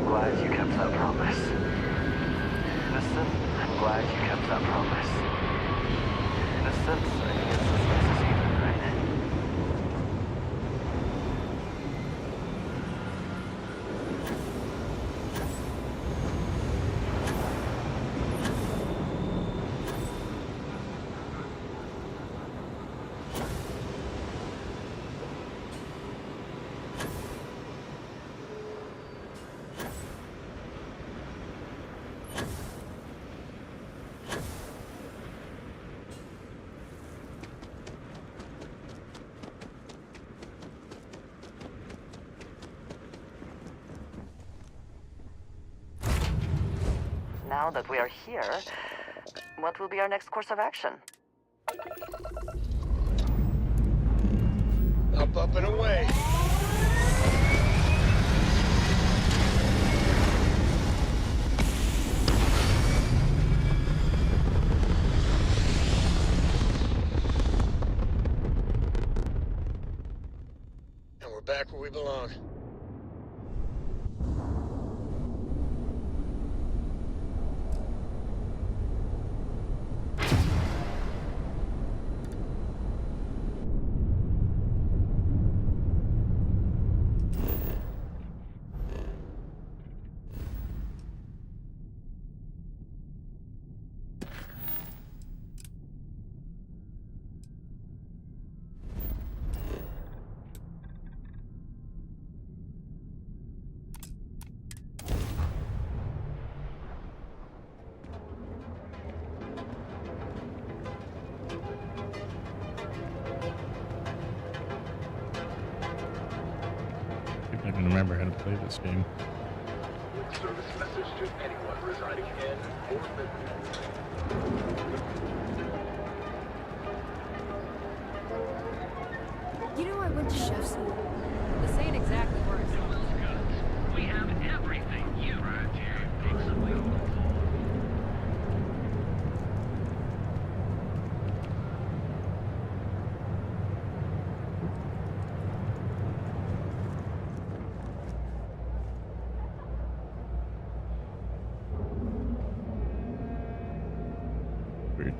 glad you kept that promise. Innocent, I'm glad you kept that promise. Innocent, I guess this makes us even, right? Now that we are here, what will be our next course of action? Up and away. And we're back where we belong. I can remember how to play this game. Service message to anyone residing in or You know, I went to chef school. This ain't exactly worse. We have everything you around here excellently look for. Weird.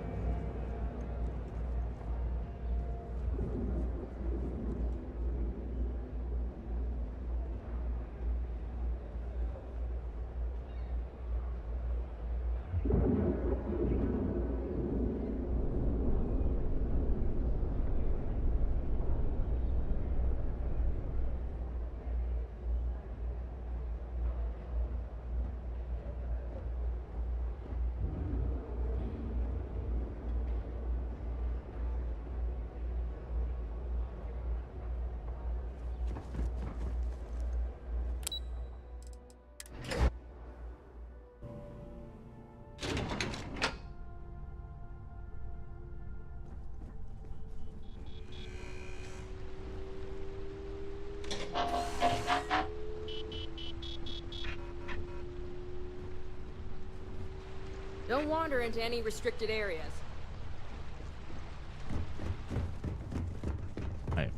Don't wander into any restricted areas. Hi.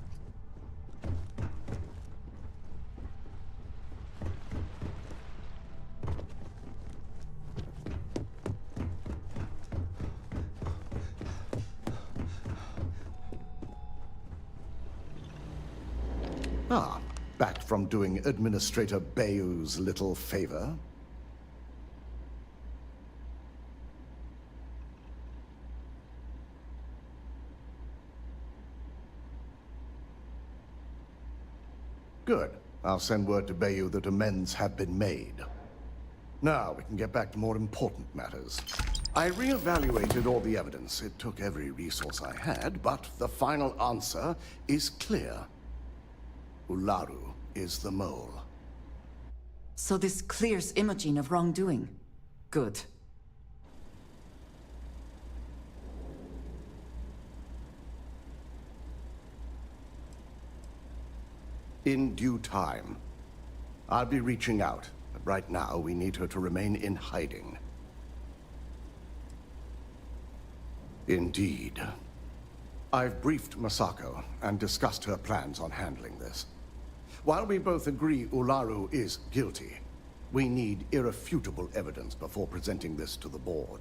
Ah, back from doing Administrator Bayou's little favor. Good. I'll send word to Bayou that amends have been made. Now we can get back to more important matters. I reevaluated all the evidence. It took every resource I had, but the final answer is clear. Ularu is the mole. So this clears Imogen of wrongdoing. Good. In due time. I'll be reaching out, but right now we need her to remain in hiding. Indeed. I've briefed Masako and discussed her plans on handling this. While we both agree Ularu is guilty, We need irrefutable evidence before presenting this to the board.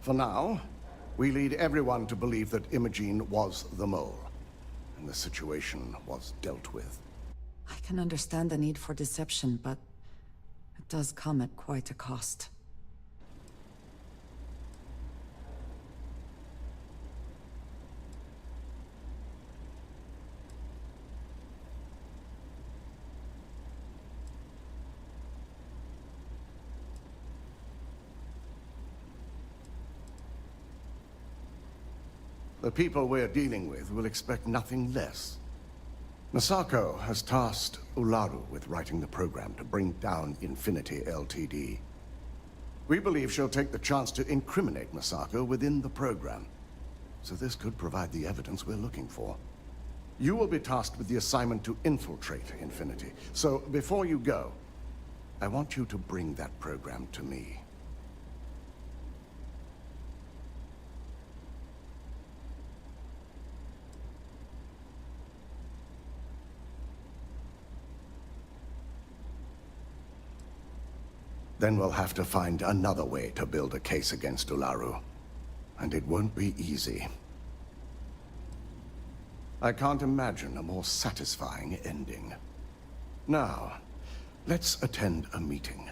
For now, we lead everyone to believe that Imogene was the mole, and the situation was dealt with. I can understand the need for deception, but it does come at quite a cost. The people we're dealing with will expect nothing less. Masako has tasked Ularu with writing the program to bring down Infinity Ltd. We believe she'll take the chance to incriminate Masako within the program, so this could provide the evidence we're looking for. You will be tasked with the assignment to infiltrate Infinity, so before you go, I want you to bring that program to me. Then we'll have to find another way to build a case against Ularu. And it won't be easy. I can't imagine a more satisfying ending. Now, let's attend a meeting.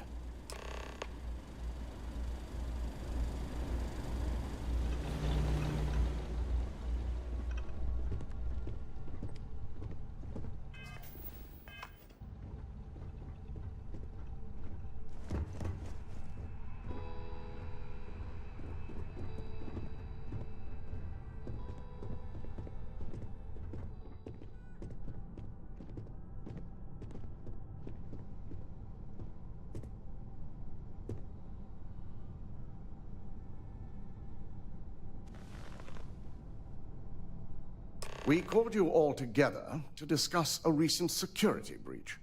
We called you all together to discuss a recent security breach.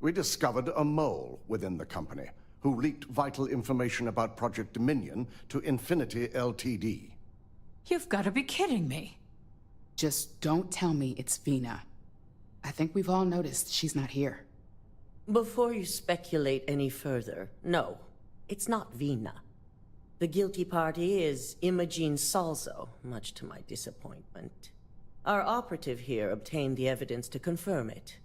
We discovered a mole within the company who leaked vital information about Project Dominion to Infinity Ltd. You've got to be kidding me. Just don't tell me it's Vina. I think we've all noticed she's not here. Before you speculate any further, no, it's not Vina. The guilty party is Imogene Salzo, much to my disappointment. Our operative here obtained the evidence to confirm it.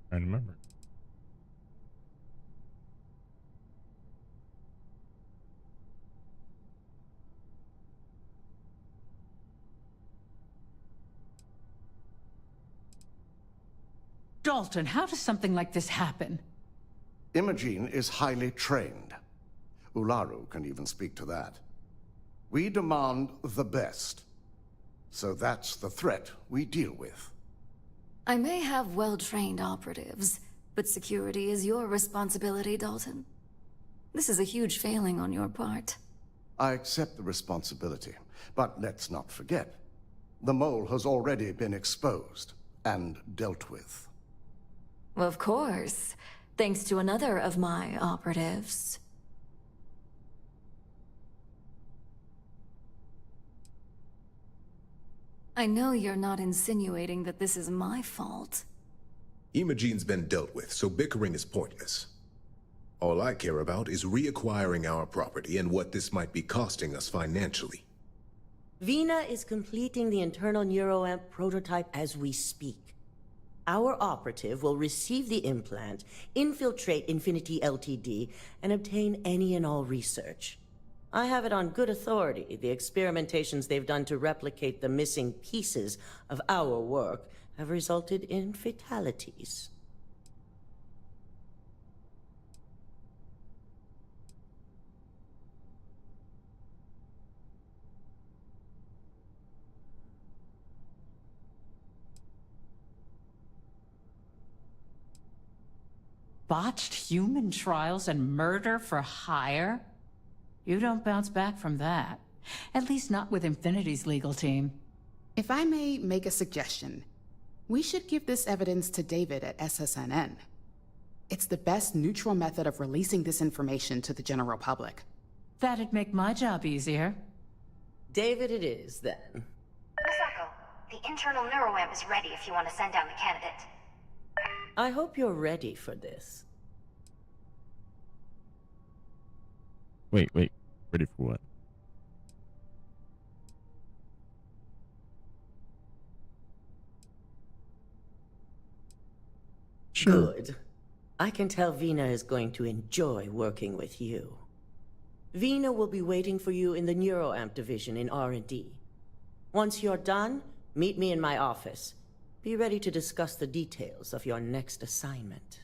I remember. Dalton, how does something like this happen? Imogene is highly trained. Ularu can even speak to that. We demand the best. So that's the threat we deal with. I may have well-trained operatives, but security is your responsibility, Dalton. This is a huge failing on your part. I accept the responsibility, but let's not forget, the mole has already been exposed and dealt with. Of course, thanks to another of my operatives. I know you're not insinuating that this is my fault. Imogene's been dealt with, so bickering is pointless. All I care about is reacquiring our property and what this might be costing us financially. Vina is completing the internal neuroamp prototype as we speak. Our operative will receive the implant, infiltrate Infinity Ltd, and obtain any and all research. I have it on good authority. The experimentations they've done to replicate the missing pieces of our work have resulted in fatalities. Botched human trials and murder for hire? You don't bounce back from that. At least not with Infinity's legal team. If I may make a suggestion, we should give this evidence to David at SSNN. It's the best neutral method of releasing this information to the general public. That'd make my job easier. David it is, then. Misako, the internal neuroamp is ready if you want to send down the candidate. I hope you're ready for this. Wait. Ready for what? Sure. Good. I can tell Vina is going to enjoy working with you. Vina will be waiting for you in the neuroamp division in R&D. Once you're done, meet me in my office. Be ready to discuss the details of your next assignment.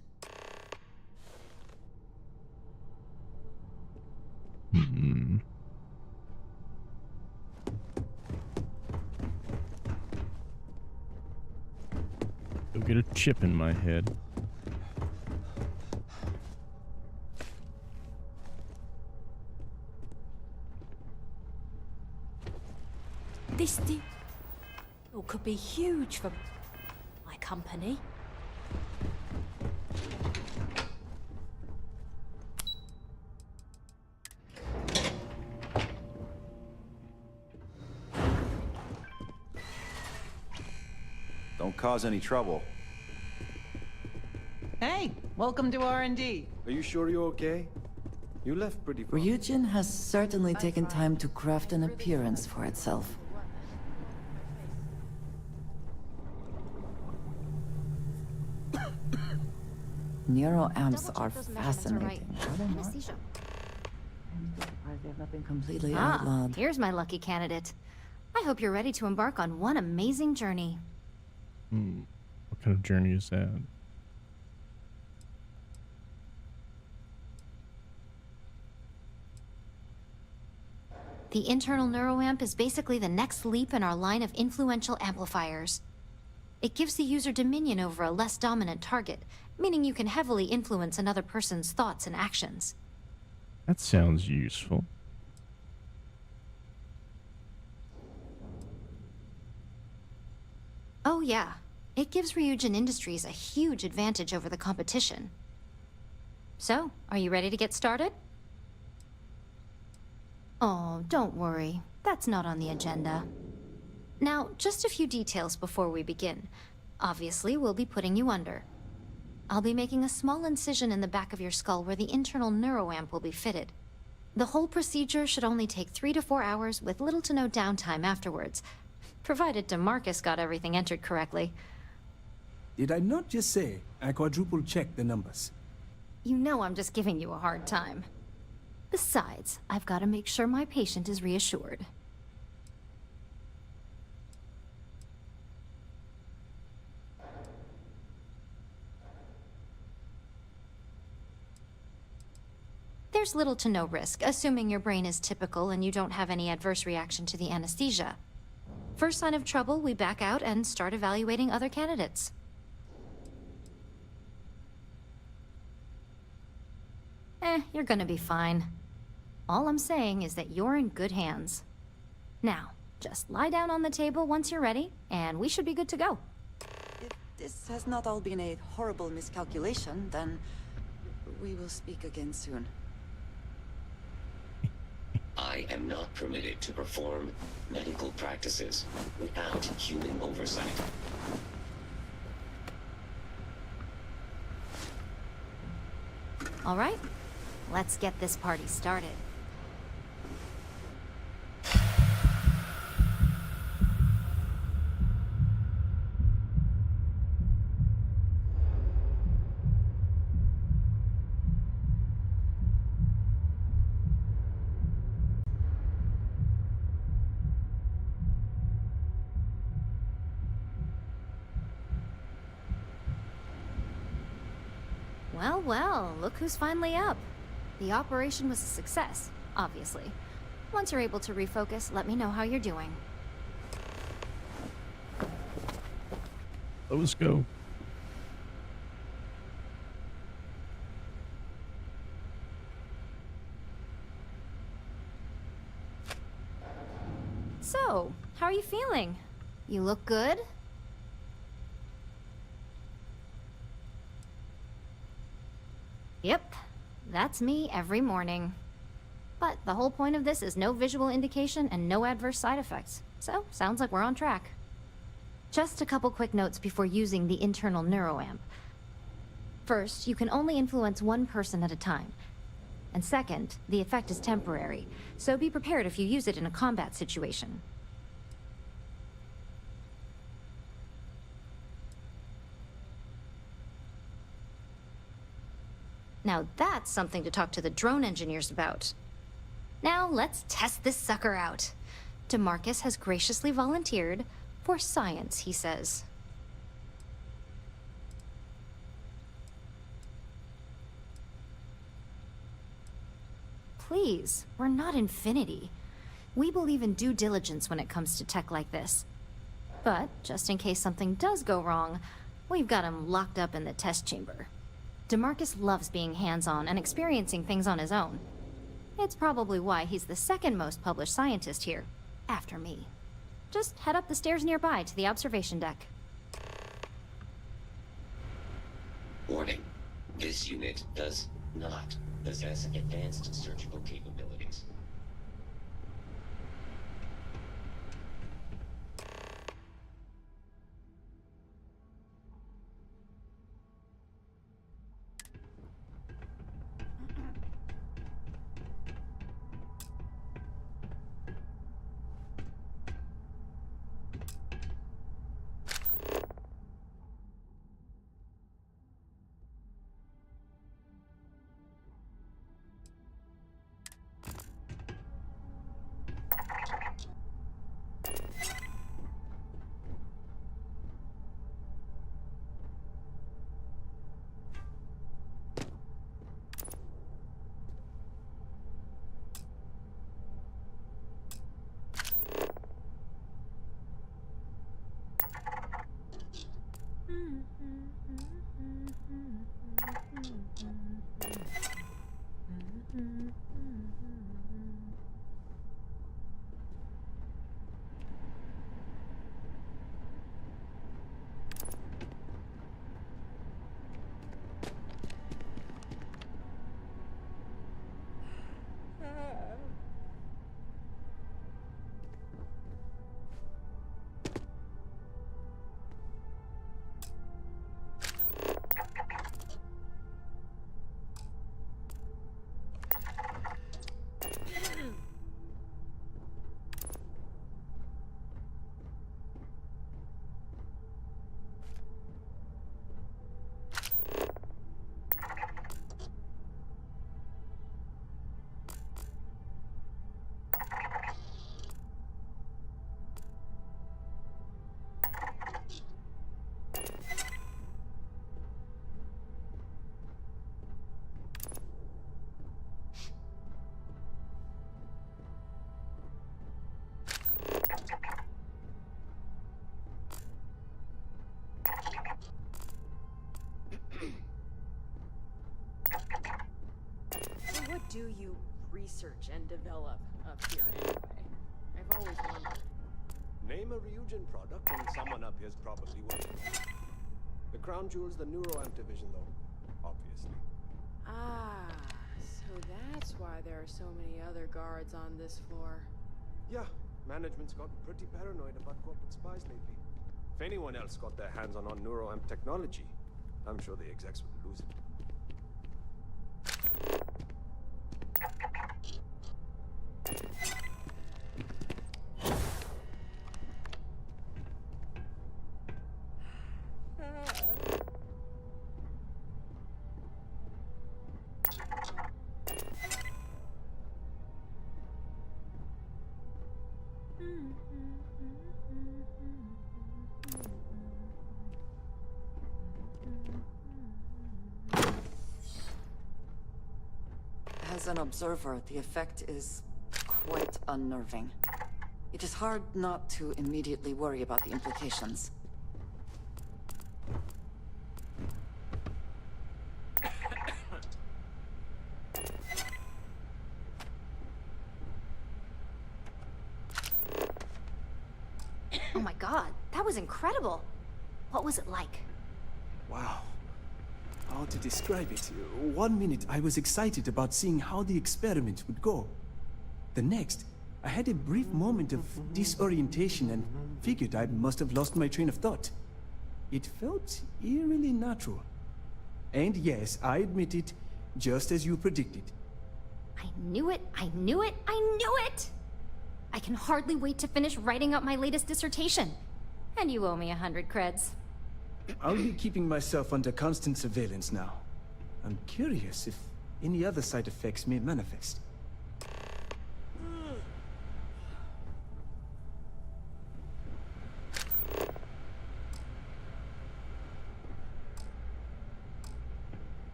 Go get a chip in my head. This deal could be huge for my company. Don't cause any trouble. Hey, welcome to R&D. Are you sure you're okay? You left pretty fast. Ryujin has certainly taken time to craft an appearance for itself. Neuroamps are fascinating. Anesthesia. They have not been completely outlawed. Here's my lucky candidate. I hope you're ready to embark on one amazing journey. What kind of journey is that? The internal neuroamp is basically the next leap in our line of influential amplifiers. It gives the user dominion over a less dominant target, meaning you can heavily influence another person's thoughts and actions. That sounds useful. Oh yeah, it gives Ryujin Industries a huge advantage over the competition. So, are you ready to get started? Oh, don't worry. That's not on the agenda. Now, just a few details before we begin. Obviously, we'll be putting you under. I'll be making a small incision in the back of your skull where the internal neuroamp will be fitted. The whole procedure should only take 3 to 4 hours with little to no downtime afterwards, provided DeMarcus got everything entered correctly. Did I not just say I quadruple-checked the numbers? You know I'm just giving you a hard time. Besides, I've got to make sure my patient is reassured. There's little to no risk, assuming your brain is typical and you don't have any adverse reaction to the anesthesia. First sign of trouble, we back out and start evaluating other candidates. You're gonna be fine. All I'm saying is that you're in good hands. Now, just lie down on the table once you're ready, and we should be good to go. If this has not all been a horrible miscalculation, then we will speak again soon. I am not permitted to perform medical practices without human oversight. All right, let's get this party started. Well, look who's finally up. The operation was a success, obviously. Once you're able to refocus, let me know how you're doing. Let's go. So, how are you feeling? You look good? Yep, that's me every morning. But the whole point of this is no visual indication and no adverse side effects. So, sounds like we're on track. Just a couple quick notes before using the internal neuroamp. First, you can only influence one person at a time. And second, the effect is temporary, so be prepared if you use it in a combat situation. Now that's something to talk to the drone engineers about. Now let's test this sucker out. DeMarcus has graciously volunteered for science, he says. Please, we're not Infinity. We believe in due diligence when it comes to tech like this. But, just in case something does go wrong, we've got him locked up in the test chamber. DeMarcus loves being hands-on and experiencing things on his own. It's probably why he's the second most published scientist here, after me. Just head up the stairs nearby to the observation deck. Warning. This unit does not possess advanced surgical capabilities. What do you research and develop up here anyway? I've always wondered. Name a Ryujin product and someone up here's probably working on it. The crown jewel's the neuroamp division though, obviously. Ah, so that's why there are so many other guards on this floor. Yeah, management's gotten pretty paranoid about corporate spies lately. If anyone else got their hands on neuroamp technology, I'm sure the execs would lose it. As an observer, the effect is quite unnerving. It is hard not to immediately worry about the implications. Oh my god, that was incredible. What was it like? Wow. How to describe it? 1 minute I was excited about seeing how the experiment would go. The next, I had a brief moment of disorientation and figured I must have lost my train of thought. It felt eerily natural. And yes, I admit it, just as you predicted. I knew it, I knew it, I knew it! I can hardly wait to finish writing up my latest dissertation. And you owe me 100 creds. I'll be keeping myself under constant surveillance now. I'm curious if any other side effects may manifest.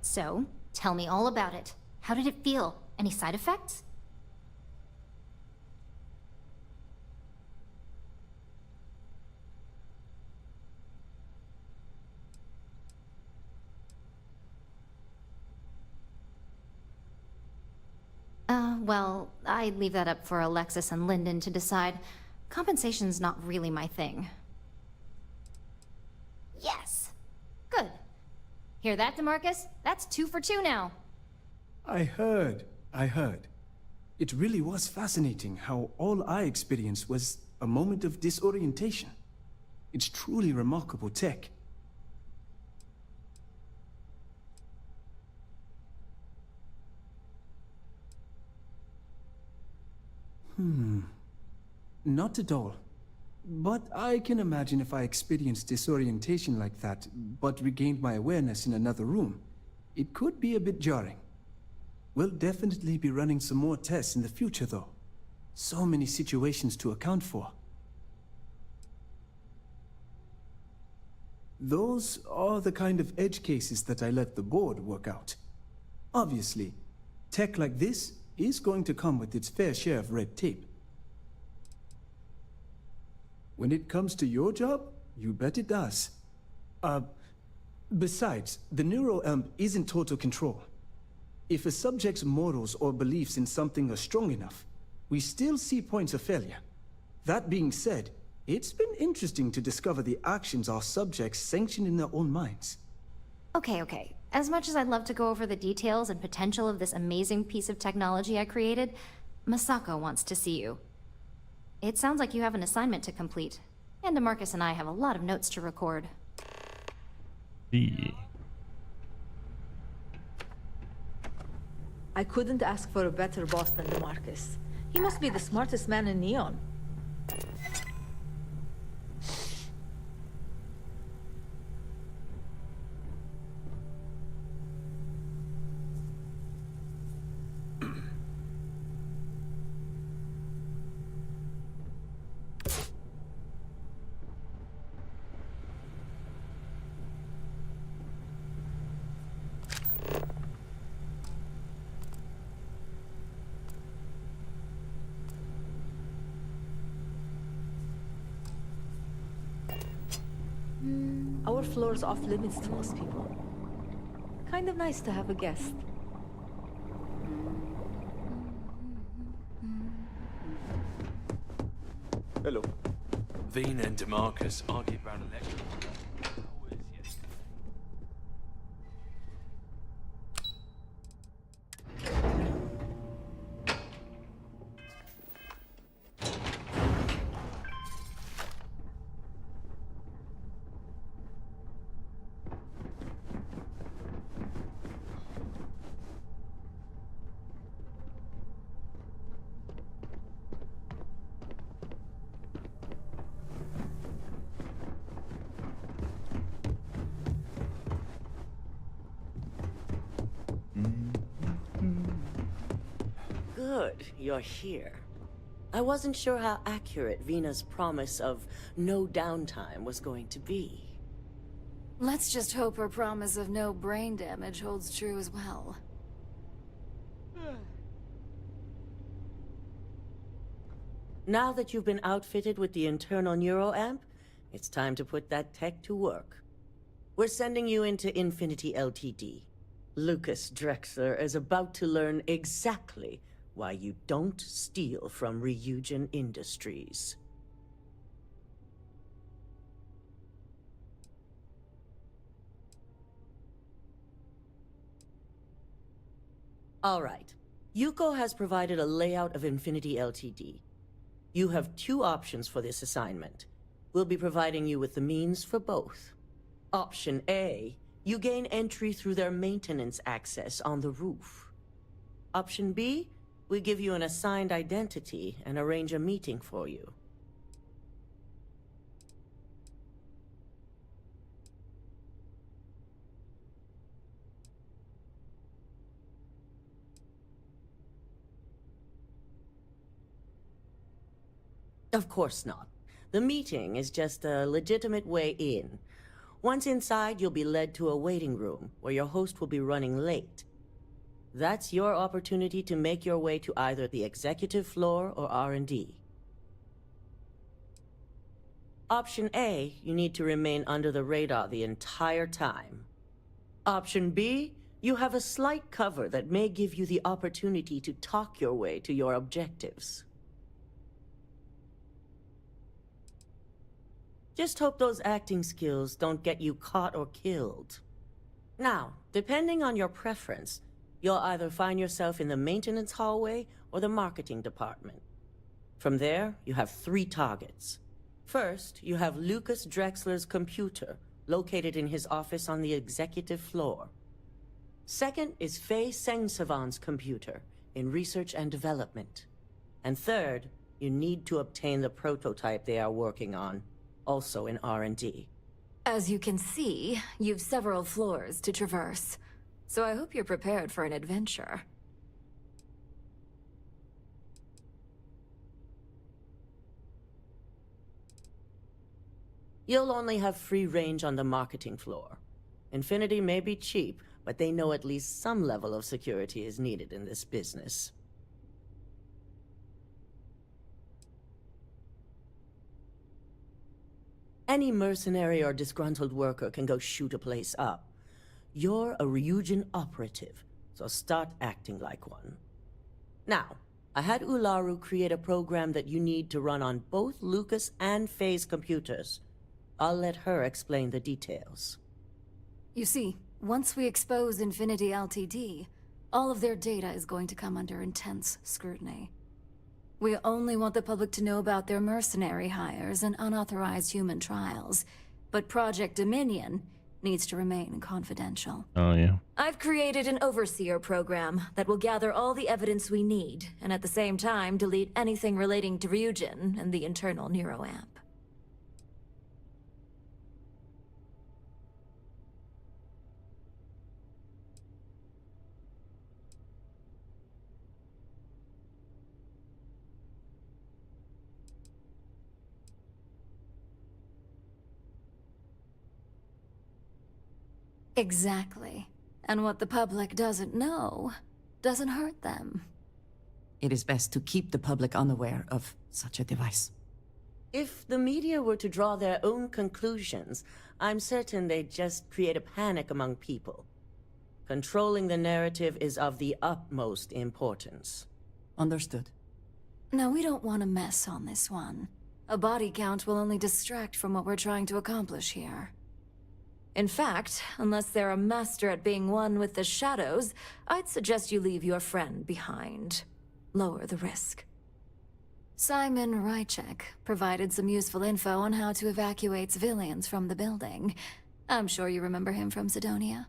So, tell me all about it. How did it feel? Any side effects? Well, I'd leave that up for Alexis and Lyndon to decide. Compensation's not really my thing. Yes! Good. Hear that, DeMarcus? That's 2 for 2 now. I heard. It really was fascinating how all I experienced was a moment of disorientation. It's truly remarkable tech. Not at all. But I can imagine if I experienced disorientation like that, but regained my awareness in another room, it could be a bit jarring. We'll definitely be running some more tests in the future, though. So many situations to account for. Those are the kind of edge cases that I let the board work out. Obviously, tech like this is going to come with its fair share of red tape. When it comes to your job, you bet it does. Besides, the NeuroAmp is in total control. If a subject's morals or beliefs in something are strong enough, we still see points of failure. That being said, it's been interesting to discover the actions our subjects sanction in their own minds. Okay. As much as I'd love to go over the details and potential of this amazing piece of technology I created, Masako wants to see you. It sounds like you have an assignment to complete, and DeMarcus and I have a lot of notes to record. I couldn't ask for a better boss than DeMarcus. He must be the smartest man in Neon. Our floor's off limits to most people. Kind of nice to have a guest. Hello. Vina and DeMarcus argued about electrical. Good, you're here. I wasn't sure how accurate Vina's promise of no downtime was going to be. Let's just hope her promise of no brain damage holds true as well. Now that you've been outfitted with the internal NeuroAmp, it's time to put that tech to work. We're sending you into Infinity Ltd. Lucas Drexler is about to learn exactly why you don't steal from Ryujin Industries. All right. Yuko has provided a layout of Infinity Ltd. You have two options for this assignment. We'll be providing you with the means for both. Option A, you gain entry through their maintenance access on the roof. Option B, we give you an assigned identity and arrange a meeting for you. Of course not. The meeting is just a legitimate way in. Once inside, you'll be led to a waiting room, where your host will be running late. That's your opportunity to make your way to either the executive floor or R&D. Option A, you need to remain under the radar the entire time. Option B, you have a slight cover that may give you the opportunity to talk your way to your objectives. Just hope those acting skills don't get you caught or killed. Now, depending on your preference, you'll either find yourself in the maintenance hallway or the marketing department. From there, you have 3 targets. First, you have Lucas Drexler's computer, located in his office on the executive floor. Second is Faye Sengsavan's computer, in research and development. And third, you need to obtain the prototype they are working on, also in R&D. As you can see, you've several floors to traverse, so I hope you're prepared for an adventure. You'll only have free range on the marketing floor. Infinity may be cheap, but they know at least some level of security is needed in this business. Any mercenary or disgruntled worker can go shoot a place up. You're a Ryujin operative, so start acting like one. Now, I had Ularu create a program that you need to run on both Lucas and Faye's computers. I'll let her explain the details. You see, once we expose Infinity Ltd., all of their data is going to come under intense scrutiny. We only want the public to know about their mercenary hires and unauthorized human trials, but Project Dominion needs to remain confidential. Oh, yeah. I've created an overseer program that will gather all the evidence we need, and at the same time delete anything relating to Ryujin and the internal neuroamp. Exactly. And what the public doesn't know doesn't hurt them. It is best to keep the public unaware of such a device. If the media were to draw their own conclusions, I'm certain they'd just create a panic among people. Controlling the narrative is of the utmost importance. Understood. Now, we don't want to mess on this one. A body count will only distract from what we're trying to accomplish here. In fact, unless they're a master at being one with the shadows, I'd suggest you leave your friend behind. Lower the risk. Simon Rychek provided some useful info on how to evacuate civilians from the building. I'm sure you remember him from Sidonia.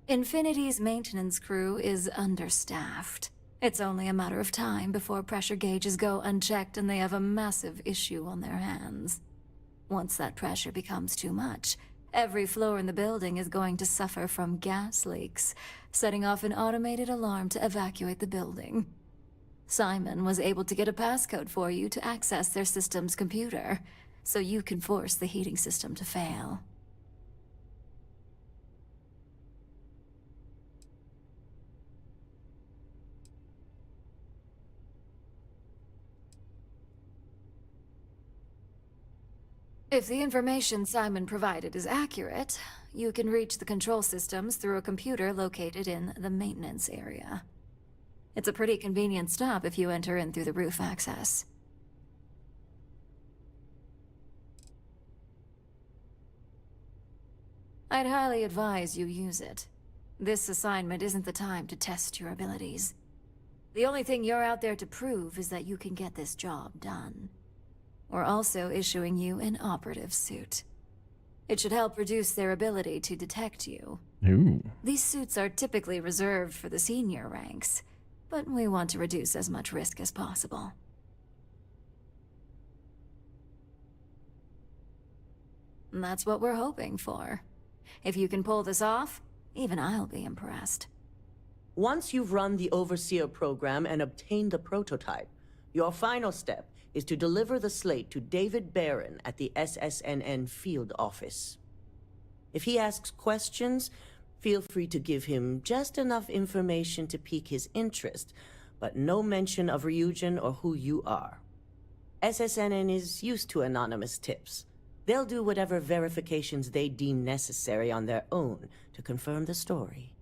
Infinity's maintenance crew is understaffed. It's only a matter of time before pressure gauges go unchecked and they have a massive issue on their hands. Once that pressure becomes too much, every floor in the building is going to suffer from gas leaks, setting off an automated alarm to evacuate the building. Simon was able to get a passcode for you to access their system's computer, so you can force the heating system to fail. If the information Simon provided is accurate, you can reach the control systems through a computer located in the maintenance area. It's a pretty convenient stop if you enter in through the roof access. I'd highly advise you use it. This assignment isn't the time to test your abilities. The only thing you're out there to prove is that you can get this job done. We're also issuing you an operative suit. It should help reduce their ability to detect you. Ooh. These suits are typically reserved for the senior ranks, but we want to reduce as much risk as possible. And that's what we're hoping for. If you can pull this off, even I'll be impressed. Once you've run the Overseer program and obtained the prototype, your final step is to deliver the slate to David Barron at the SSNN field office. If he asks questions, feel free to give him just enough information to pique his interest, but no mention of Ryujin or who you are. SSNN is used to anonymous tips. They'll do whatever verifications they deem necessary on their own to confirm the story.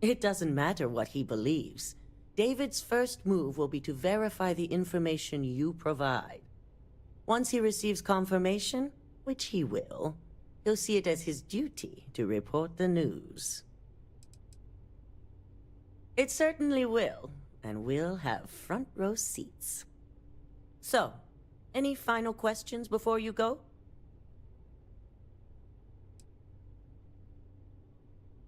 It doesn't matter what he believes. David's first move will be to verify the information you provide. Once he receives confirmation, which he will, he'll see it as his duty to report the news. It certainly will, and we'll have front row seats. So, any final questions before you go?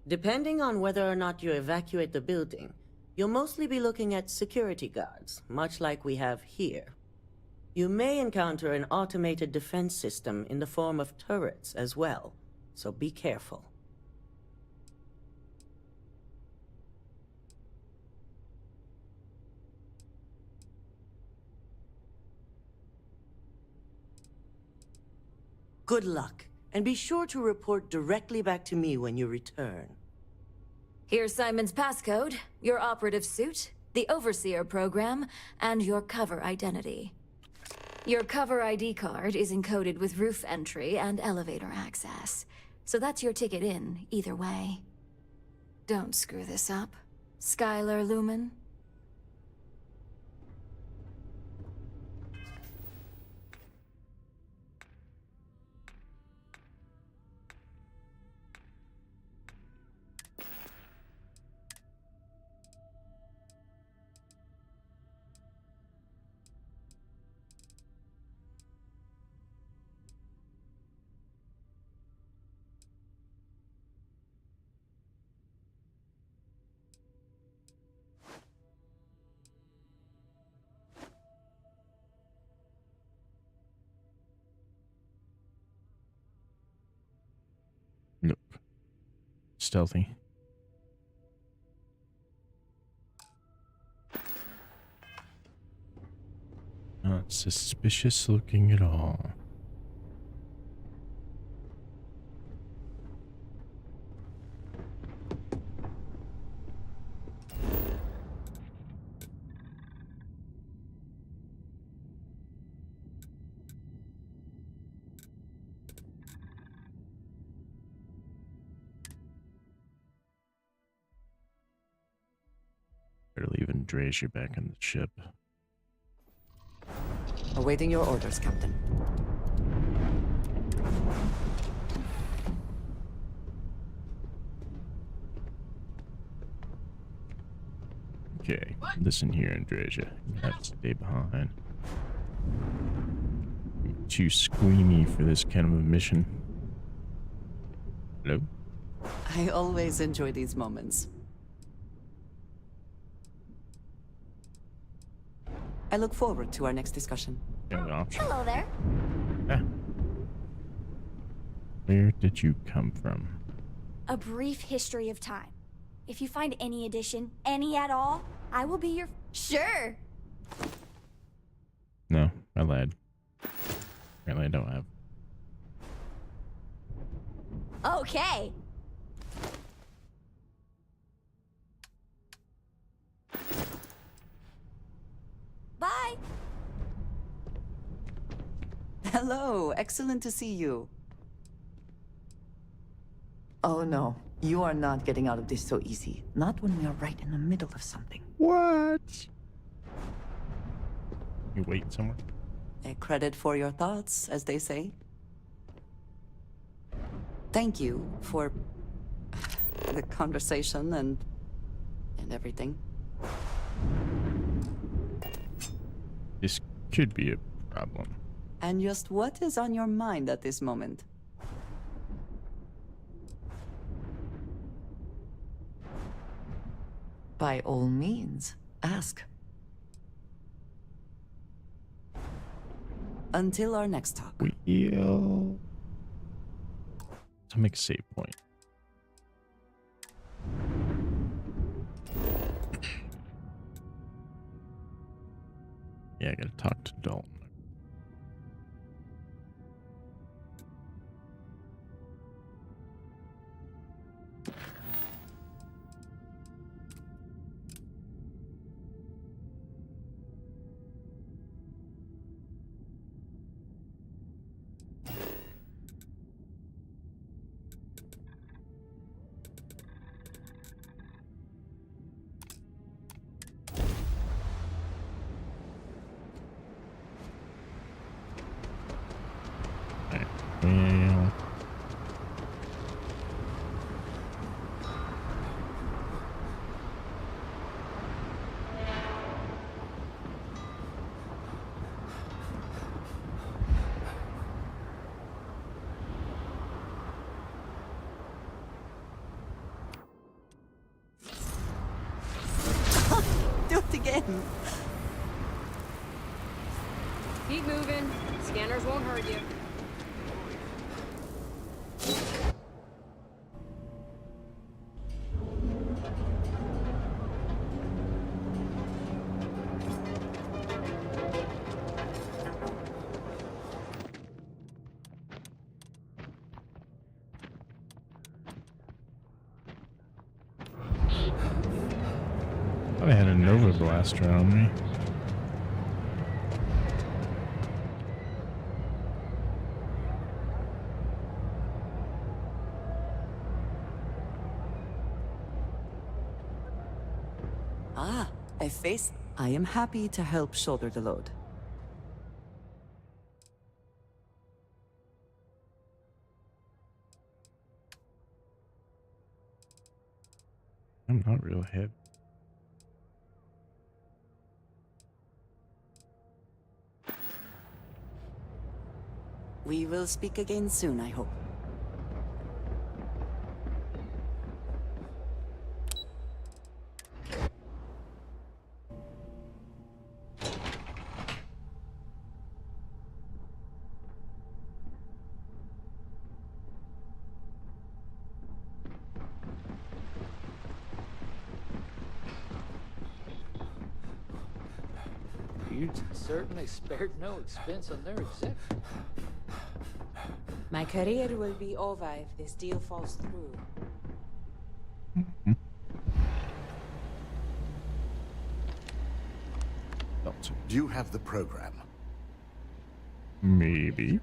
Depending on whether or not you evacuate the building, you'll mostly be looking at security guards, much like we have here. You may encounter an automated defense system in the form of turrets as well, so be careful. Good luck, and be sure to report directly back to me when you return. Here's Simon's passcode, your operative suit, the Overseer program, and your cover identity. Your cover ID card is encoded with roof entry and elevator access, so that's your ticket in, either way. Don't screw this up, Skylar Lumen. Nope. Stealthy. Not suspicious looking at all. Better leave Andresia back on the ship. Awaiting your orders, Captain. Okay, listen here, Andresia. You have to stay behind. You're too squeamy for this kind of a mission. Hello? I always enjoy these moments. I look forward to our next discussion. Hello there. Ah. Where did you come from? A brief history of time. If you find any addition, any at all, I will be your... Sure! lied. Apparently I don't have. Okay. Bye. Hello, excellent to see you. Oh no, you are not getting out of this so easy. Not when we are right in the middle of something. What? You wait somewhere? A credit for your thoughts, as they say. Thank you for the conversation and everything. This could be a problem. And just what is on your mind at this moment? By all means, ask. Until our next talk. We'll... To make a save point. Yeah, I gotta talk to Dalton. Well, Do it again. Keep moving. Scanners won't hurt you. I had a Nova Blaster on me. Ah, a face. I am happy to help shoulder the load. I'm not real heavy. We will speak again soon, I hope. You certainly spared no expense on their exec. My career will be over if this deal falls through. Do you have the program? Maybe.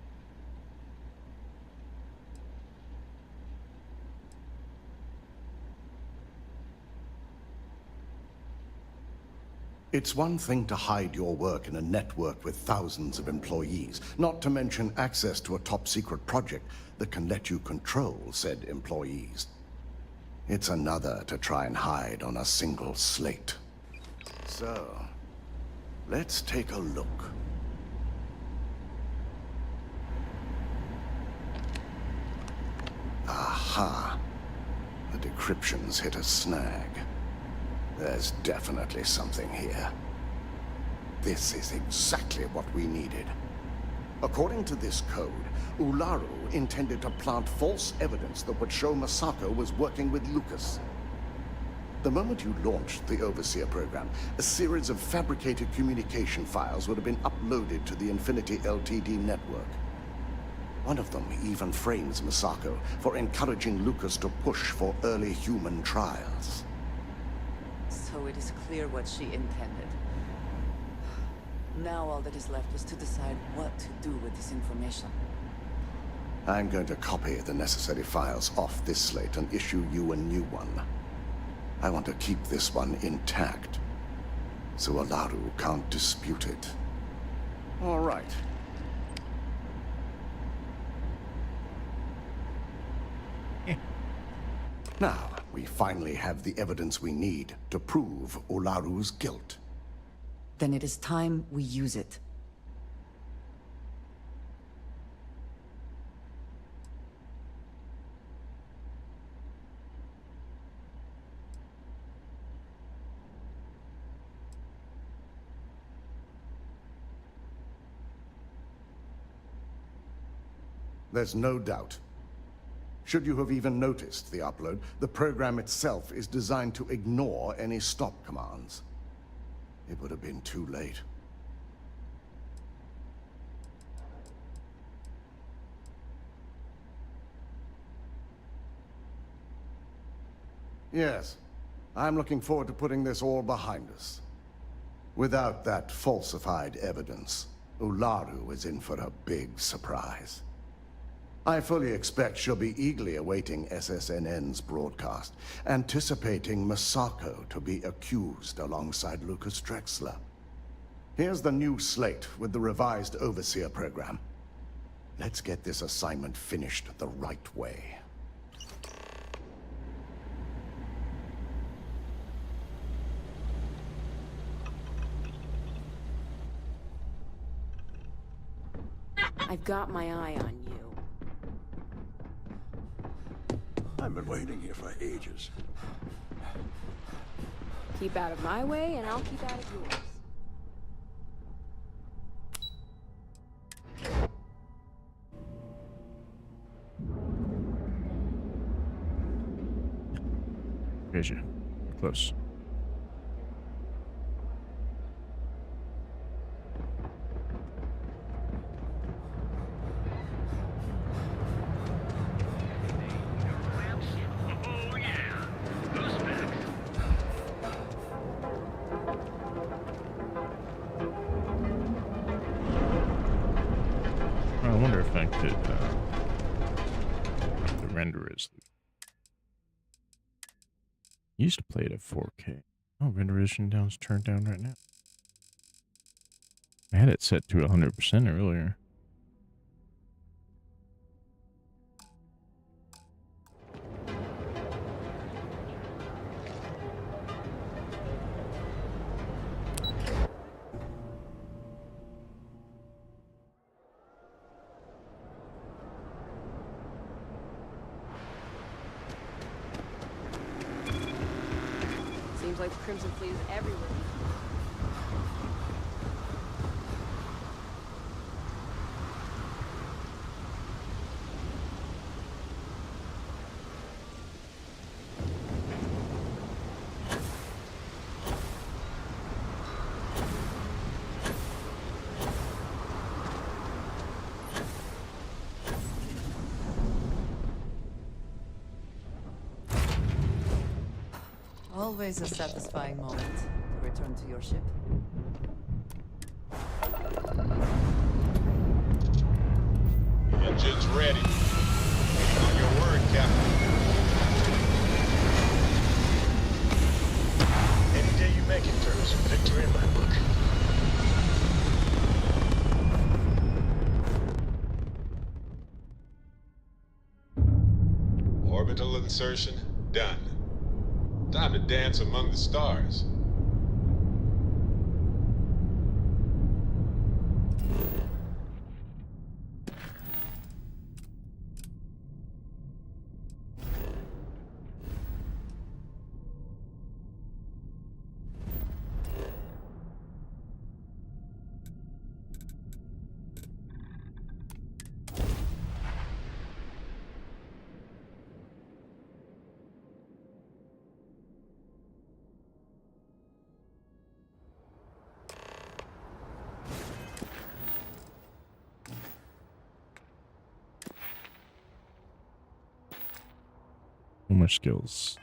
It's one thing to hide your work in a network with thousands of employees, not to mention access to a top-secret project that can let you control said employees. It's another to try and hide on a single slate. So, let's take a look. Aha! The decryption's hit a snag. There's definitely something here. This is exactly what we needed. According to this code, Ularu intended to plant false evidence that would show Masako was working with Lucas. The moment you launched the Overseer program, a series of fabricated communication files would have been uploaded to the Infinity LTD network. One of them even frames Misako for encouraging Lucas to push for early human trials. So it is clear what she intended. Now all that is left is to decide what to do with this information. I'm going to copy the necessary files off this slate and issue you a new one. I want to keep this one intact, so Alaru can't dispute it. All right. Now, we finally have the evidence we need to prove Olaru's guilt. Then it is time we use it. There's no doubt. Should you have even noticed the upload, the program itself is designed to ignore any stop commands. It would have been too late. Yes, I'm looking forward to putting this all behind us. Without that falsified evidence, Ularu is in for a big surprise. I fully expect she'll be eagerly awaiting SSNN's broadcast, anticipating Misako to be accused alongside Lucas Drexler. Here's the new slate with the revised Overseer program. Let's get this assignment finished the right way. I've got my eye on you. I've been waiting here for ages. Keep out of my way, and I'll keep out of yours. Treasure. Close. I wonder if I could the renderers. Used to play it at 4K. Oh, renderization down's turned down right now. I had it set to 100% earlier. Seems like the Crimson Fleet is everywhere. Always a satisfying moment to return to your ship. Engine's ready. Waiting on your word, Captain. Any day you make it turns a victory in my book. Orbital insertion done. Time to dance among the stars. more skills.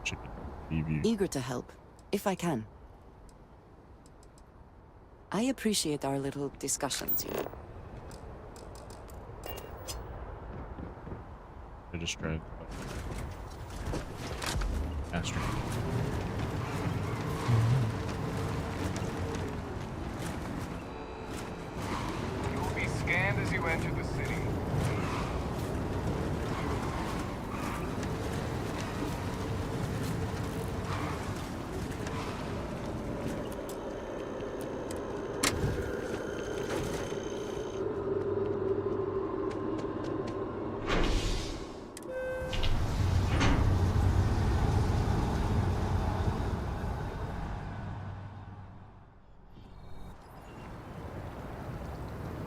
Chicken preview. Eager to help, if I can. I appreciate our little discussions, you know. I just tried Astro. You will be scanned as you enter the city.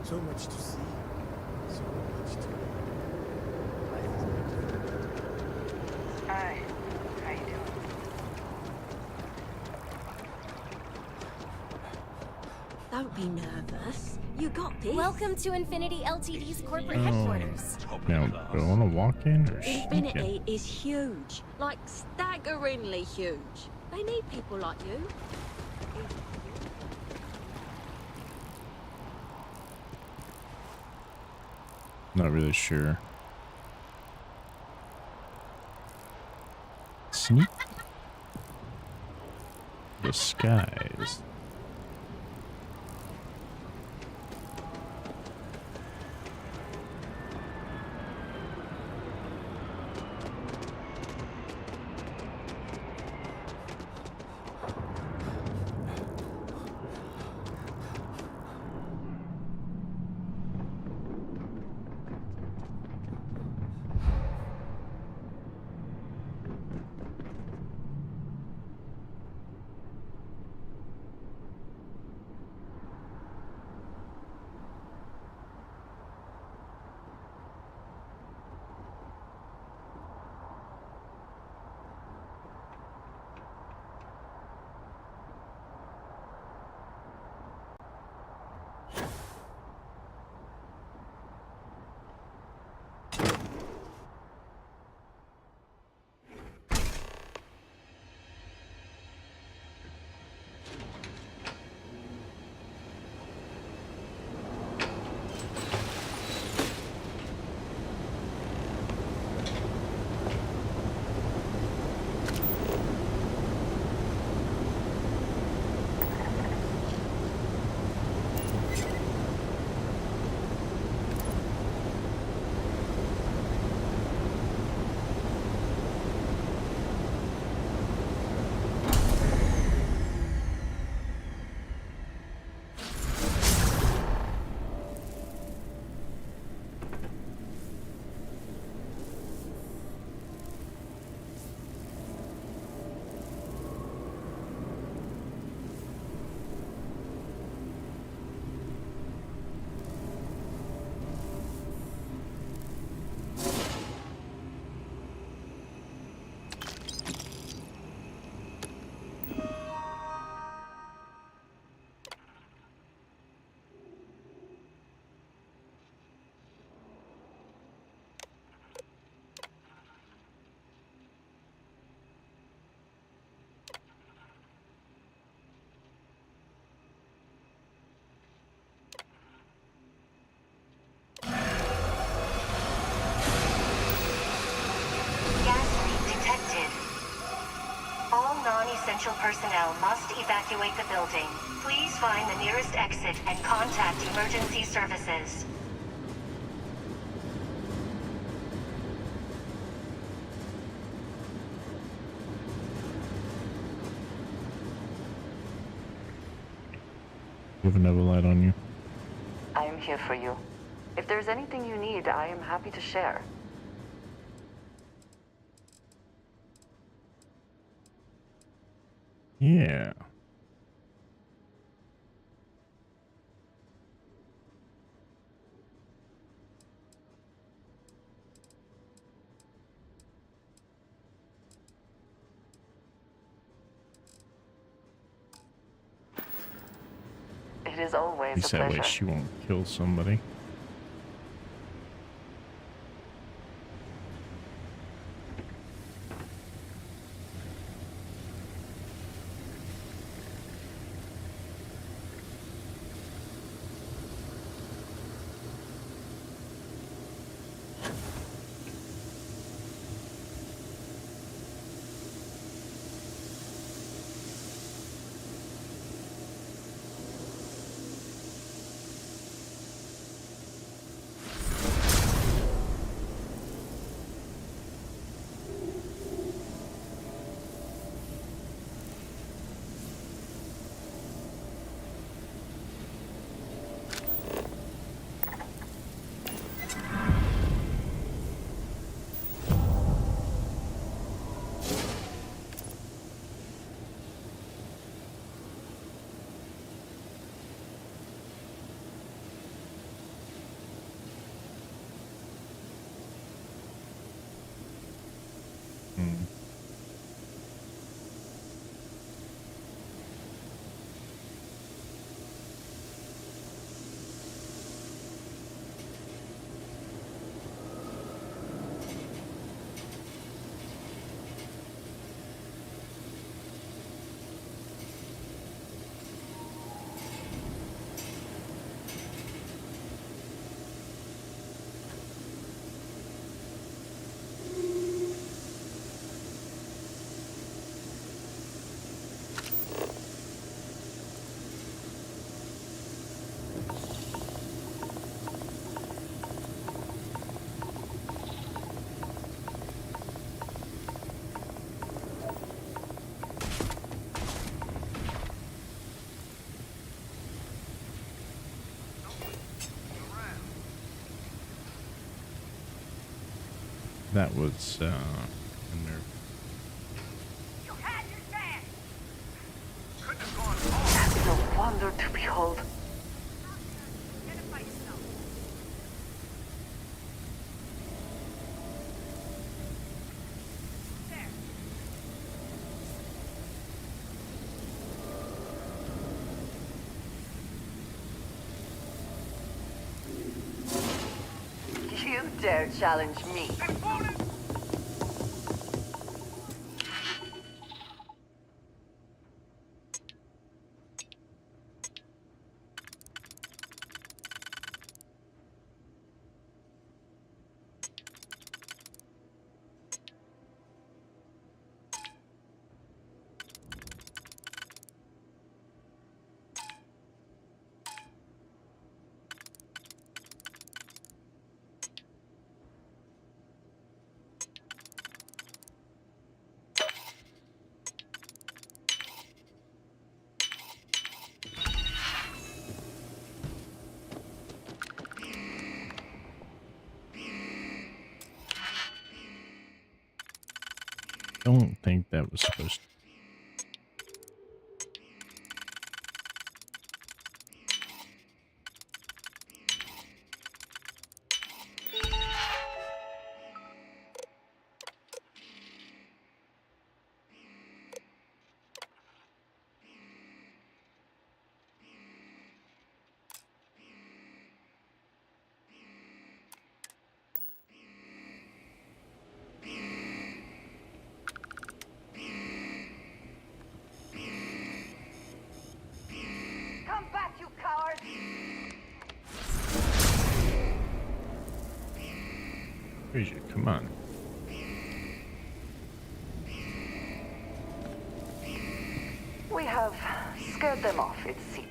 So much to see. So much to... Hi. How you doing? Don't be nervous. You got this. Welcome to Infinity Ltd's corporate headquarters. Now, do I want to walk in or sneak in? Infinity is huge. Like, staggeringly huge. They need people like you. Not really sure. Sneak? Disguise. Non-essential personnel must evacuate the building. Please find the nearest exit and contact emergency services. You have another light on you. I am here for you. If there's anything you need, I am happy to share. Yeah. It is always At least a that pleasure. way she won't kill somebody. That was a nerve. That is a wonder to behold. You dare challenge me? Don't think that was supposed to. Come back, you coward! Frazier, come on. We have scared them off, it seems.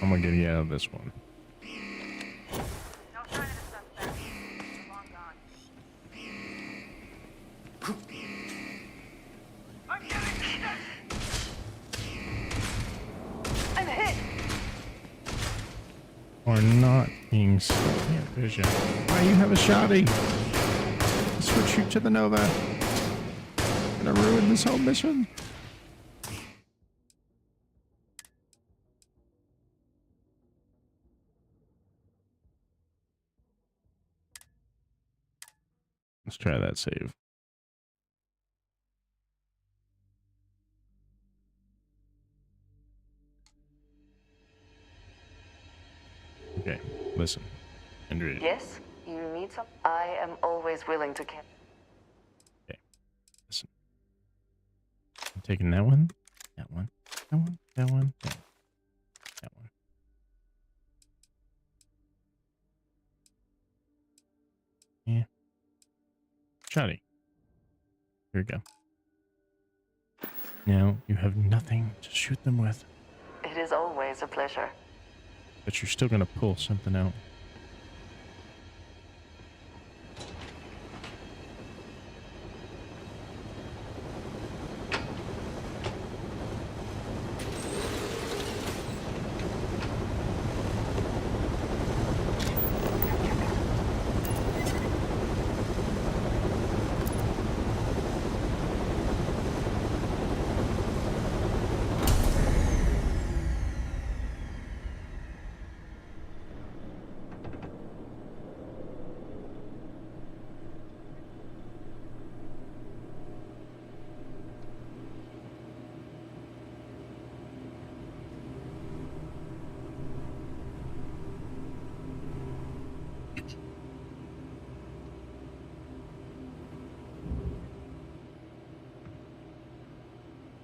I'm gonna get you out of this one. I'm hit. Or not being vision. Why you have a shotty? Switch you to the Nova. Gonna ruin this whole mission. Let's try that save. Okay, listen. Andrea. Yes? You need some? I am always willing to care. Okay, listen. I'm taking that one, that one, that one, that one, that one. Yeah. Shotty. Here we go. Now you have nothing to shoot them with. It is always a pleasure. But you're still gonna pull something out.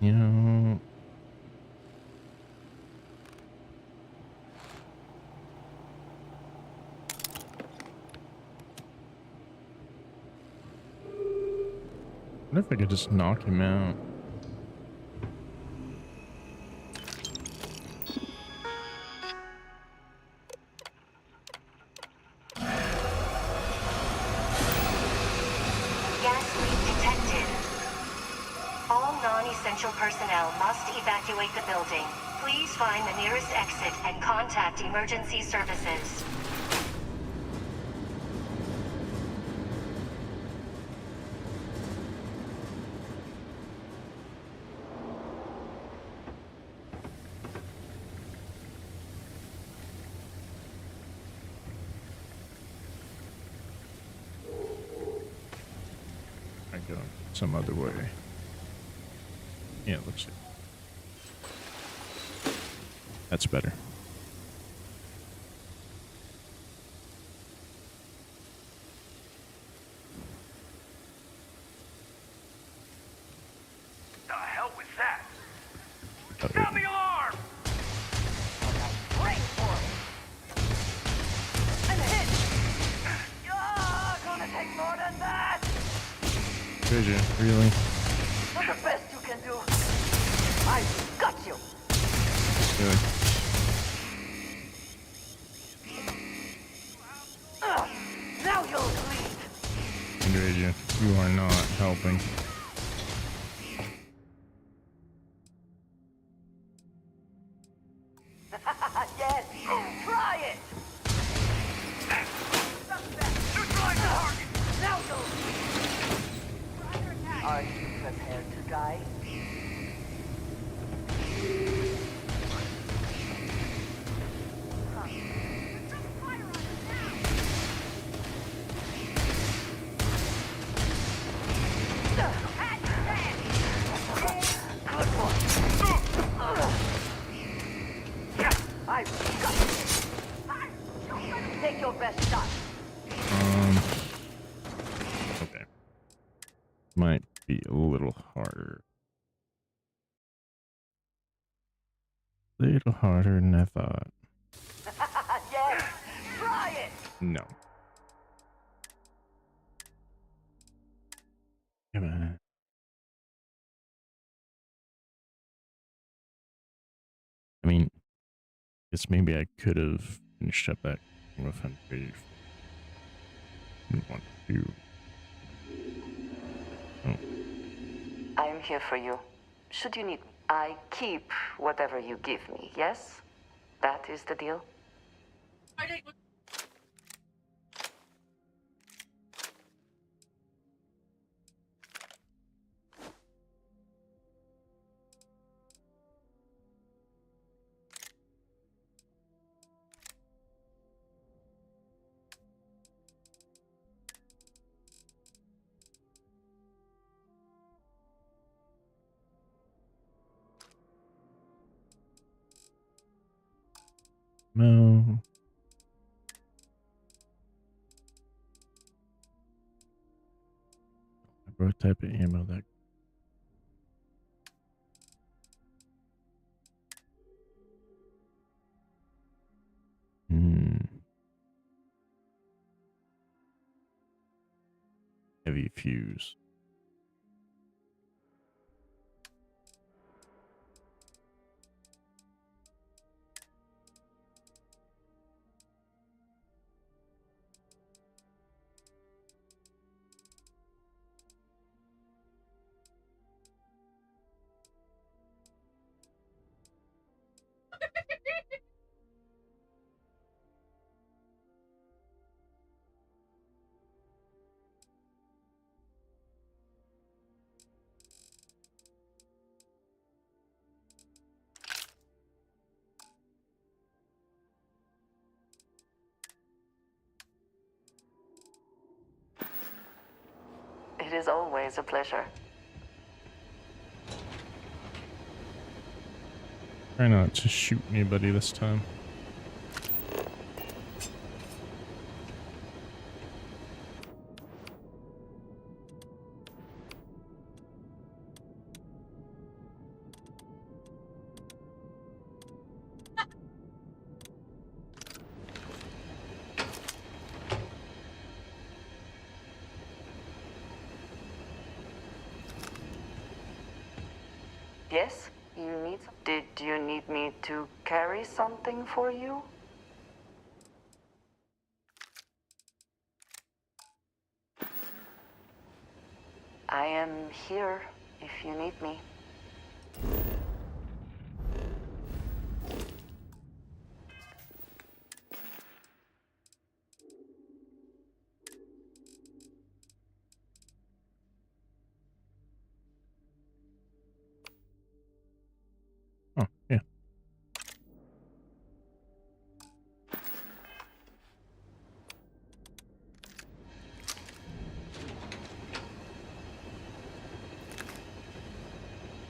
You know, what if I could just knock him out? Gas leak detected. All non-essential personnel must evacuate the building. Please find the nearest exit and contact emergency services. I go some other way. Yeah, it looks like that's better. The hell was that? Uh-oh. Sound the alarm! Brain force. I'm hit. Gonna take more than that. Vision, really? That's the best you can do. I got you. Really? Now you'll bleed. Andrea, you are not helping. Yes, try it. Now you'll bleed. Are you prepared to die? Take your best shot. Okay. Might be a little harder. A little harder than I thought. Yes, try it. No. Come on. I mean, Guess maybe I could have finished up that with Henry. Didn't want to. Oh. I am here for you. Should you need me, I keep whatever you give me, yes? That is the deal? No. What type of ammo that? Heavy fuse. It is always a pleasure. Try not to shoot anybody this time. Yes? Did you need me to carry something for you? I am here if you need me. Oh, yeah.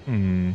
Hmm.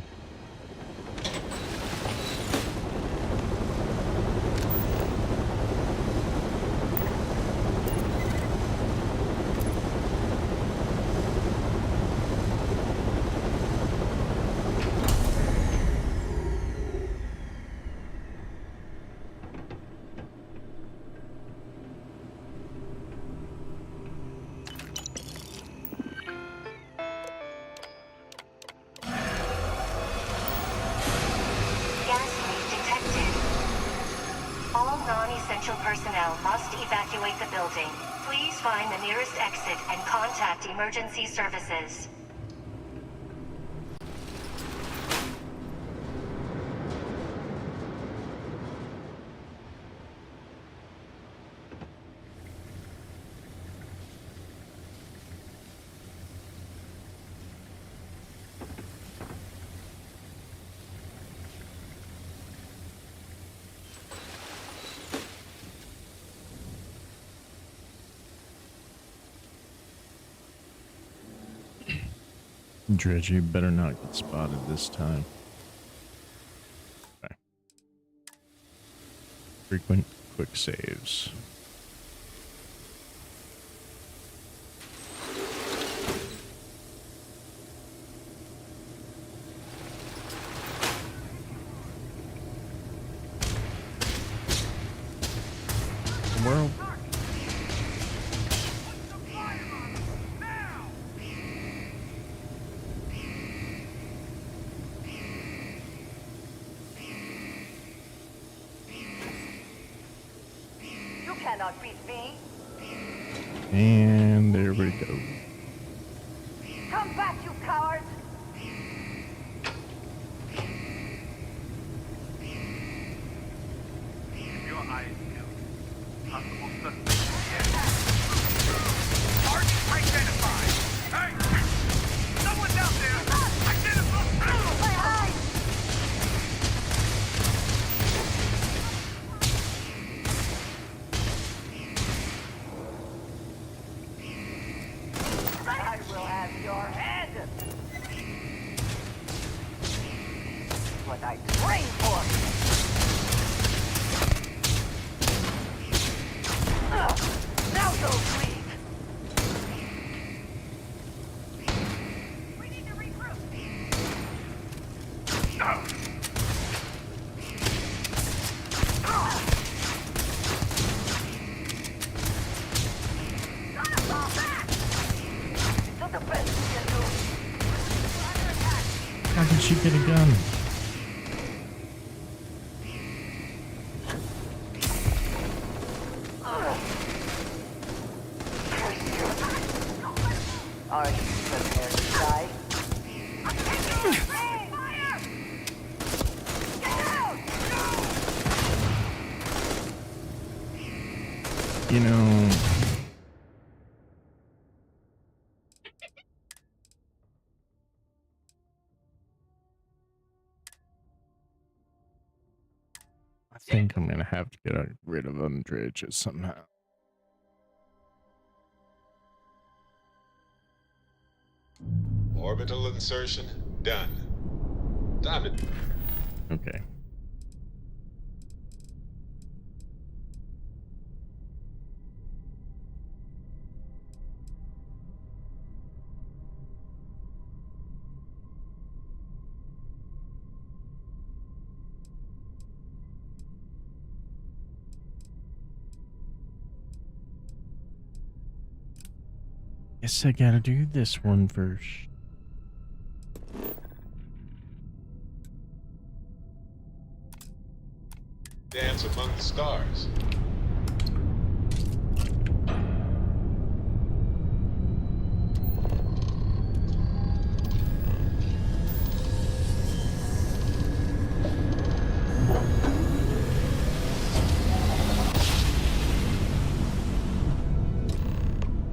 Non-essential personnel must evacuate the building. Please find the nearest exit and contact emergency services. Dredge, you better not get spotted this time. Okay. Frequent quick saves. World. cannot beat me. And there we go. Come back, you cowards! Keep your eyes peeled. Possible suspect. Target identified. Hey! Someone's out there! Identify! I will have your head! What I trained for! Now go sleep! We need to regroup! Gotta fall back! Do the best you can do! We're under attack! How did she get a gun? Are you prepared to die? You know, I think I'm gonna have to get rid of Undridge somehow. Orbital insertion done. Time to... Okay. Guess I gotta do this one first. Dance among the stars.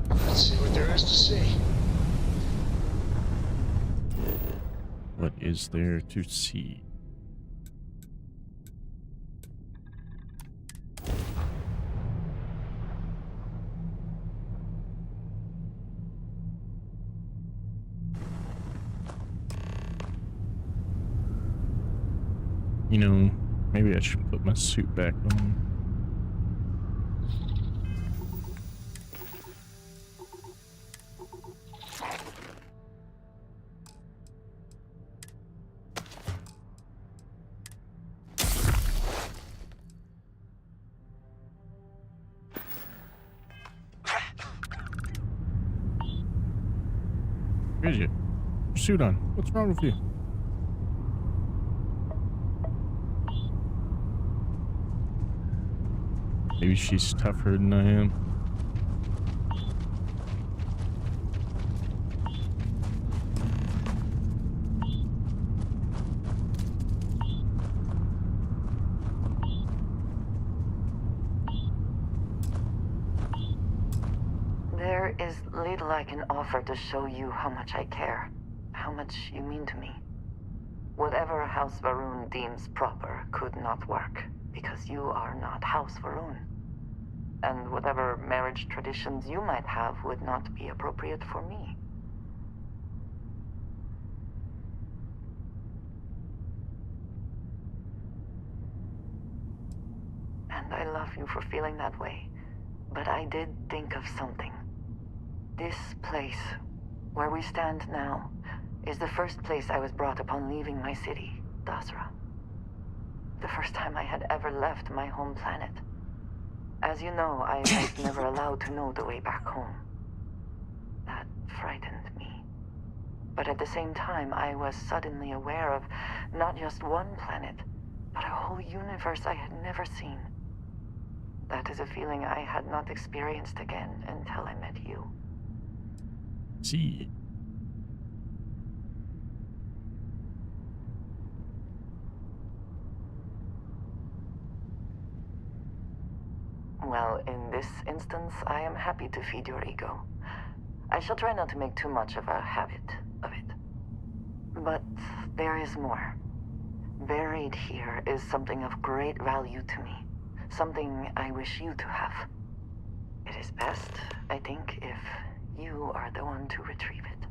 Let's see what there is to see. What is there to see? You know, maybe I should put my suit back on. Where's your suit on? What's wrong with you? Maybe she's tougher than I am. There is little I can offer to show you how much I care, how much you mean to me. Whatever House Varun deems proper could not work, because you are not House Varun. And whatever marriage traditions you might have would not be appropriate for me. And I love you for feeling that way, but I did think of something. This place, where we stand now, is the first place I was brought upon leaving my city, Dasra. The first time I had ever left my home planet. As you know, I was never allowed to know the way back home. That frightened me. But at the same time, I was suddenly aware of not just one planet, but a whole universe I had never seen. That is a feeling I had not experienced again until I met you. See. Well, in this instance, I am happy to feed your ego. I shall try not to make too much of a habit of it. But there is more. Buried here is something of great value to me. Something I wish you to have. It is best, I think, if you are the one to retrieve it.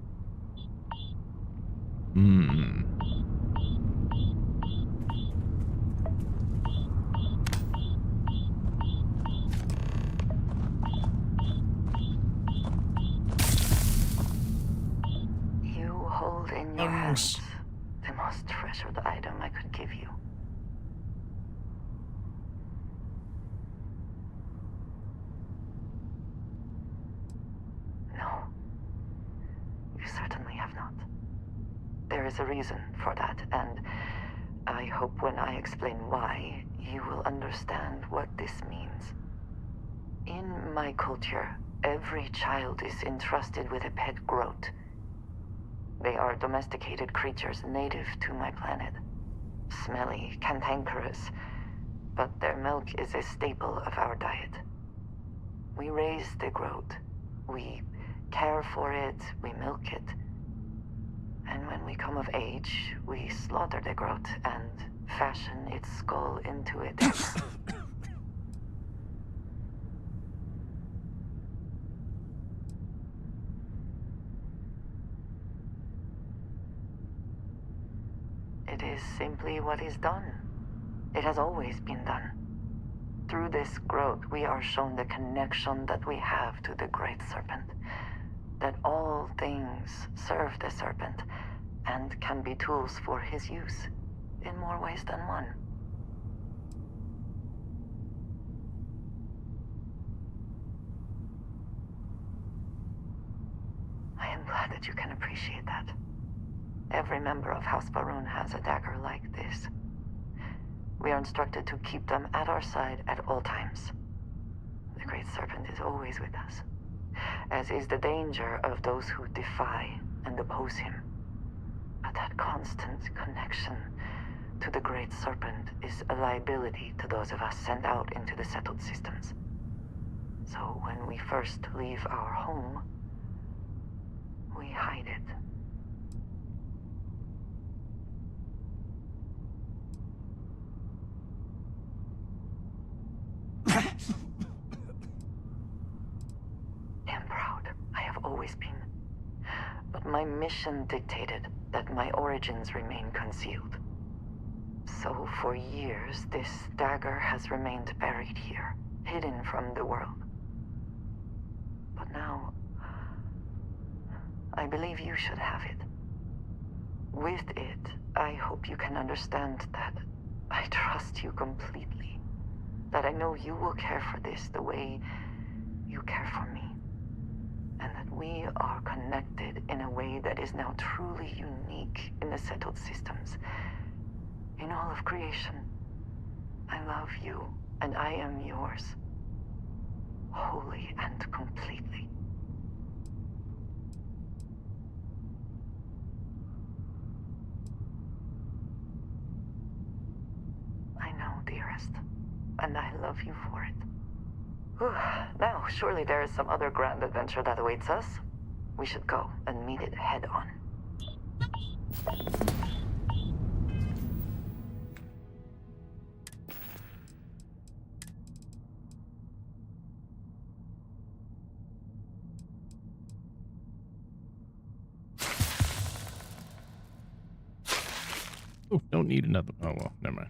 Hmm. You hold in your hands the most treasured item I could give you. No. You certainly have not. There is a reason for that, and I hope when I explain why, you will understand what this means. In my culture, every child is entrusted with a pet groat. They are domesticated creatures native to my planet. Smelly, cantankerous, but their milk is a staple of our diet. We raise the groat. We care for it, we milk it. And when we come of age, we slaughter the groat and fashion its skull into a dagger. It is simply what is done. It has always been done. Through this growth, we are shown the connection that we have to the Great Serpent. That all things serve the Serpent and can be tools for his use in more ways than one. I am glad that you can appreciate that. Every member of House Baroon has a dagger like this. We are instructed to keep them at our side at all times. The Great Serpent is always with us, as is the danger of those who defy and oppose him. But that constant connection to the Great Serpent is a liability to those of us sent out into the settled systems. So when we first leave our home, we hide it. I have always been. But my mission dictated that my origins remain concealed. So for years, this dagger has remained buried here, hidden from the world. But now, I believe you should have it. With it, I hope you can understand that I trust you completely. That I know you will care for this the way you care for me. And that we are connected in a way that is now truly unique in the settled systems. In all of creation, I love you, and I am yours. Wholly and completely. I know, dearest, and I love you for it. Whew. Now, surely there is some other grand adventure that awaits us. We should go and meet it head on. Oh, don't need another. Oh, well, never mind.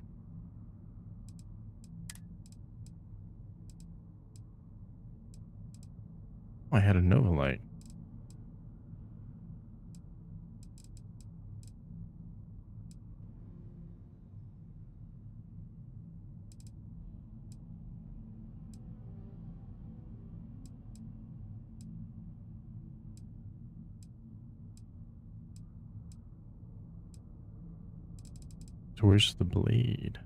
I had a Nova light. So where's the blade?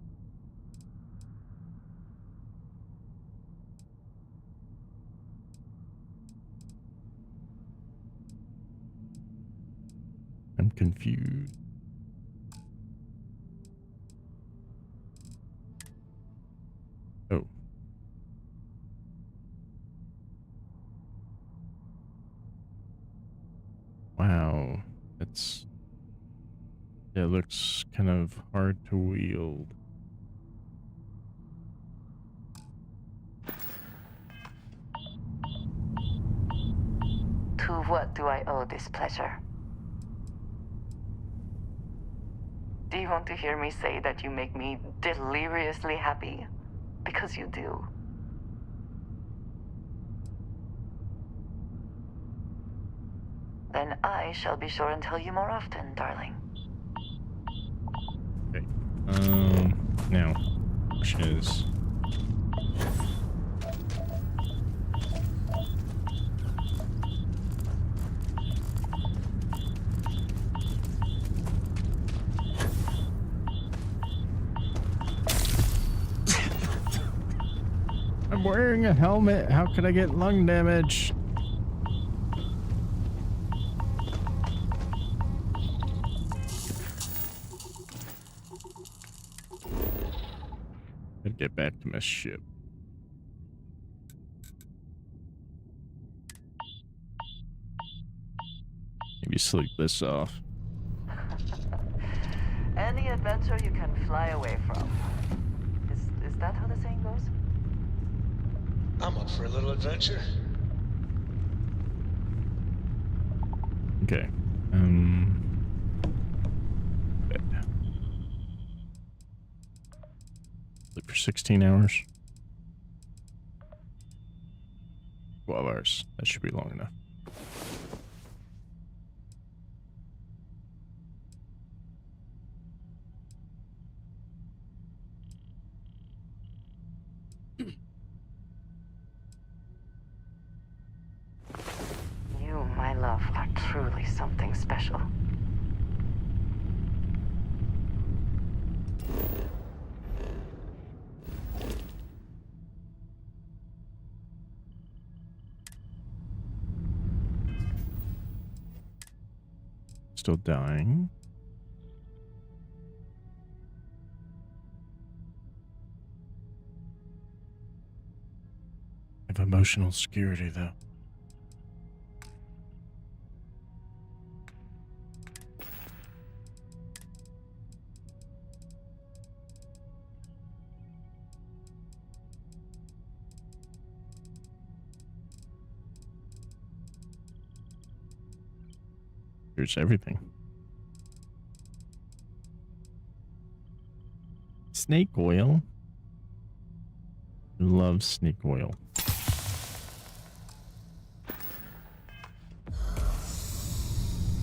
confused. Oh. Wow. It looks kind of hard to wield. To what do I owe this pleasure? Do you want to hear me say that you make me deliriously happy? Because you do. Then I shall be sure and tell you more often, darling. Okay. Now, question is, I'm wearing a helmet. How could I get lung damage? Gotta get back to my ship. Maybe sleep this off. Any adventure you can fly away from. Is that how the saying goes? I'm up for a little adventure. Okay. Bed. Sleep for 16 hours. 12 hours. That should be long enough. You, my love, are truly something special. Still dying. I have emotional security though. Here's everything. Snake oil. Love snake oil.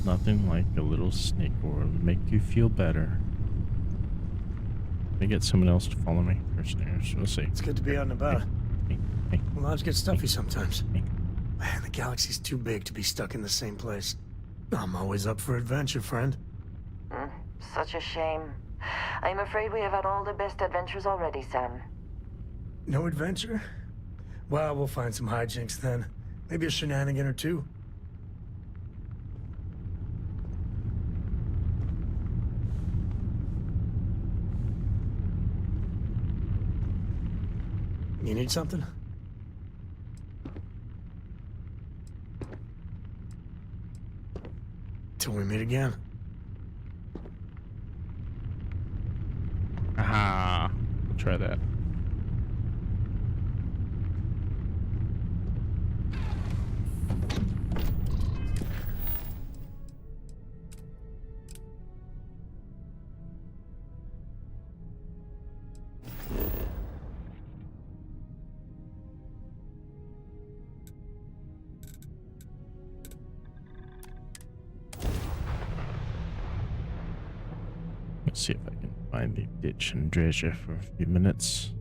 Nothing like a little snake oil to make you feel better. Let me get someone else to follow me first. We'll see. It's good to be out and about. Hey. Lives get stuffy sometimes. Man, the galaxy's too big to be stuck in the same place. I'm always up for adventure, friend. Such a shame. I'm afraid we have had all the best adventures already, Sam. No adventure? Well, we'll find some hijinks then. Maybe a shenanigan or two. You need something? Till we meet again. Aha. We'll try that. Let's see if I can find the ditch and treasure for a few minutes.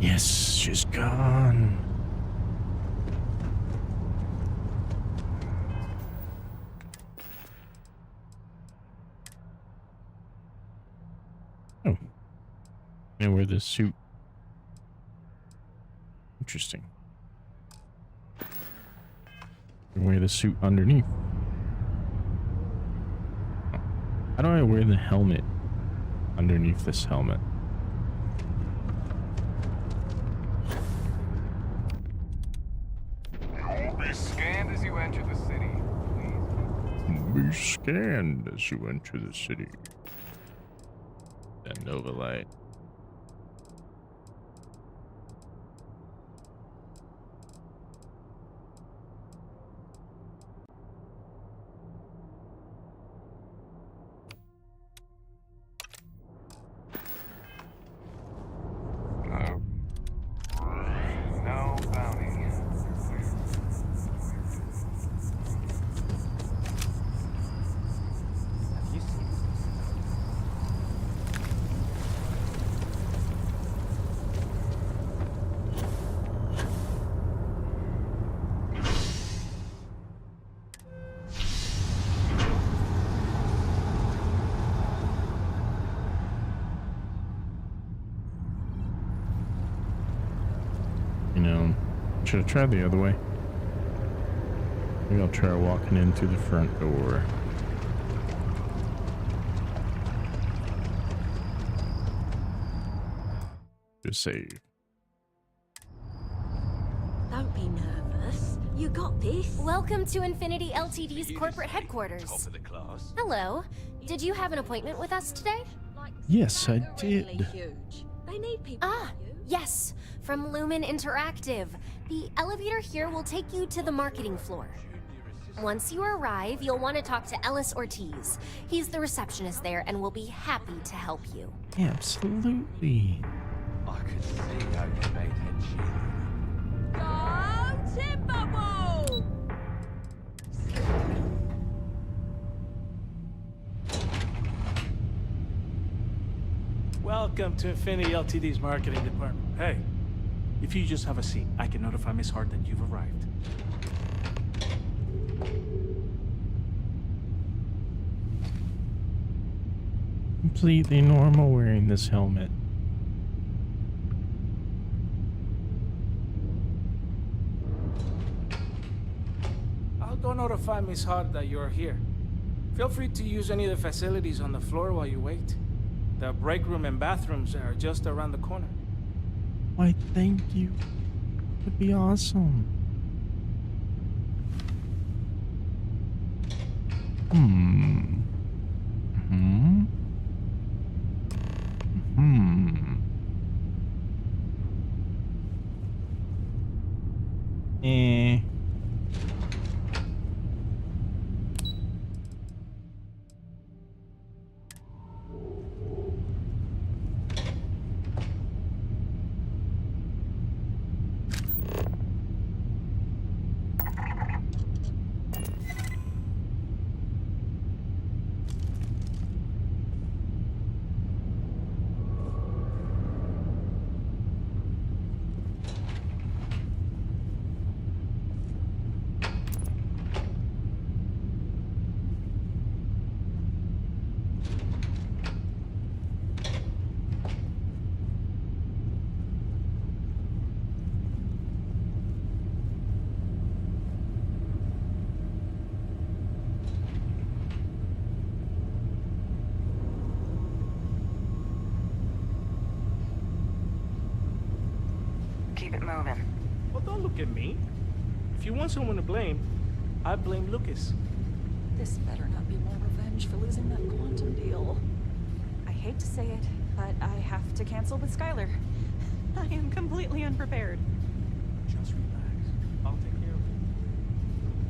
Yes, she's gone. Oh. I wear this suit. Interesting. Wear the suit underneath. How do I wear the helmet underneath this helmet? You'll be scanned as you enter the city. Be scanned as you enter the city. That Nova light. No bounty. Have you seen You know, should have tried the other way. Maybe I'll try walking in through the front door. Just save. Don't be nervous. You got this. Welcome to Infinity Ltd's corporate headquarters. Top of the class. Hello. Did you have an appointment with us today? Yes, I Really did. huge. They need people Ah, like you. yes. From Lumen Interactive. The elevator here will take you to the marketing floor. Once you arrive, you'll want to talk to Ellis Ortiz. He's the receptionist there and will be happy to help you. Absolutely. I could see how you made head Go Timberwolf! Welcome to Infinity Ltd's marketing department. Hey, if you just have a seat, I can notify Miss Hart that you've arrived. Completely normal wearing this helmet. I'll go notify Miss Hart that you're here. Feel free to use any of the facilities on the floor while you wait. The break room and bathrooms are just around the corner. Why, thank you. Would be awesome. Hmm. Eh. Keep it moving. Well, don't look at me. If you want someone to blame, I blame Lucas. This better not be more revenge for losing that quantum deal. I hate to say it, but I have to cancel with Skylar. I am completely unprepared. Just relax. I'll take care of it.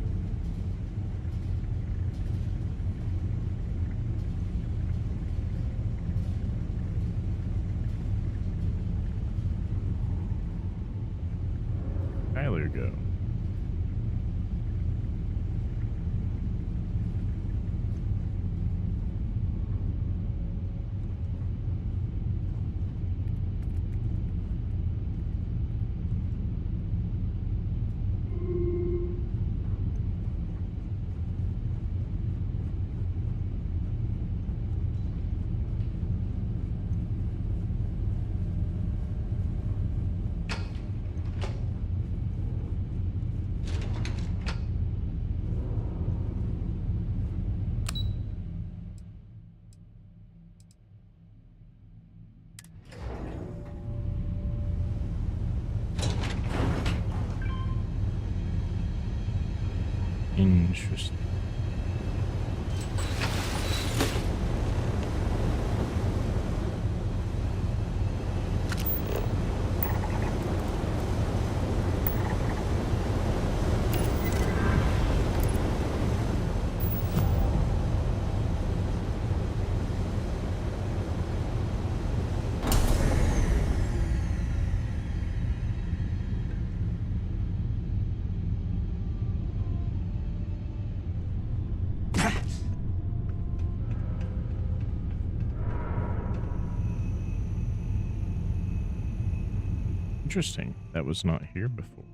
Tyler go. Interesting. Interesting. That was not here before.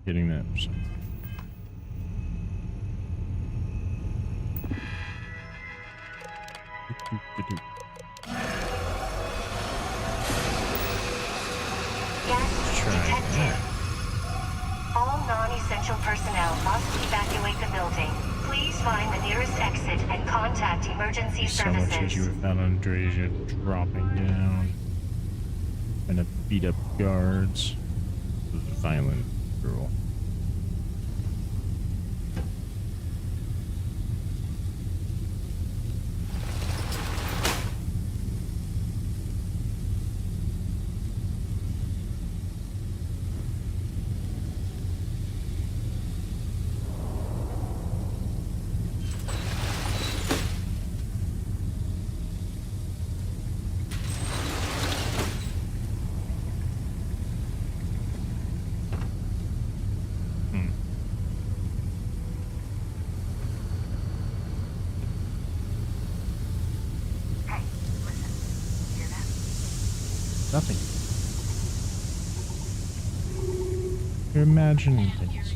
Getting that. So. Detected. All non-essential personnel must evacuate the building. Please find the nearest exit and contact emergency So much as you services. were found Andresia dropping down and to beat up guards. It was violent, cruel. Nothing. You're imagining things.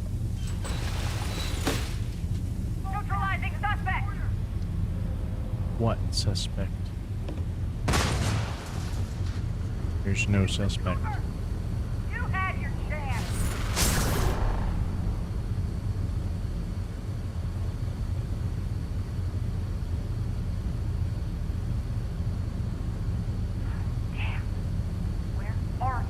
Neutralizing suspect. What suspect? There's no suspect. You had your chance. Are you?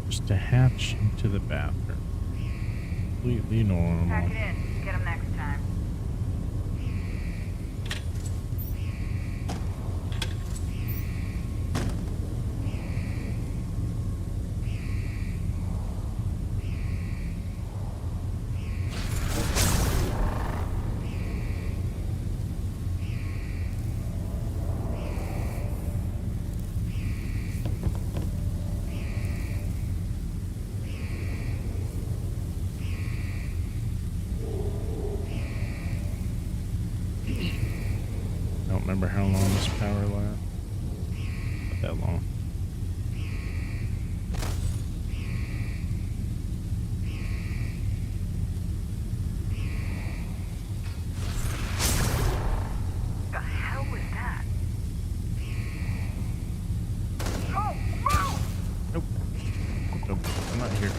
Just to hatch into the bathroom. Completely normal. Pack it in. Get them next time. I don't remember how long this power lasts. Not that long. The hell was that? Oh, move! Nope. Nope. I'm not here.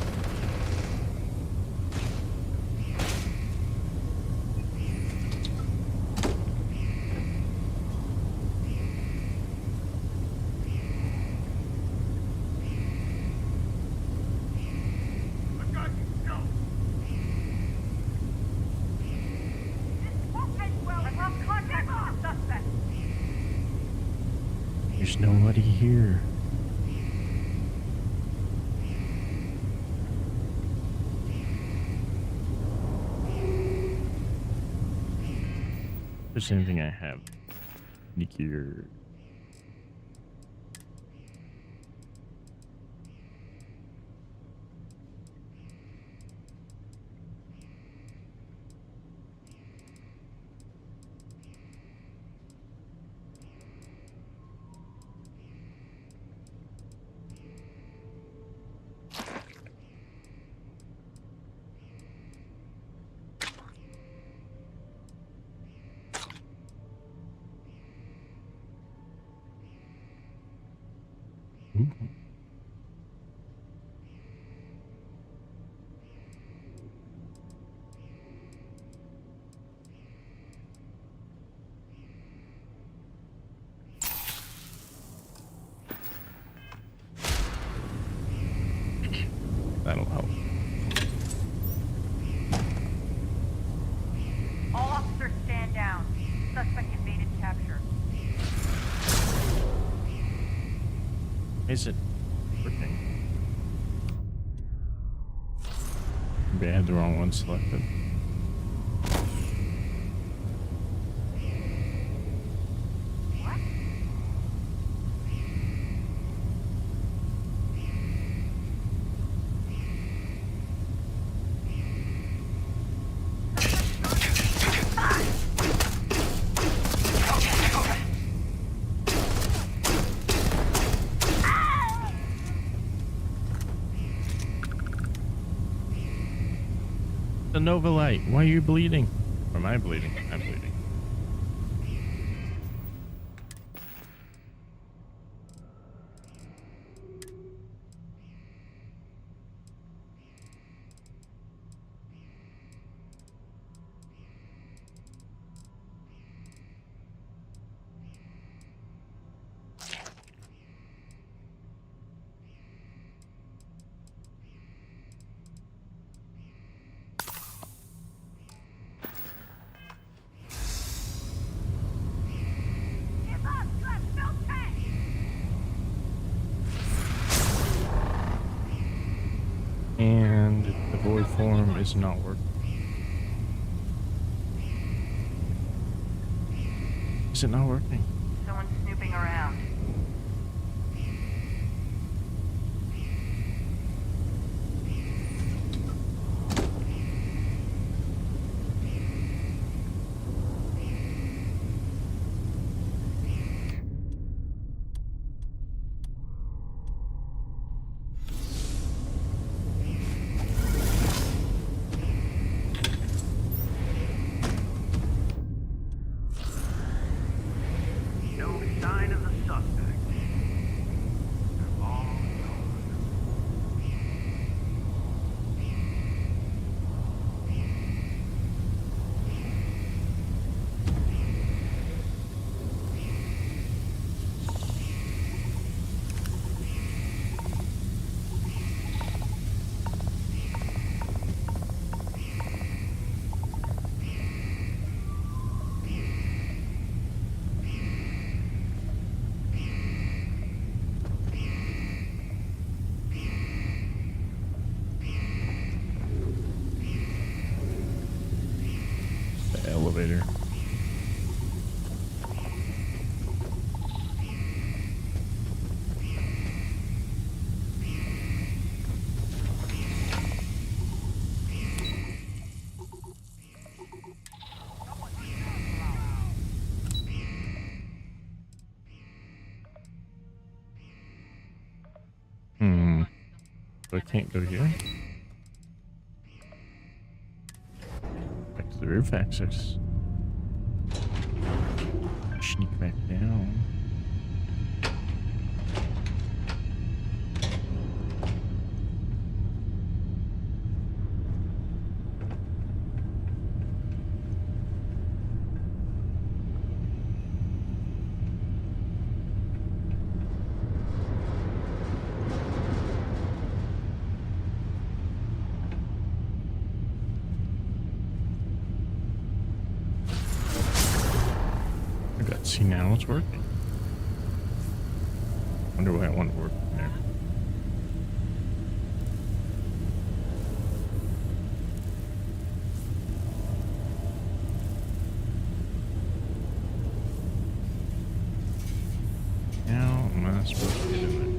There's nobody here. If there's anything I have, sneakier. Ooh. That'll help. All officers stand down. Suspect evaded capture. Is it working? Maybe I had the wrong one selected. The Nova Light, why are you bleeding? Or am I bleeding? I'm bleeding. And the void form is not working. Is it not working? Someone's snooping around. No sign of the suspect. They're all gone. The elevator. So I can't go here. Back to the roof access. Sneak back down. See, now it's working. Wonder why I want to work there. How am I supposed to get in there?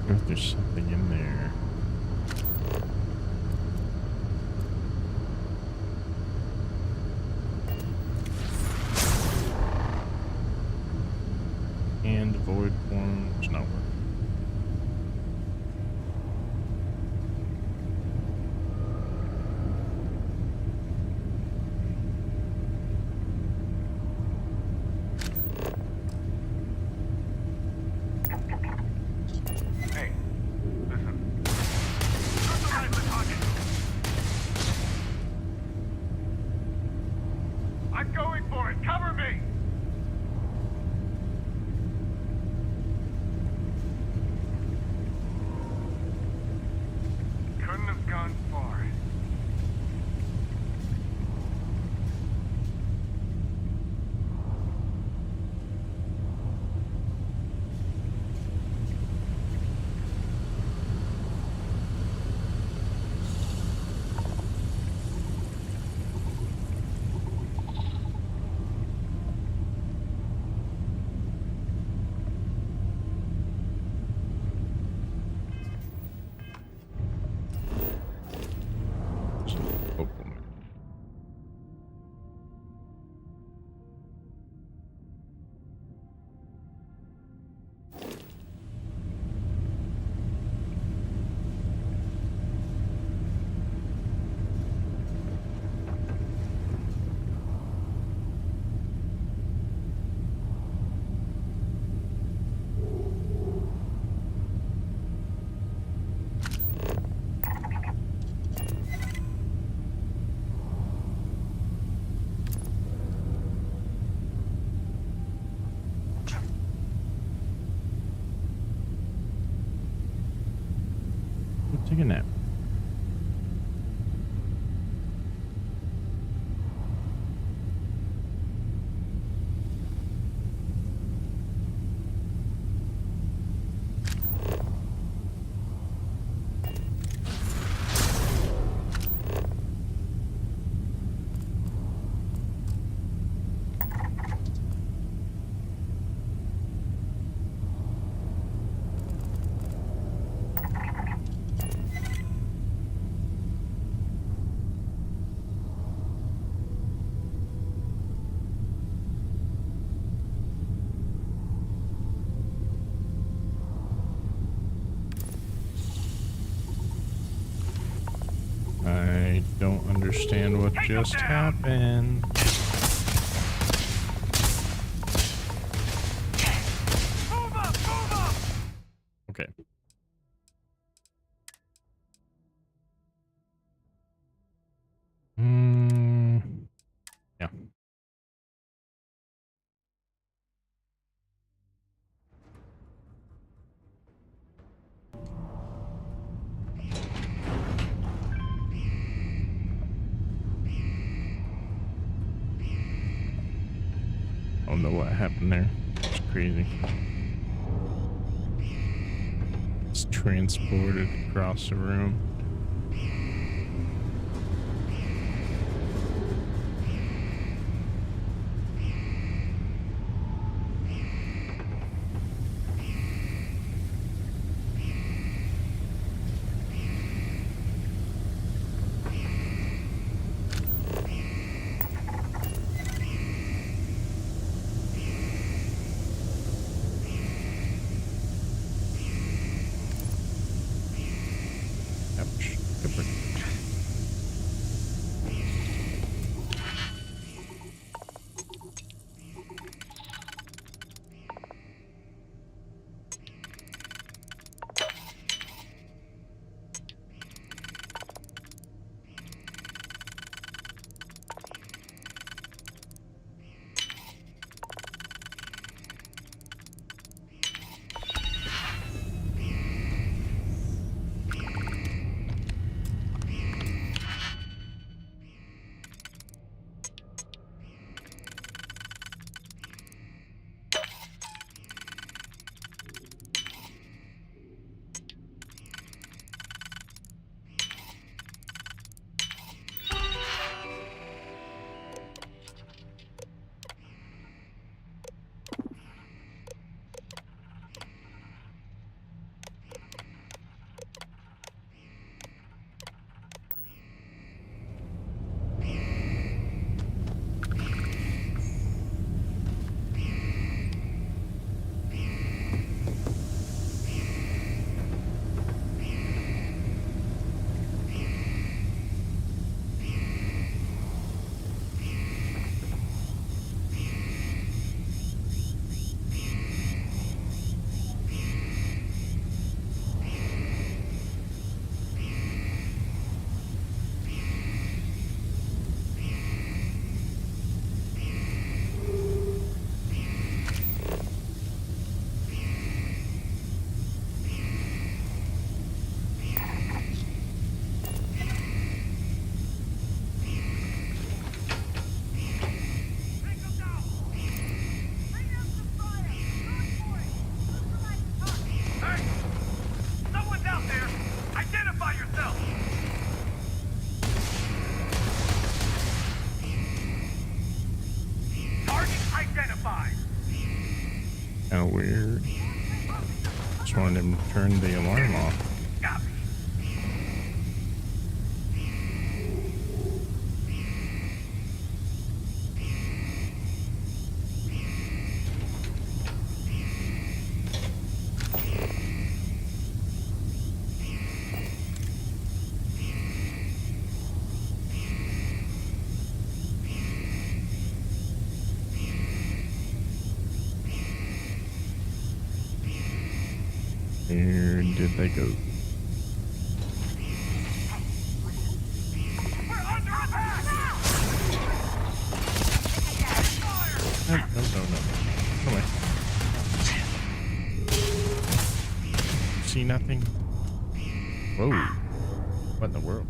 If there's something in there. And the void forms not working. I'm going for it! Cover me! Couldn't have gone far. Take a nap. I don't understand what just happened. Okay. Yeah. I don't know what happened there. It's crazy. It's transported across the room. just wanted him to turn the alarm off. Where did they go? No. Come away. See nothing? Whoa. What in the world?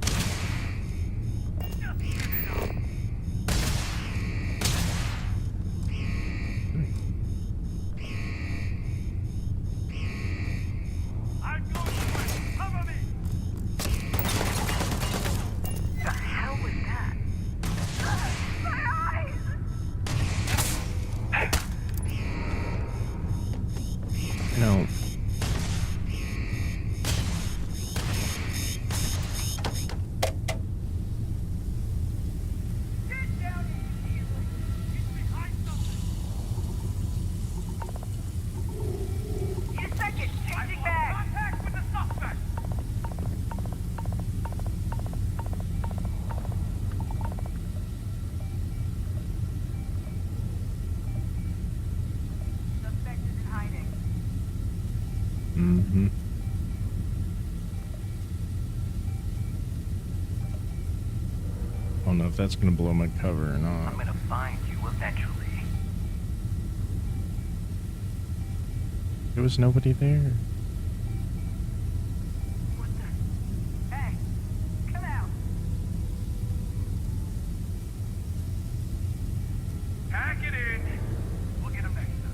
No. Mm-hmm. I don't know if that's gonna blow my cover or not. I'm gonna find you eventually. There was nobody there. Hey, come out. Pack it in. We'll get him next time.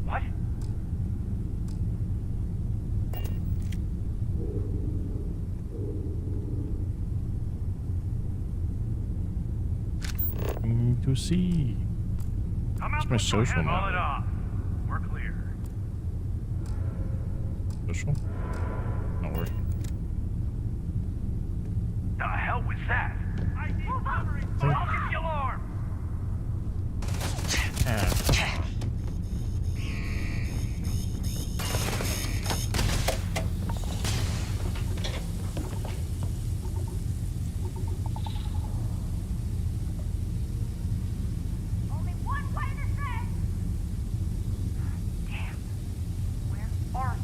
What? To see. It's my social Call it now. off. We're clear. Social? Not working. The hell was that? I need covering. I'll get the alarm. Only one way to say. Damn. Where are you?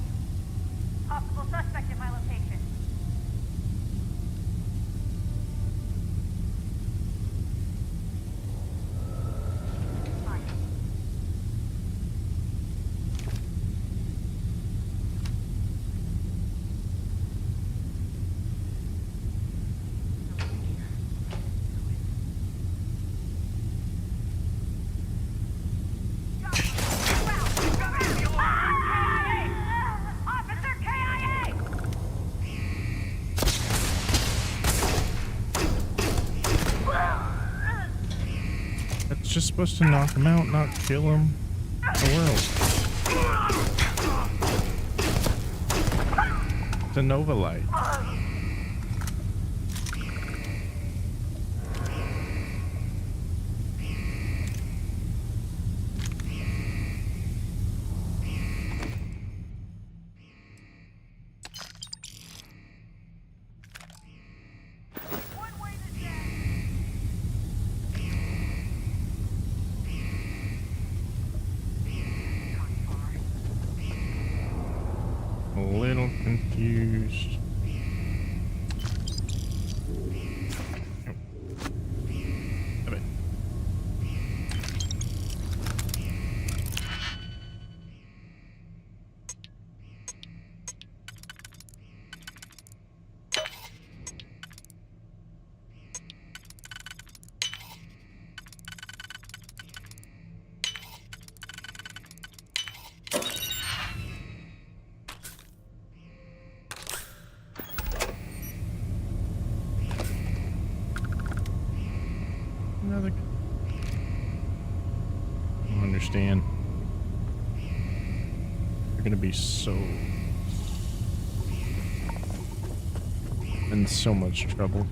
Possible suspect in my location. Officer KIA! That's just supposed to knock him out, not kill him. The world. It's a Nova light. A little confused. Have it. understand. You're gonna be so in so much trouble.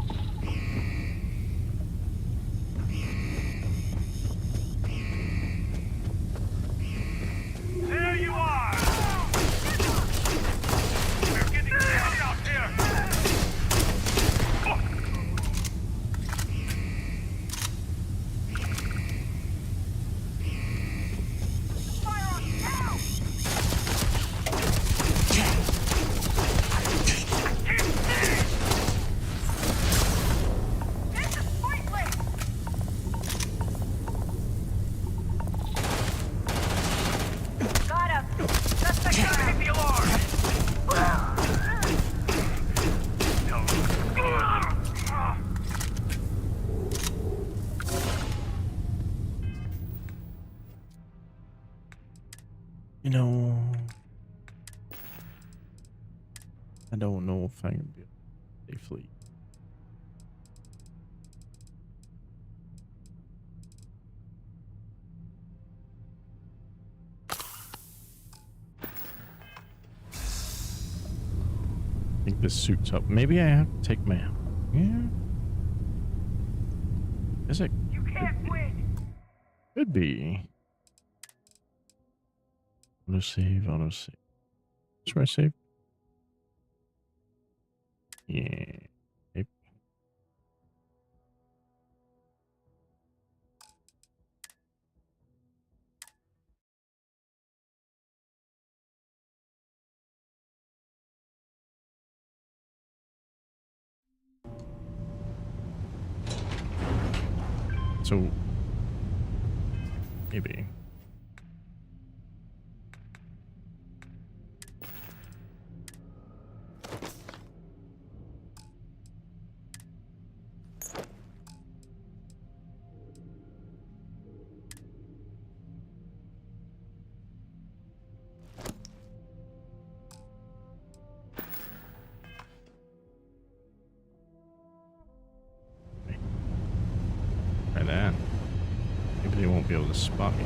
There you are! We're getting down out here! You know, I don't know if I can be safely. I think this suits up. Maybe I have to take my... Yeah. Is it? You can't win! Could be. Auto save, auto save. That's where I save. Yeah. Maybe. So maybe. Try that. Maybe they won't be able to spot me.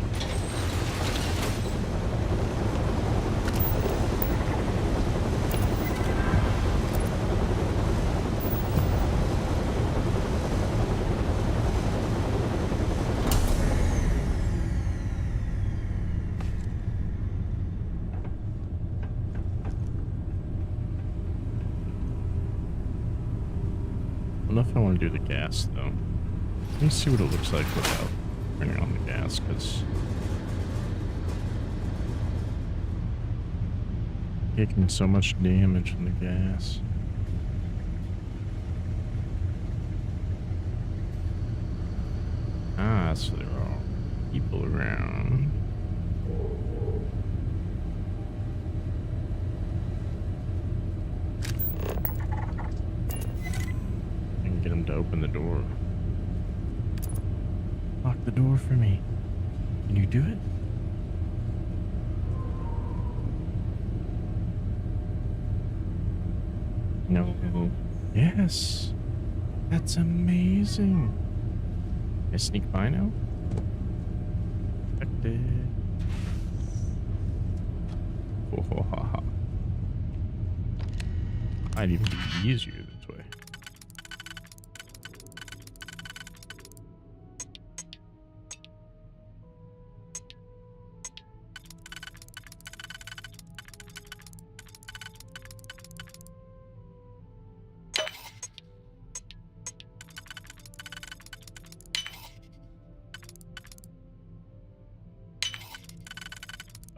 I don't know if I want to do the gas though. Let me see what it looks like without turning on the gas, because taking so much damage from the gas. Ah, so there are all people around. I can get him to open the door. Lock the door for me. Can you do it? No. Yes. That's amazing. Can I sneak by now? Affected. Oh, ha, ha, ha. Might even be easier this way.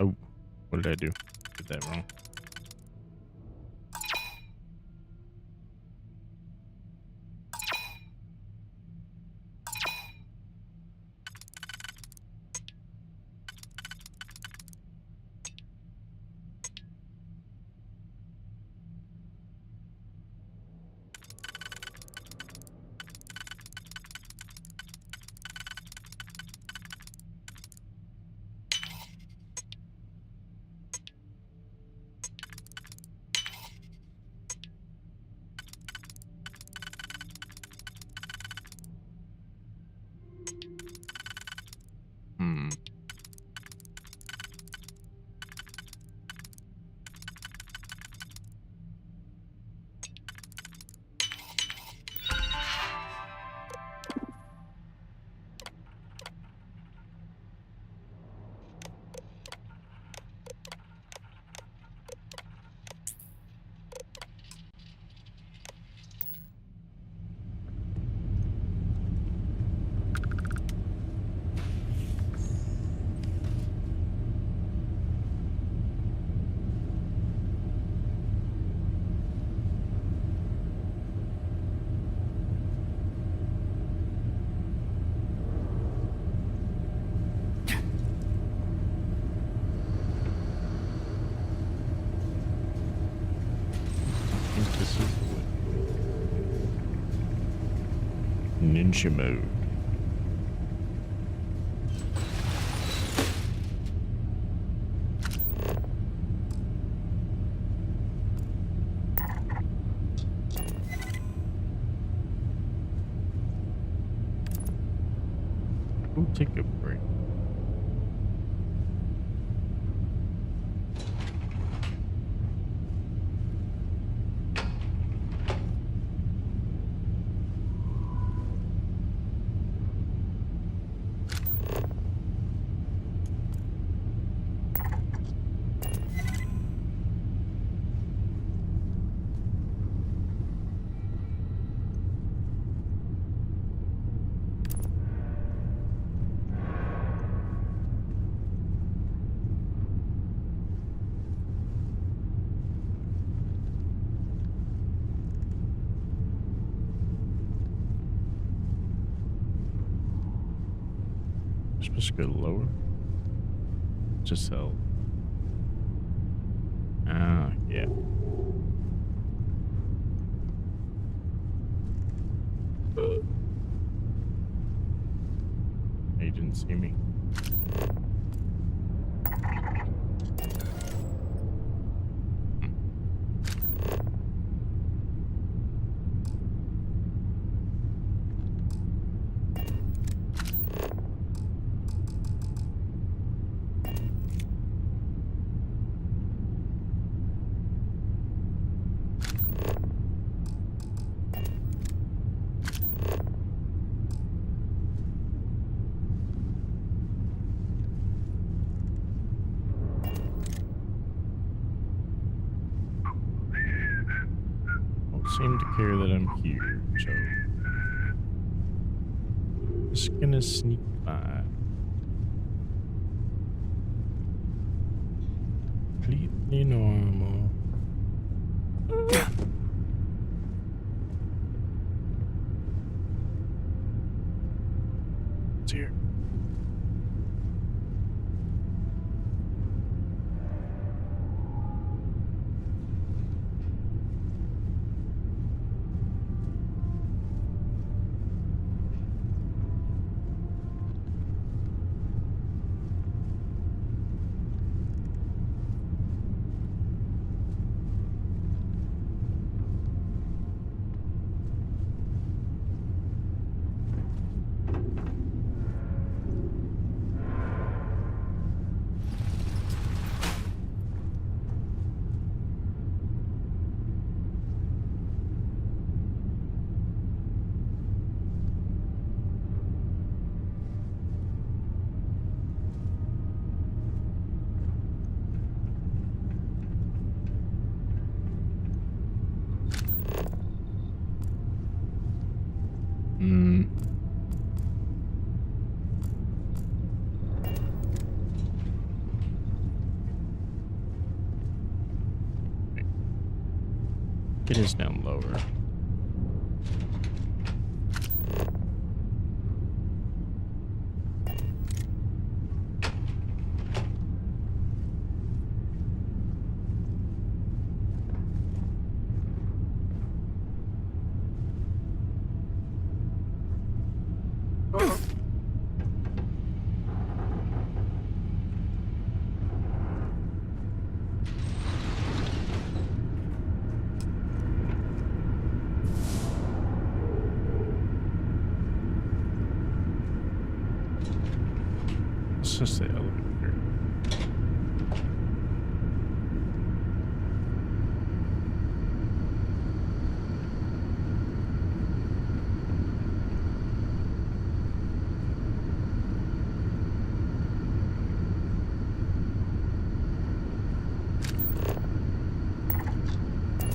Oh, what did I do? Did that wrong. adventure mode. We'll take a break. Supposed to go lower. Just hell. Ah, yeah. He didn't see me. Seem to care that I'm here, so just gonna sneak by. Completely normal. It's here. It is down lower. It's just the elevator.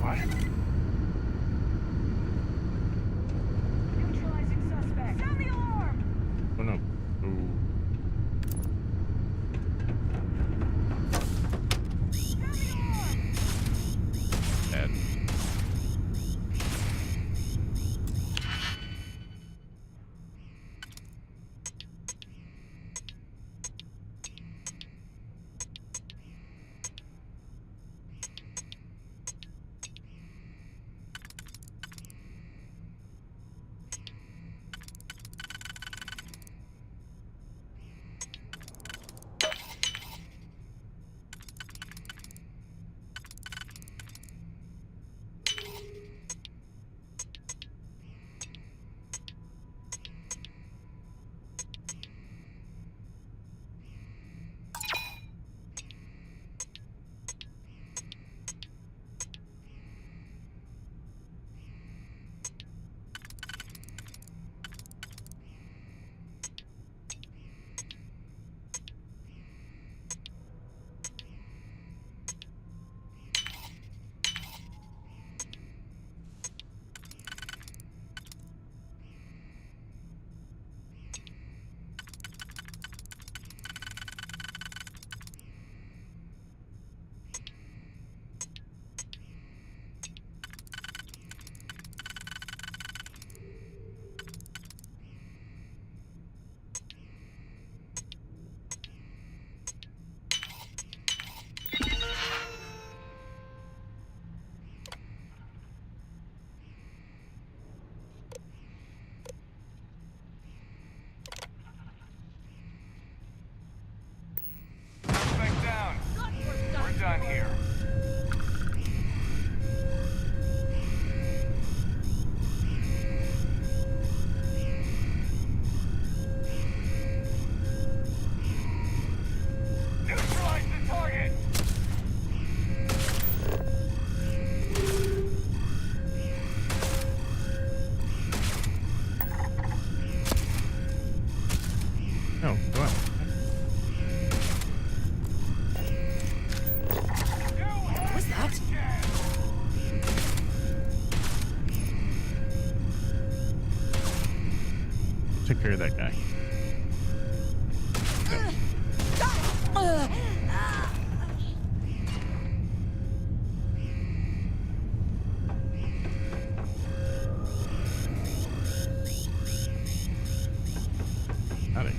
Why? Neutralizing suspect. Sound the alarm! Oh no. Ooh. done here. Neutralize the target! Oh, go on. What's that? Took care of that guy. Got it.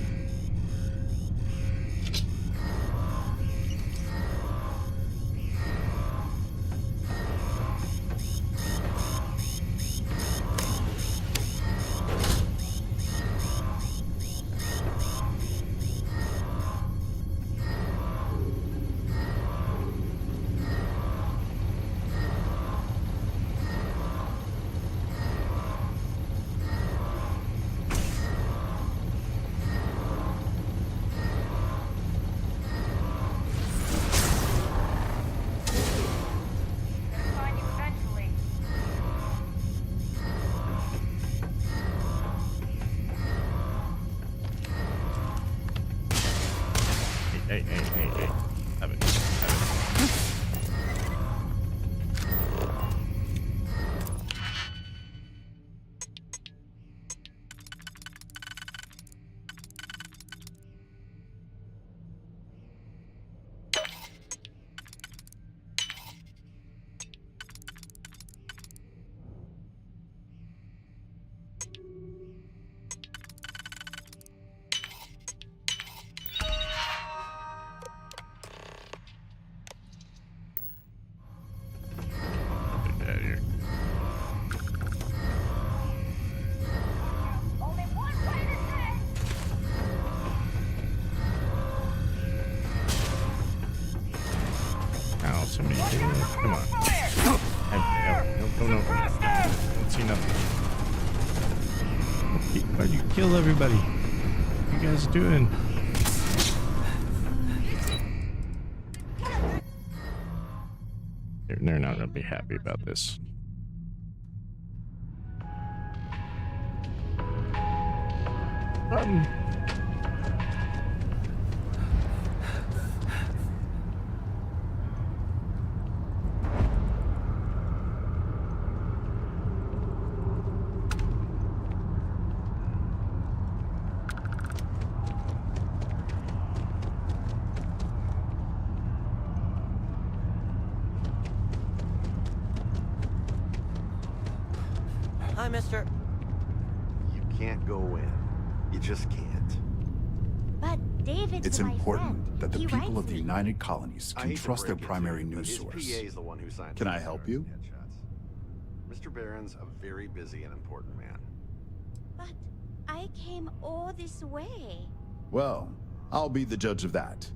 Gonna find you eventually. Hey. Have it. Get out of here. Only one way to say. Ow, so many things. Come on. No. Don't see nothing. Why'd you kill everybody? What you guys doing? They're not gonna be happy about this. Hi, mister. You can't go in. You just can't. But David's It's my important friend. that the He people writes of the me. United Colonies I can hate to trust their break it to primary you, but news his source. PA is the one who signed Can the I help contract you? headshots. Mr. Barron's a very busy and important man. But I came all this way. Well, I'll be the judge of that.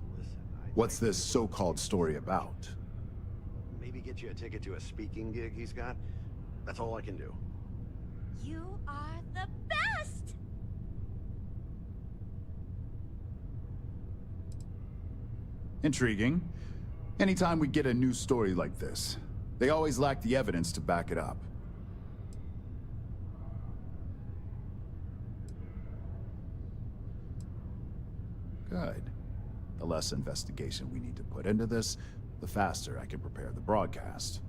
What's this so-called story about? Maybe get you a ticket to a speaking gig he's got. That's all I can do. You are the best! Intriguing. Anytime we get a news story like this, they always lack the evidence to back it up. Good. The less investigation we need to put into this, the faster I can prepare the broadcast.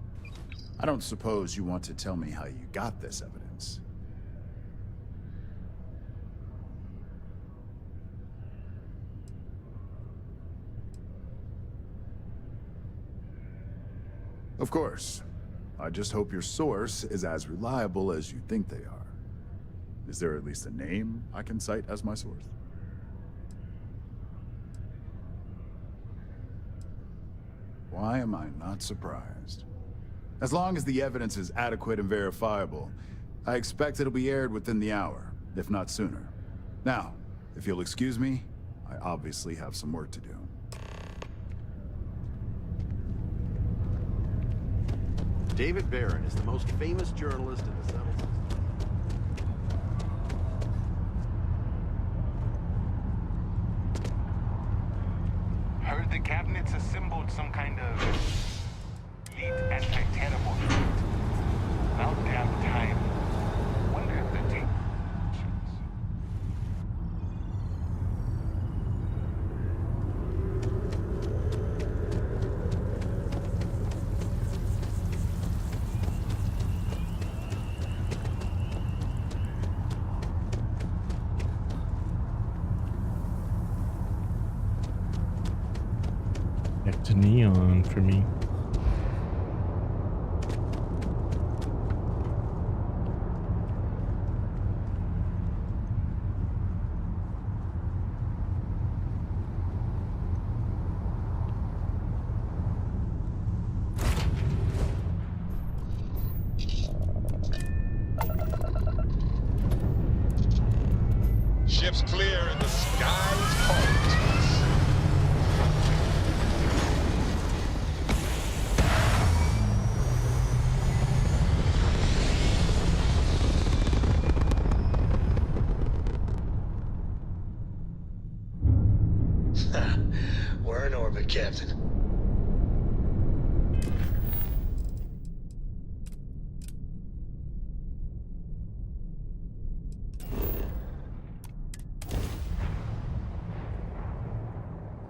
I don't suppose you want to tell me how you got this evidence. Of course. I just hope your source is as reliable as you think they are. Is there at least a name I can cite as my source? Why am I not surprised? As long as the evidence is adequate and verifiable, I expect it'll be aired within the hour, if not sooner. Now, if you'll excuse me, I obviously have some work to do. David Barron is the most famous journalist in the settled system. Heard the cabinet's assembled some kind of elite anti-terrible unit. About damn time. Wonder if the team. Back to neon for me. Ship's clear and the sky's falling. We're in orbit, Captain.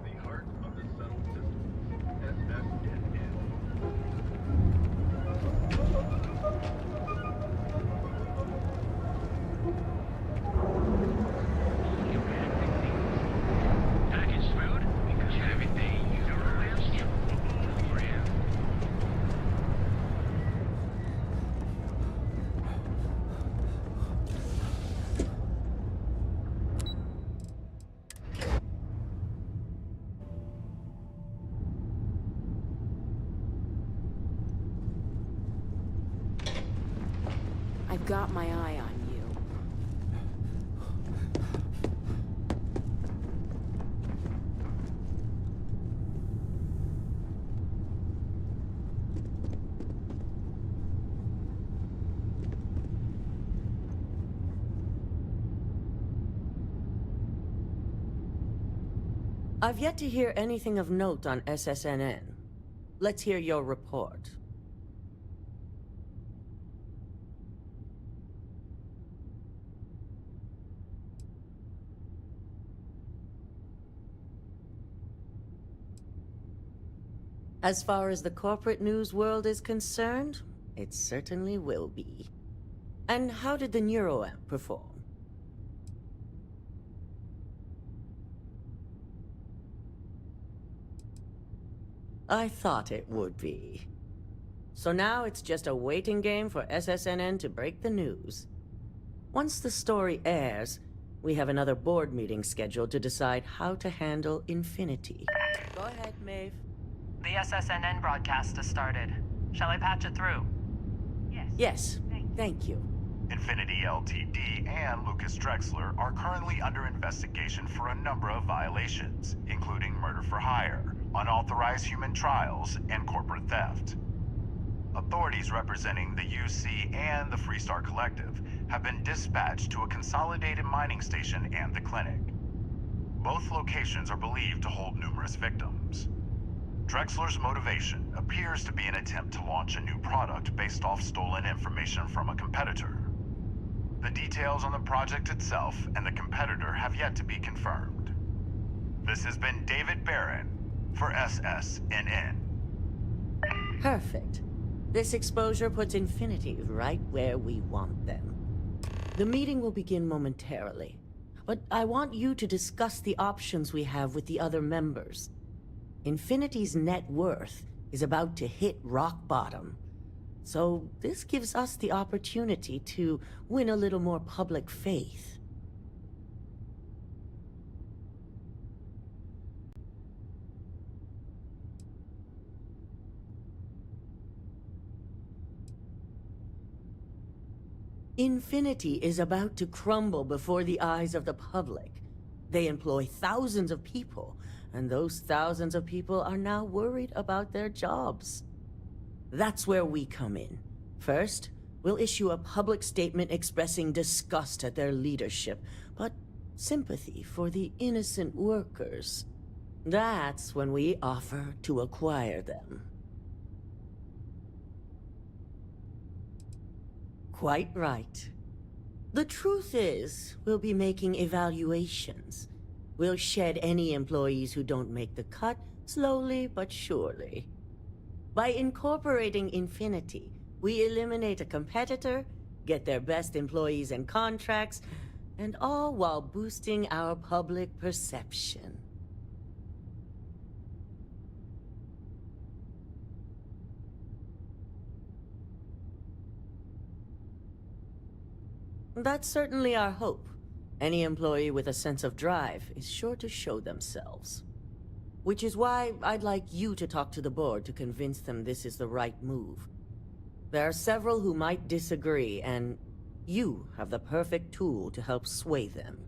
The heart of the settled system. SSNN. Packaged food? Because everything you asked for you. I've got my eye on you. I've yet to hear anything of note on SSNN. Let's hear your report. As far as the corporate news world is concerned, it certainly will be. And how did the Neuroamp perform? I thought it would be. So now it's just a waiting game for SSNN to break the news. Once the story airs, we have another board meeting scheduled to decide how to handle Infinity. Go ahead, Maeve. The SSNN broadcast has started. Shall I patch it through? Yes, thank you. Infinity Ltd. and Lucas Drexler are currently under investigation for a number of violations, including murder for hire, unauthorized human trials, and corporate theft. Authorities representing the UC and the Freestar Collective have been dispatched to a consolidated mining station and the clinic. Both locations are believed to hold numerous victims. Drexler's motivation appears to be an attempt to launch a new product based off stolen information from a competitor. The details on the project itself and the competitor have yet to be confirmed. This has been David Barron for SSNN. Perfect. This exposure puts Infinity right where we want them. The meeting will begin momentarily, but I want you to discuss the options we have with the other members. Infinity's net worth is about to hit rock bottom, so this gives us the opportunity to win a little more public faith. Infinity is about to crumble before the eyes of the public. They employ thousands of people, and those thousands of people are now worried about their jobs. That's where we come in. First, we'll issue a public statement expressing disgust at their leadership, but sympathy for the innocent workers. That's when we offer to acquire them. Quite right. The truth is, we'll be making evaluations. We'll shed any employees who don't make the cut, slowly but surely. By incorporating Infinity, we eliminate a competitor, get their best employees and contracts, and all while boosting our public perception. That's certainly our hope. Any employee with a sense of drive is sure to show themselves. Which is why I'd like you to talk to the board to convince them this is the right move. There are several who might disagree, and you have the perfect tool to help sway them.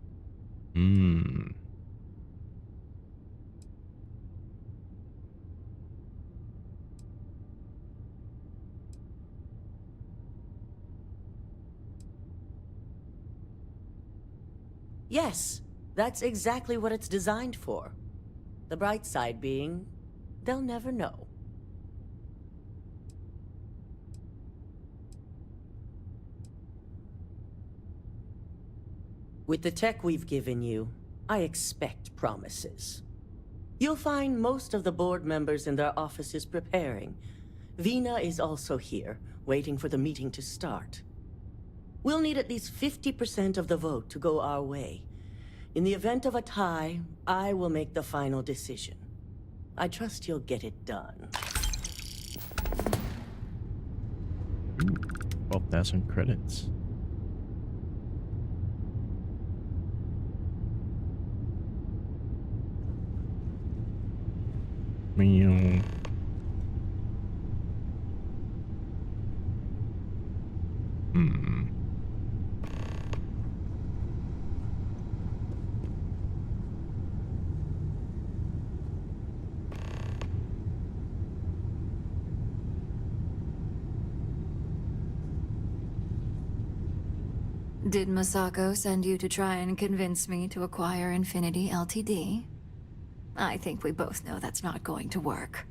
Yes, that's exactly what it's designed for. The bright side being, they'll never know. With the tech we've given you, I expect promises. You'll find most of the board members in their offices preparing. Vina is also here, waiting for the meeting to start. We'll need at least 50% of the vote to go our way. In the event of a tie, I will make the final decision. I trust you'll get it done. 12,000 credits. Meow. Did Masako send you to try and convince me to acquire Infinity Ltd? I think we both know that's not going to work.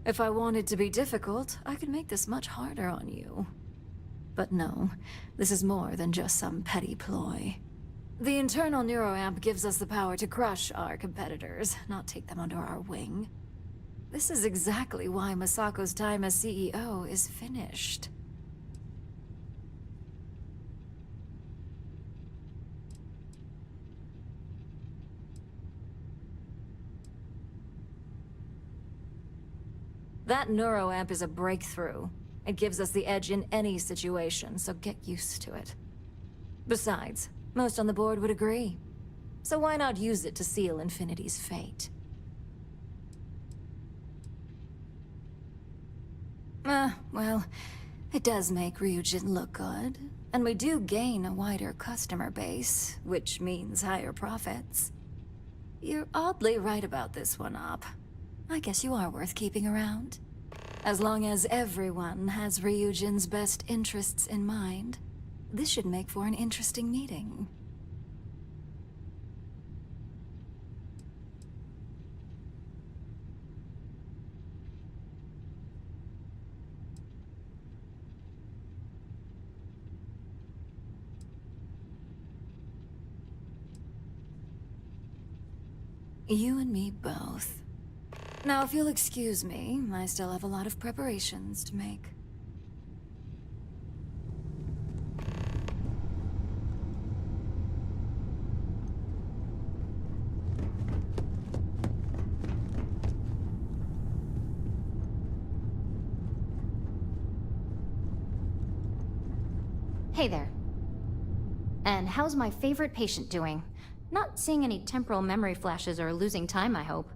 If I wanted to be difficult, I could make this much harder on you. But no, this is more than just some petty ploy. The internal neuroamp gives us the power to crush our competitors, not take them under our wing. This is exactly why Masako's time as CEO is finished. That neuroamp is a breakthrough. It gives us the edge in any situation, so get used to it. Besides, most on the board would agree. So why not use it to seal Infinity's fate? Well, it does make Ryujin look good. And we do gain a wider customer base, which means higher profits. You're oddly right about this one, Op. I guess you are worth keeping around. As long as everyone has Ryujin's best interests in mind, this should make for an interesting meeting. You and me both. Now, if you'll excuse me, I still have a lot of preparations to make. Hey there. And how's my favorite patient doing? Not seeing any temporal memory flashes or losing time, I hope.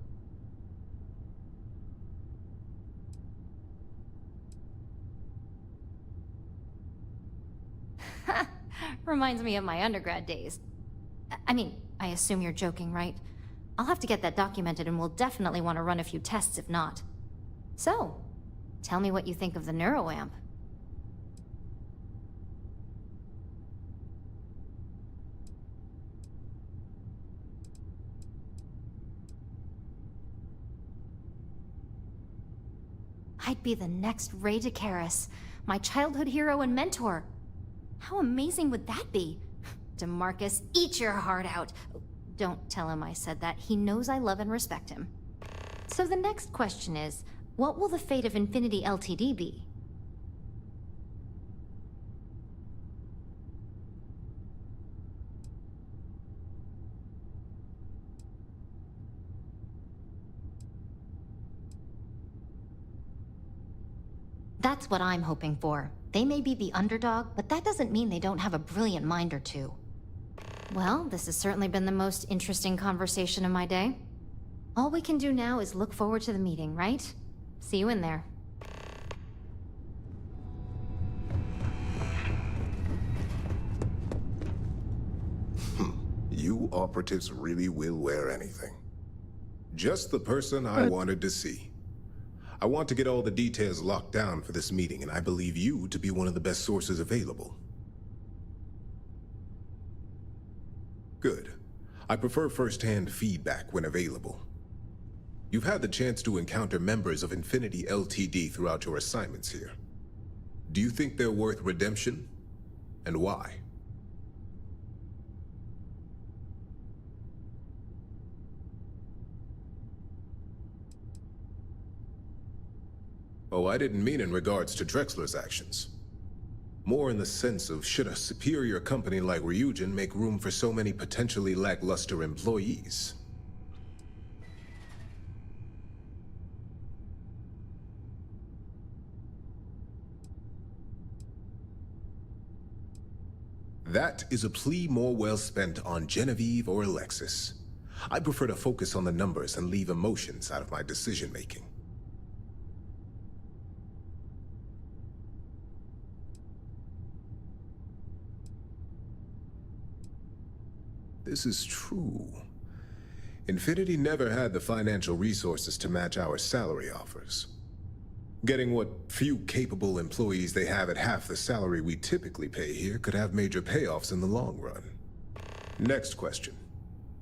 Reminds me of my undergrad days. I mean, I assume you're joking, right? I'll have to get that documented and we'll definitely want to run a few tests if not. So, tell me what you think of the neuroamp. I'd be the next Ray DeCaris, my childhood hero and mentor. How amazing would that be? DeMarcus, eat your heart out. Don't tell him I said that. He knows I love and respect him. So the next question is, what will the fate of Infinity Ltd be? That's what I'm hoping for. They may be the underdog, but that doesn't mean they don't have a brilliant mind or two. Well, this has certainly been the most interesting conversation of my day. All we can do now is look forward to the meeting, right? See you in there. You operatives really will wear anything. Just the person I wanted to see. I want to get all the details locked down for this meeting, and I believe you to be one of the best sources available. Good. I prefer first-hand feedback when available. You've had the chance to encounter members of Infinity Ltd throughout your assignments here. Do you think they're worth redemption? And why? Oh, I didn't mean in regards to Drexler's actions. More in the sense of, should a superior company like Ryujin make room for so many potentially lackluster employees? That is a plea more well spent on Genevieve or Alexis. I prefer to focus on the numbers and leave emotions out of my decision-making. This is true. Infinity never had the financial resources to match our salary offers. Getting what few capable employees they have at half the salary we typically pay here could have major payoffs in the long run. Next question.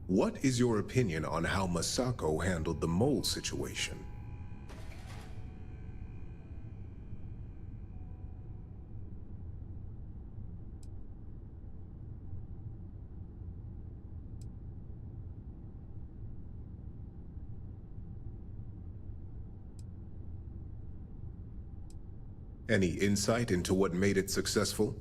What is your opinion on how Masako handled the mole situation? Any insight into what made it successful?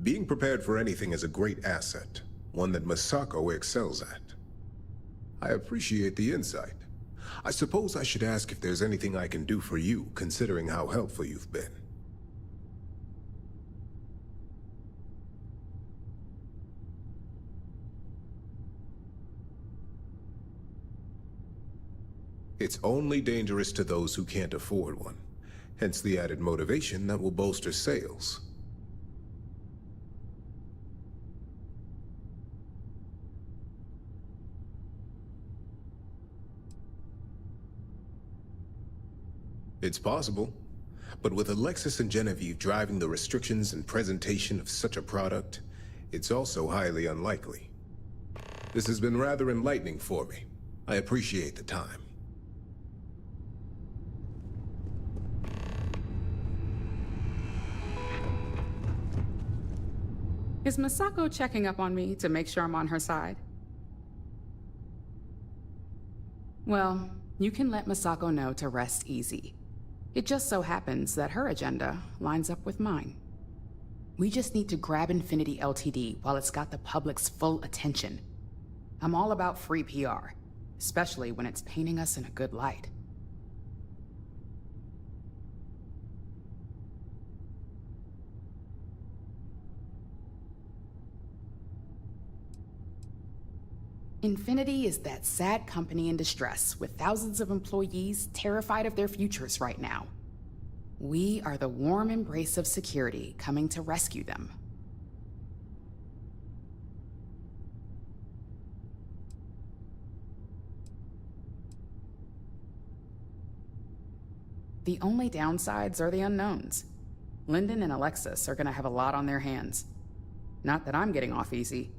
Being prepared for anything is a great asset, one that Masako excels at. I appreciate the insight. I suppose I should ask if there's anything I can do for you, considering how helpful you've been. It's only dangerous to those who can't afford one, hence the added motivation that will bolster sales. It's possible, but with Alexis and Genevieve driving the restrictions and presentation of such a product, it's also highly unlikely. This has been rather enlightening for me. I appreciate the time. Is Masako checking up on me to make sure I'm on her side? Well, you can let Masako know to rest easy. It just so happens that her agenda lines up with mine. We just need to grab Infinity Ltd while it's got the public's full attention. I'm all about free PR, especially when it's painting us in a good light. Infinity is that sad company in distress with thousands of employees terrified of their futures right now. We are the warm embrace of security coming to rescue them. The only downsides are the unknowns. Lyndon and Alexis are gonna have a lot on their hands. Not that I'm getting off easy.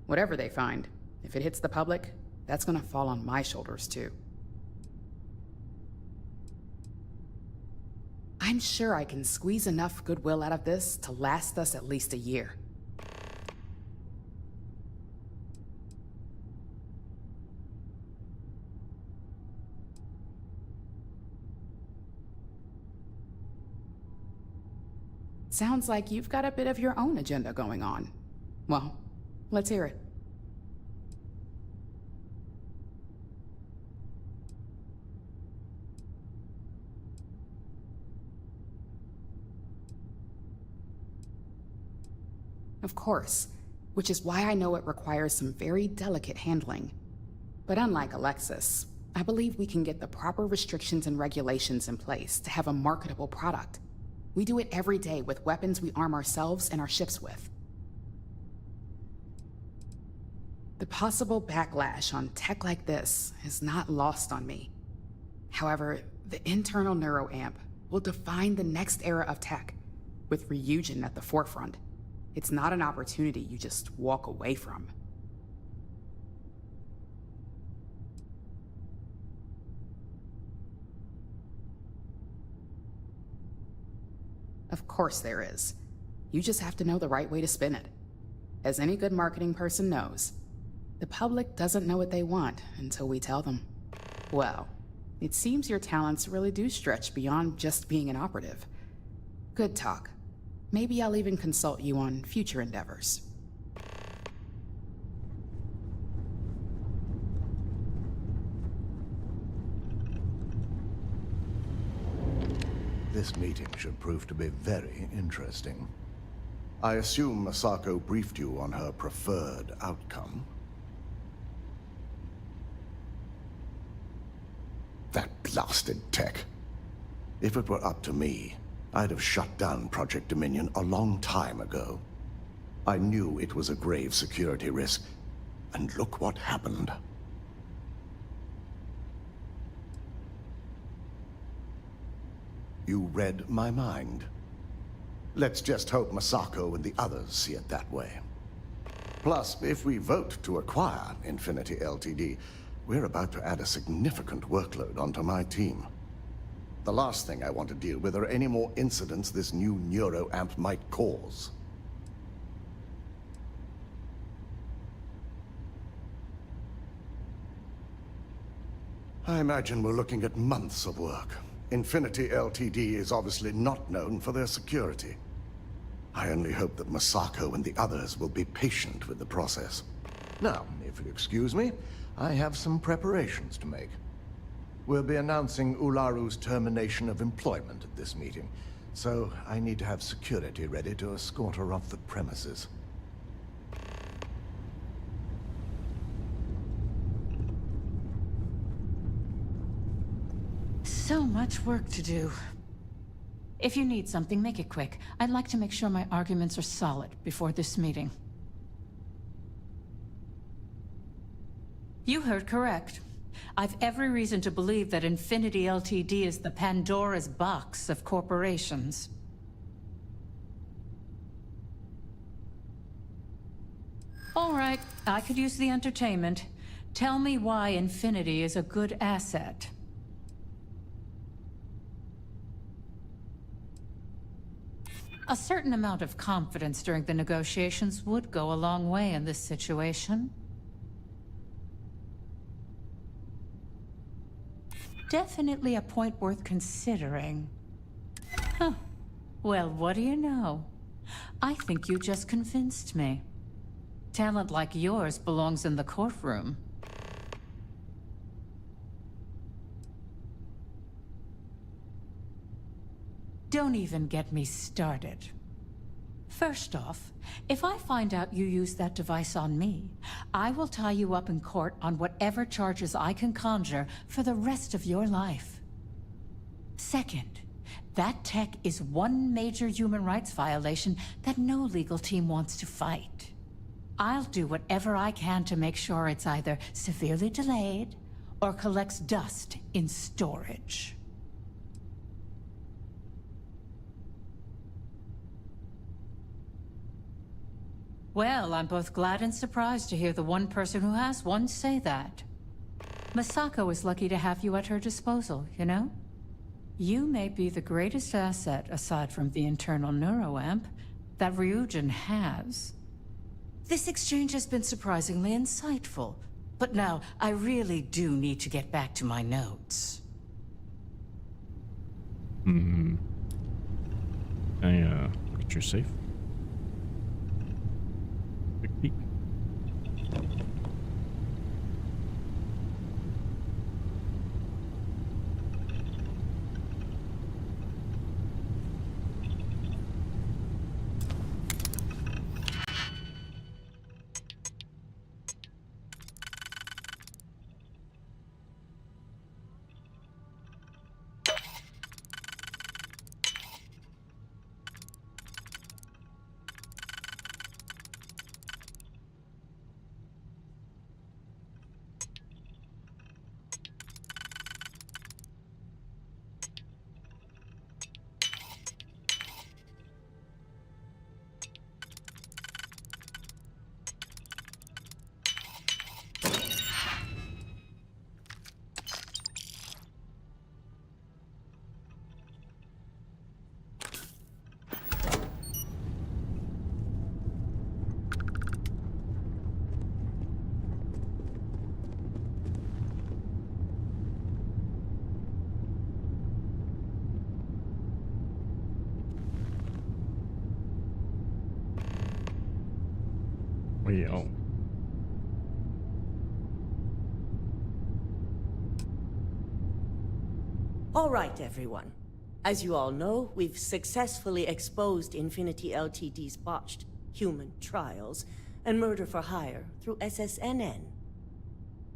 Whatever they find, if it hits the public, that's gonna fall on my shoulders too. I'm sure I can squeeze enough goodwill out of this to last us at least a year. Sounds like you've got a bit of your own agenda going on. Well, let's hear it. Of course, which is why I know it requires some very delicate handling. But unlike Alexis, I believe we can get the proper restrictions and regulations in place to have a marketable product. We do it every day with weapons we arm ourselves and our ships with. The possible backlash on tech like this is not lost on me. However, the internal neuroamp will define the next era of tech, with Ryujin at the forefront. It's not an opportunity you just walk away from. Of course there is. You just have to know the right way to spin it. As any good marketing person knows, the public doesn't know what they want until we tell them. Well, it seems your talents really do stretch beyond just being an operative. Good talk. Maybe I'll even consult you on future endeavors. This meeting should prove to be very interesting. I assume Masako briefed you on her preferred outcome. That blasted tech. If it were up to me, I'd have shut down Project Dominion a long time ago. I knew it was a grave security risk, and look what happened. You read my mind. Let's just hope Masako and the others see it that way. Plus, if we vote to acquire Infinity Ltd, we're about to add a significant workload onto my team. The last thing I want to deal with are any more incidents this new neuroamp might cause. I imagine we're looking at months of work. Infinity Ltd is obviously not known for their security. I only hope that Masako and the others will be patient with the process. Now, if you'll excuse me, I have some preparations to make. We'll be announcing Ularu's termination of employment at this meeting, so I need to have security ready to escort her off the premises. So much work to do. If you need something, make it quick. I'd like to make sure my arguments are solid before this meeting. You heard correct. I've every reason to believe that Infinity Ltd is the Pandora's box of corporations. All right, I could use the entertainment. Tell me why Infinity is a good asset. A certain amount of confidence during the negotiations would go a long way in this situation. Definitely a point worth considering. Huh. Well, what do you know? I think you just convinced me. Talent like yours belongs in the courtroom. Don't even get me started. First off, if I find out you used that device on me, I will tie you up in court on whatever charges I can conjure for the rest of your life. Second, that tech is one major human rights violation that no legal team wants to fight. I'll do whatever I can to make sure it's either severely delayed or collects dust in storage. Well, I'm both glad and surprised to hear the one person who has one say that. Masako is lucky to have you at her disposal, you know? You may be the greatest asset, aside from the internal neuroamp, that Ryujin has. This exchange has been surprisingly insightful, but now I really do need to get back to my notes. Can I, look at your safe? Quick peek. Well. All right, everyone. As you all know, we've successfully exposed Infinity Ltd's botched human trials and murder for hire through SSNN.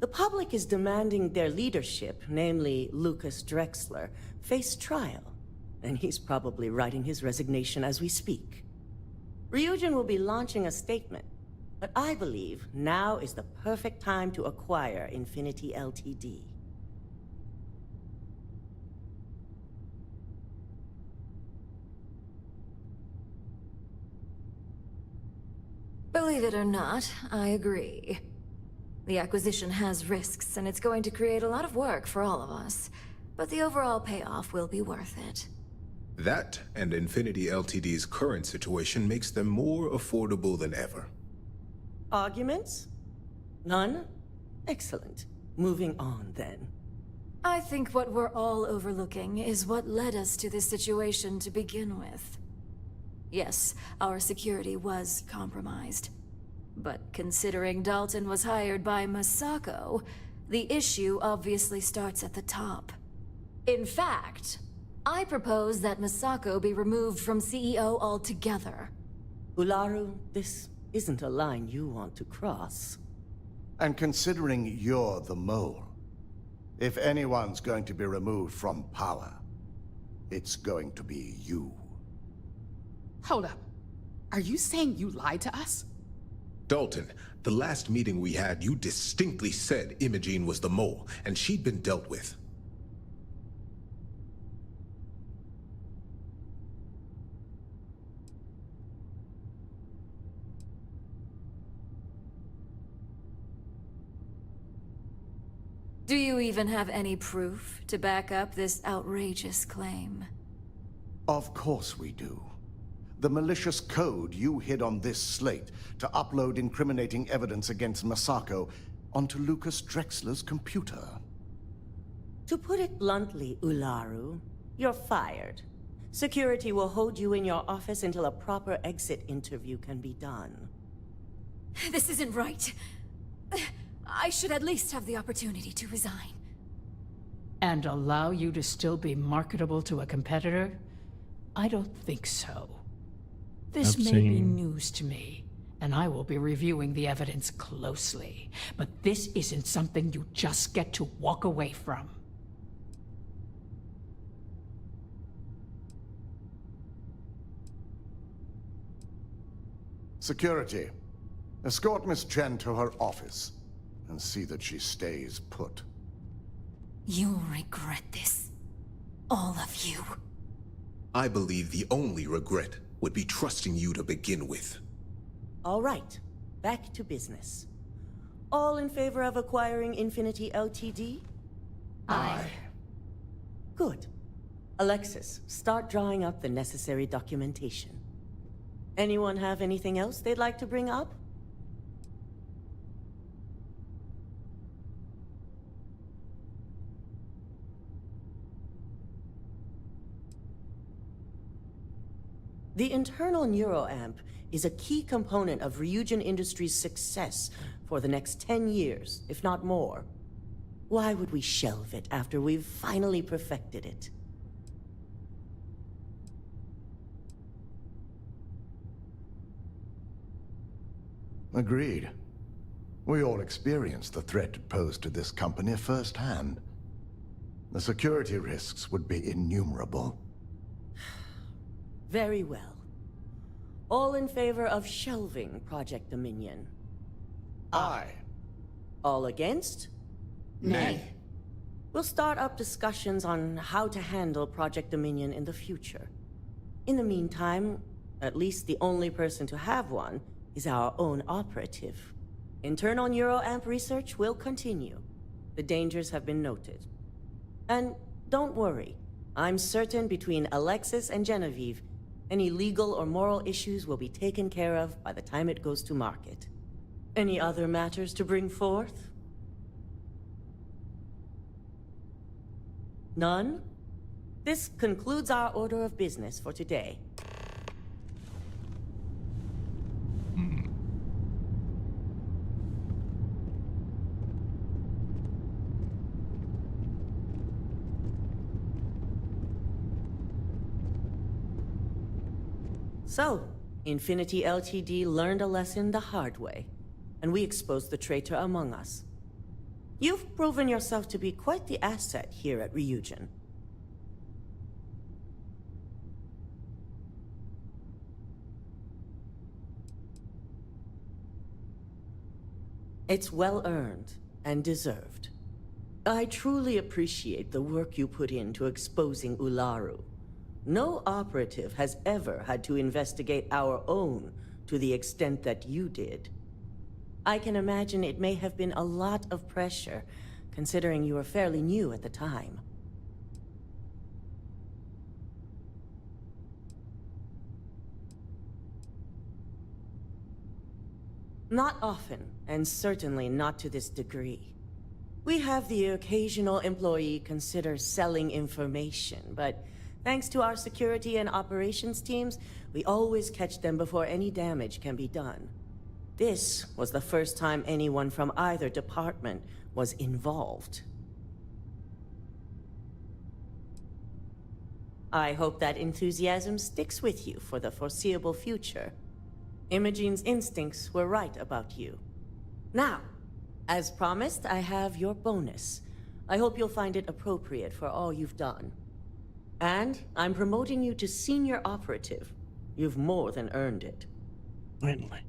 The public is demanding their leadership, namely Lucas Drexler, face trial, and he's probably writing his resignation as we speak. Ryujin will be launching a statement, but I believe now is the perfect time to acquire Infinity Ltd. Believe it or not, I agree. The acquisition has risks, and it's going to create a lot of work for all of us. But the overall payoff will be worth it. That and Infinity Ltd's current situation makes them more affordable than ever. Arguments? None? Excellent. Moving on, then. I think what we're all overlooking is what led us to this situation to begin with. Yes, our security was compromised. But considering Dalton was hired by Masako, the issue obviously starts at the top. In fact, I propose that Masako be removed from CEO altogether. Ularu, this isn't a line you want to cross. And considering you're the mole, if anyone's going to be removed from power, it's going to be you. Hold up. Are you saying you lied to us? Dalton, the last meeting we had, you distinctly said Imogene was the mole, and she'd been dealt with. Do you even have any proof to back up this outrageous claim? Of course we do. The malicious code you hid on this slate to upload incriminating evidence against Masako onto Lucas Drexler's computer. To put it bluntly, Ularu, you're fired. Security will hold you in your office until a proper exit interview can be done. This isn't right. I should at least have the opportunity to resign. And allow you to still be marketable to a competitor? I don't think so. This I've may be seen- news to me, and I will be reviewing the evidence closely. But this isn't something you just get to walk away from. Security, escort Miss Chen to her office and see that she stays put. You'll regret this. All of you. I believe the only regret would be trusting you to begin with. All right, back to business. All in favor of acquiring Infinity Ltd? Aye. Good. Alexis, start drawing up the necessary documentation. Anyone have anything else they'd like to bring up? The internal neuroamp is a key component of Ryujin Industries' success for the next 10 years, if not more. Why would we shelve it after we've finally perfected it? Agreed. We all experienced the threat posed to this company firsthand. The security risks would be innumerable. Very well. All in favor of shelving Project Dominion? Aye. All against? Nay. We'll start up discussions on how to handle Project Dominion in the future. In the meantime, at least the only person to have one is our own operative. Internal neuroamp research will continue. The dangers have been noted. And don't worry, I'm certain between Alexis and Genevieve, any legal or moral issues will be taken care of by the time it goes to market. Any other matters to bring forth? None? This concludes our order of business for today. So, Infinity Ltd learned a lesson the hard way, and we exposed the traitor among us. You've proven yourself to be quite the asset here at Ryujin. It's well earned and deserved. I truly appreciate the work you put into exposing Ularu. No operative has ever had to investigate our own to the extent that you did. I can imagine it may have been a lot of pressure, considering you were fairly new at the time. Not often, and certainly not to this degree. We have the occasional employee consider selling information, but thanks to our security and operations teams, we always catch them before any damage can be done. This was the first time anyone from either department was involved. I hope that enthusiasm sticks with you for the foreseeable future. Imogene's instincts were right about you. Now, as promised, I have your bonus. I hope you'll find it appropriate for all you've done. And I'm promoting you to senior operative. You've more than earned it. Finally.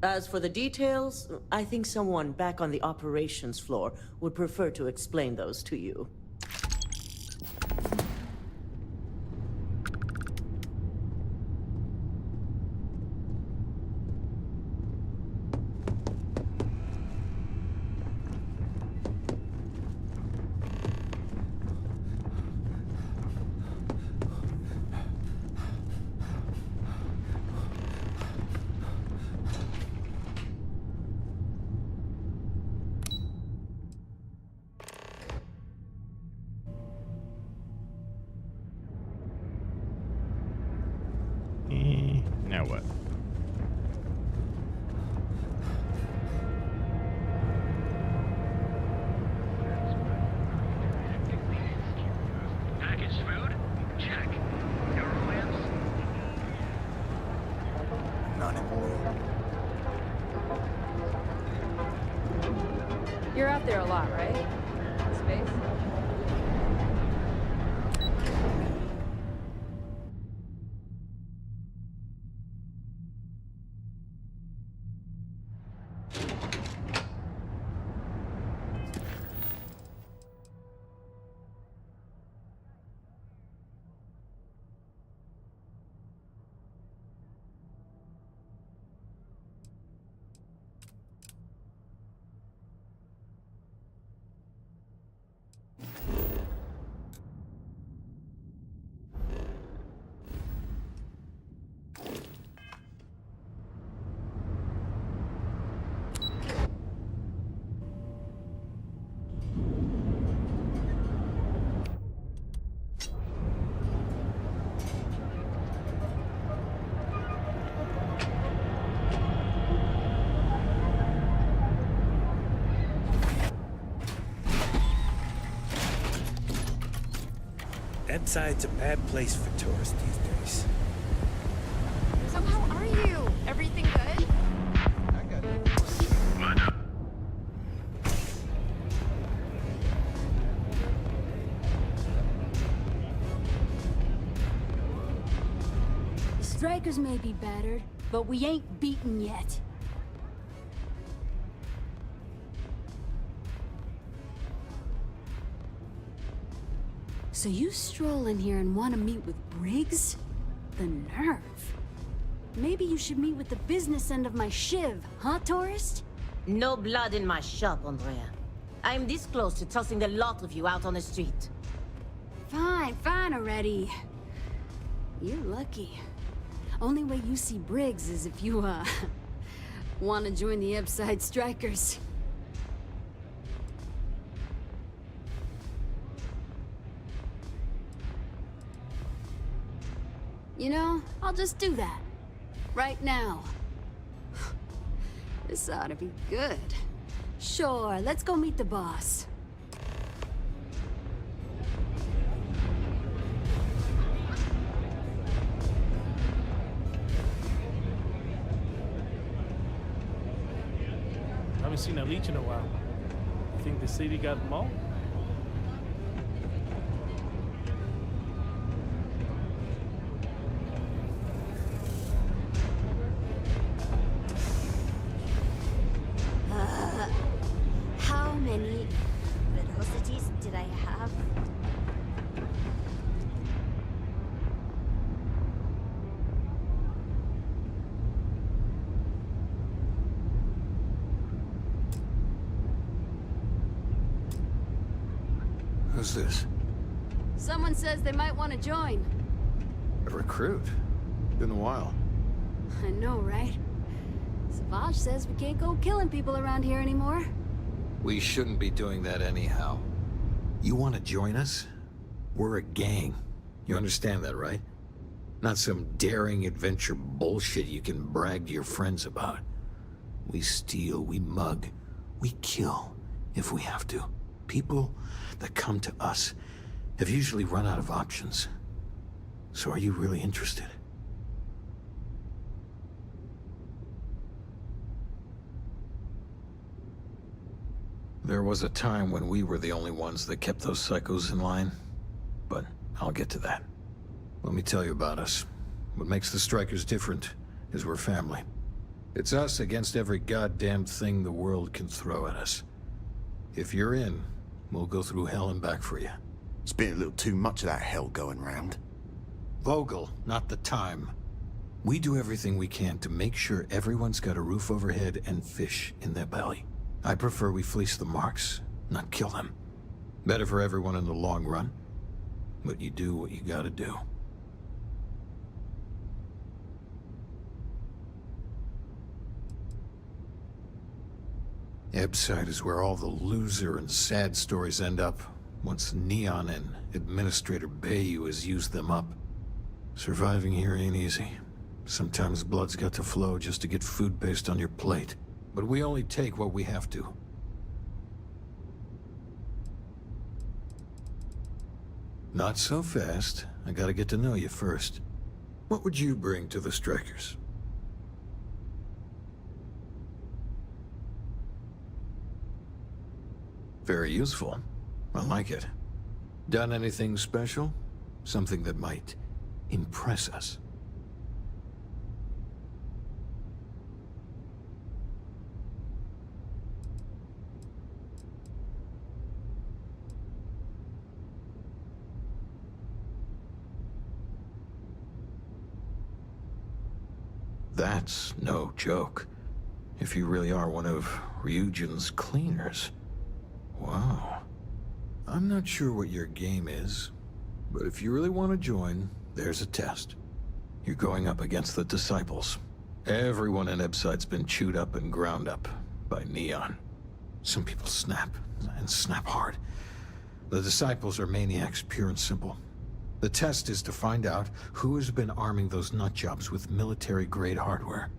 As for the details, I think someone back on the operations floor would prefer to explain those to you. Now what? You're out there a lot, right? In space? Ebbside's a bad place for tourists these days. So how are you? Everything good? I got it. The strikers may be battered, but we ain't beaten yet. So you stroll in here and want to meet with Briggs? The nerve. Maybe you should meet with the business end of my shiv, huh, tourist? No blood in my shop, Andrea. I'm this close to tossing the lot of you out on the street. Fine, fine already. You're lucky. Only way you see Briggs is if you, want to join the Ebbside Strikers. You know, I'll just do that. Right now. This ought to be good. Sure, let's go meet the boss. Haven't seen a leech in a while. You think the city got them all? How many velocities did I have? Who's this? Someone says they might want to join. A recruit? Been a while. I know, right? Savage says we can't go killing people around here anymore. We shouldn't be doing that anyhow. You want to join us? We're a gang. You understand that, right? Not some daring adventure bullshit you can brag to your friends about. We steal, we mug, we kill, if we have to. People that come to us have usually run out of options. So are you really interested? There was a time when we were the only ones that kept those psychos in line, but I'll get to that. Let me tell you about us. What makes the Strikers different is we're family. It's us against every goddamn thing the world can throw at us. If you're in, we'll go through hell and back for you. It's been a little too much of that hell going round. Vogel, not the time. We do everything we can to make sure everyone's got a roof overhead and fish in their belly. I prefer we fleece the marks, not kill them. Better for everyone in the long run. But you do what you gotta do. Ebbside is where all the loser and sad stories end up, once Neon and Administrator Bayou has used them up. Surviving here ain't easy. Sometimes blood's got to flow just to get food based on your plate. But we only take what we have to. Not so fast. I gotta get to know you first. What would you bring to the Strikers? Very useful. I like it. Done anything special? Something that might impress us? That's no joke. If you really are one of Ryujin's cleaners. Wow. I'm not sure what your game is, but if you really want to join, there's a test. You're going up against the Disciples. Everyone in Ebside's been chewed up and ground up by Neon. Some people snap, and snap hard. The Disciples are maniacs, pure and simple. The test is to find out who has been arming those nutjobs with military-grade hardware.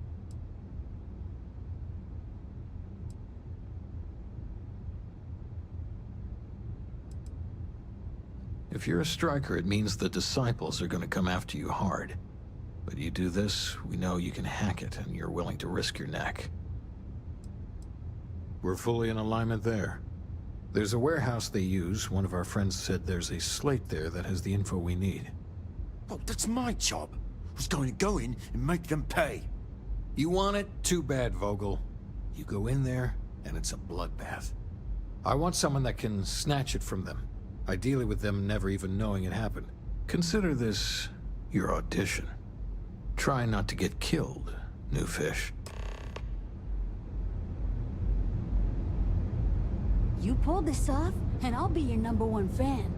If you're a striker, it means the Disciples are going to come after you hard. But you do this, we know you can hack it, and you're willing to risk your neck. We're fully in alignment there. There's a warehouse they use. One of our friends said there's a slate there that has the info we need. Oh, that's my job. I was going to go in and make them pay. You want it? Too bad, Vogel. You go in there, and it's a bloodbath. I want someone that can snatch it from them. Ideally with them never even knowing it happened. Consider this your audition. Try not to get killed, new fish. You pull this off, and I'll be your #1 fan.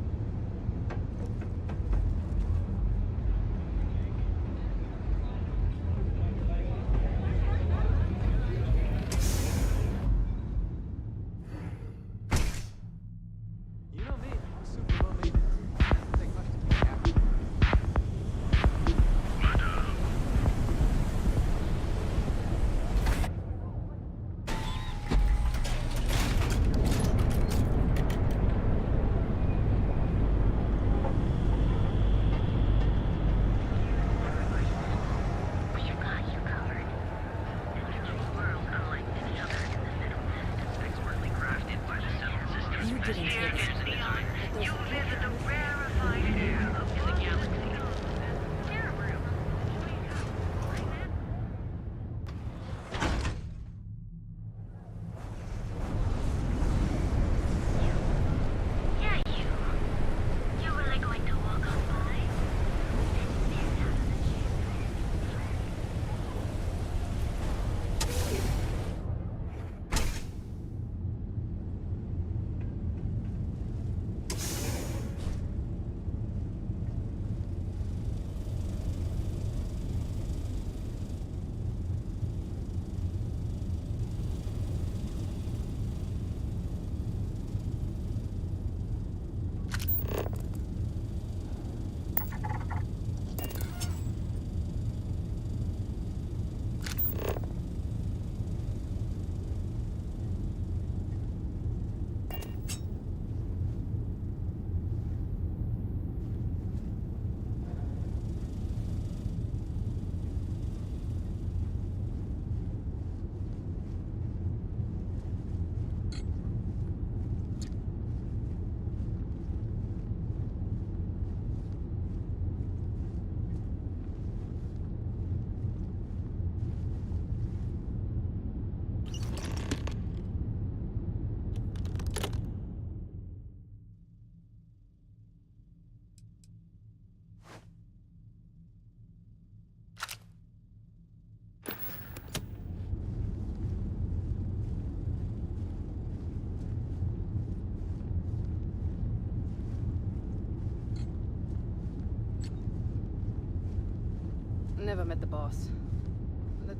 Never met the boss.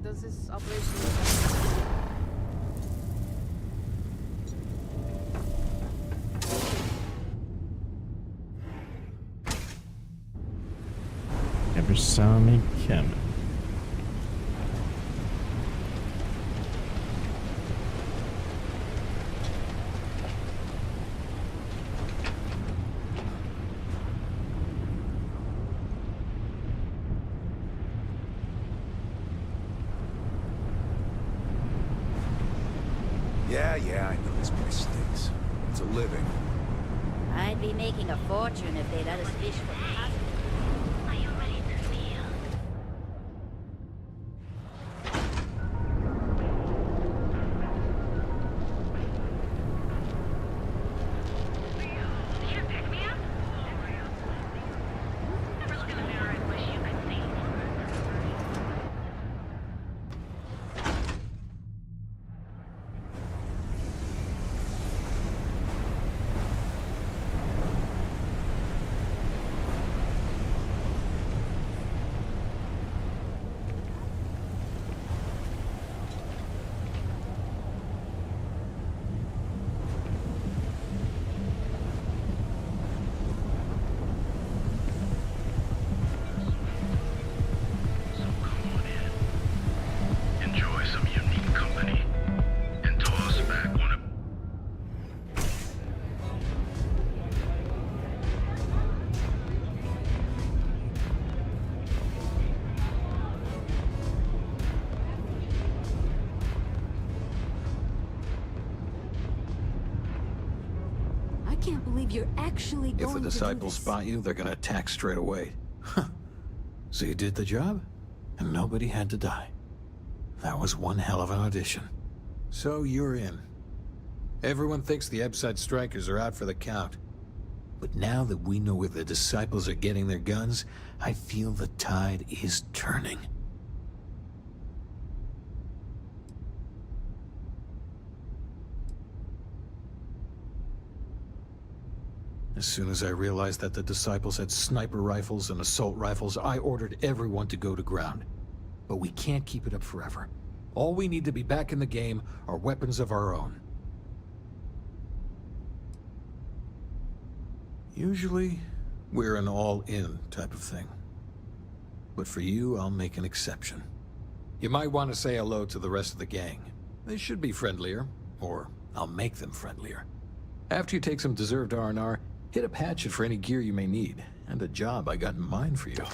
Does this operation... Never saw me coming. Yeah, I know this place stinks. a living. I'd be making a fortune if they let us fish for pasta. Are you ready to feel? I can't believe you're actually going If the to do disciples this. spot you, they're gonna attack straight away. Huh. So you did the job, and nobody had to die. That was one hell of an audition. So you're in. Everyone thinks the Ebside strikers are out for the count. But now that we know where the disciples are getting their guns, I feel the tide is turning. As soon as I realized that the disciples had sniper rifles and assault rifles, I ordered everyone to go to ground. But we can't keep it up forever. All we need to be back in the game are weapons of our own. Usually, we're an all-in type of thing. But for you, I'll make an exception. You might want to say hello to the rest of the gang. They should be friendlier, or I'll make them friendlier. After you take some deserved R&R, hit up Hatchet for any gear you may need, and a job I got in mind for you.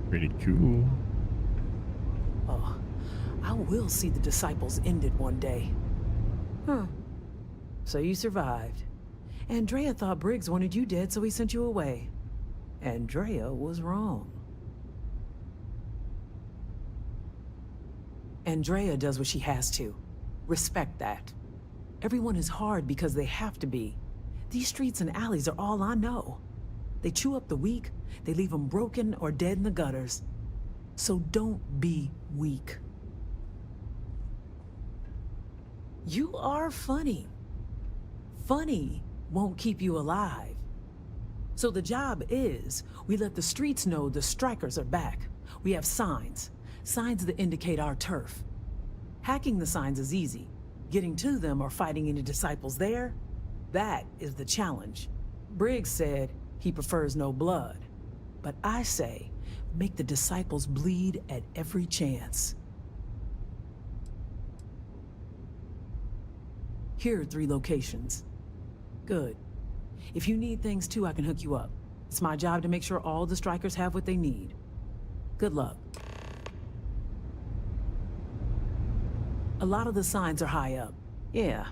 Pretty cool. Oh, I will see the disciples ended one day. Huh. So you survived. Andrea thought Briggs wanted you dead, so he sent you away. Andrea was wrong. Andrea does what she has to. Respect that. Everyone is hard because they have to be. These streets and alleys are all I know. They chew up the weak, they leave them broken or dead in the gutters. So don't be weak. You are funny. Funny won't keep you alive. So the job is, we let the streets know the strikers are back. We have signs. Signs that indicate our turf. Hacking the signs is easy. Getting to them or fighting any disciples there, that is the challenge. Briggs said he prefers no blood. But I say, make the disciples bleed at every chance. Here are 3 locations. Good. If you need things too, I can hook you up. It's my job to make sure all the strikers have what they need. Good luck. A lot of the signs are high up. Yeah.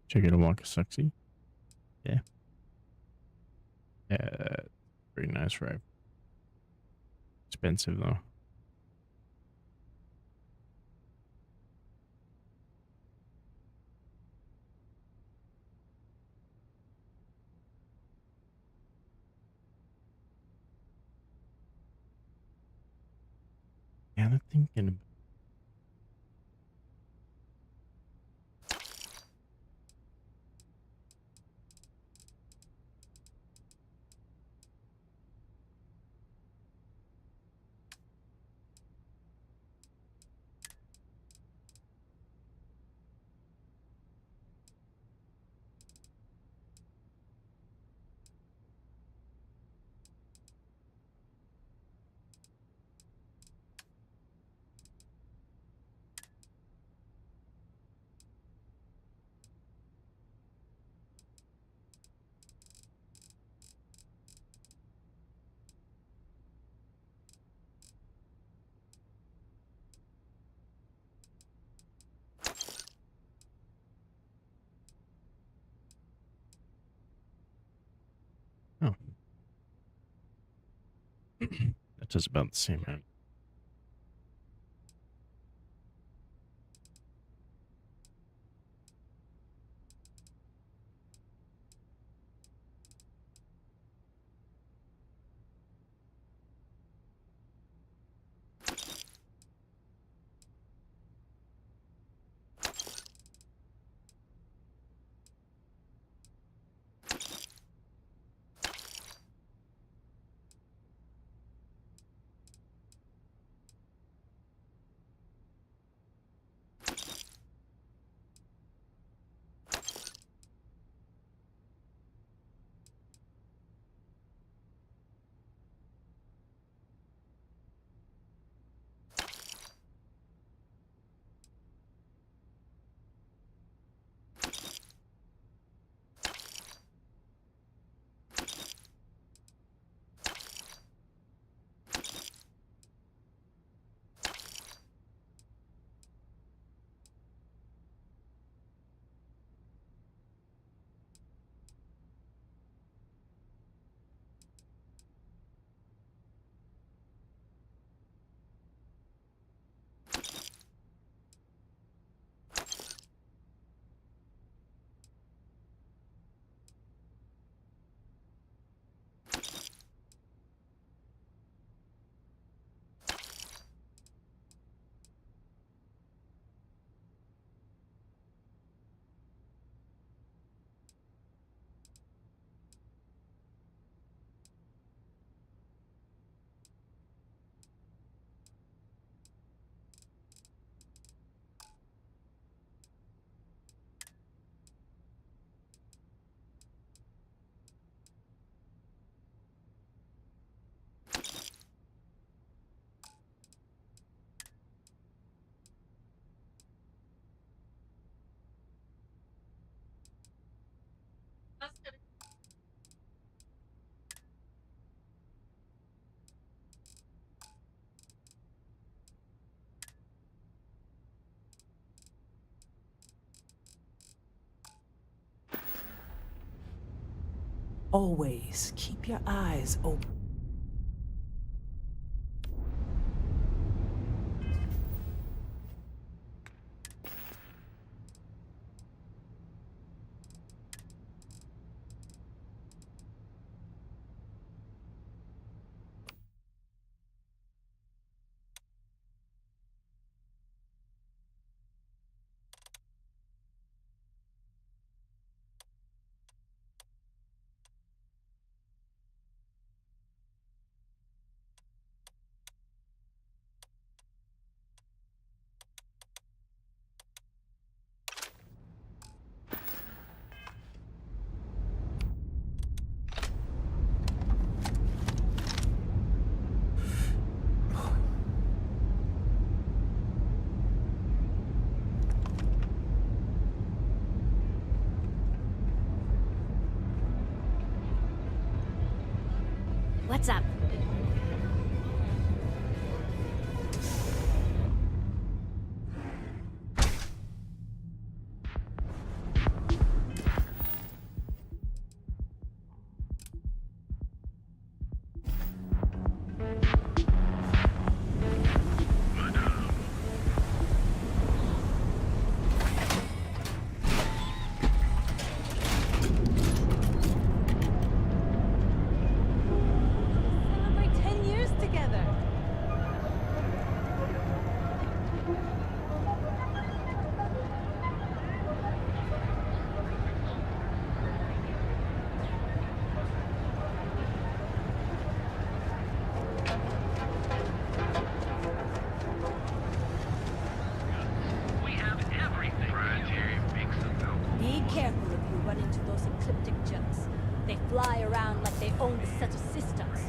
Check it a walk sexy. Yeah. Yeah, very nice rifle. expensive though. Yeah, I'm thinking about oh. That does about the same amount. Always keep your eyes open. What's up? together. Be careful if you run into those ecliptic jerks. They fly around like they own the set of systems.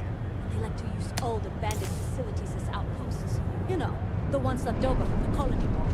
They like to use old abandoned facilities as outposts. You know, the ones left over from the colony war.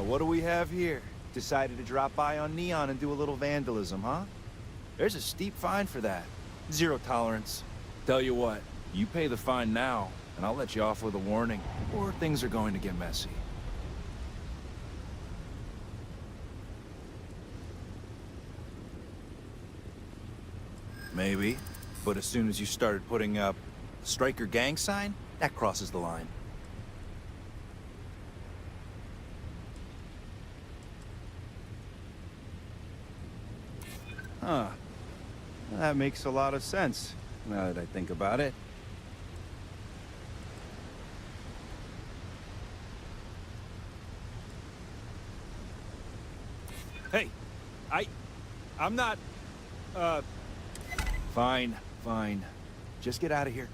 What do we have here? Decided to drop by on Neon and do a little vandalism, huh? There's a steep fine for that. Zero tolerance. Tell you what, you pay the fine now, and I'll let you off with a warning, or things are going to get messy. Maybe, but as soon as you started putting up the Striker gang sign, that crosses the line. Huh. That makes a lot of sense, now that I think about it. Hey, I'm not, Fine, fine. Just get out of here.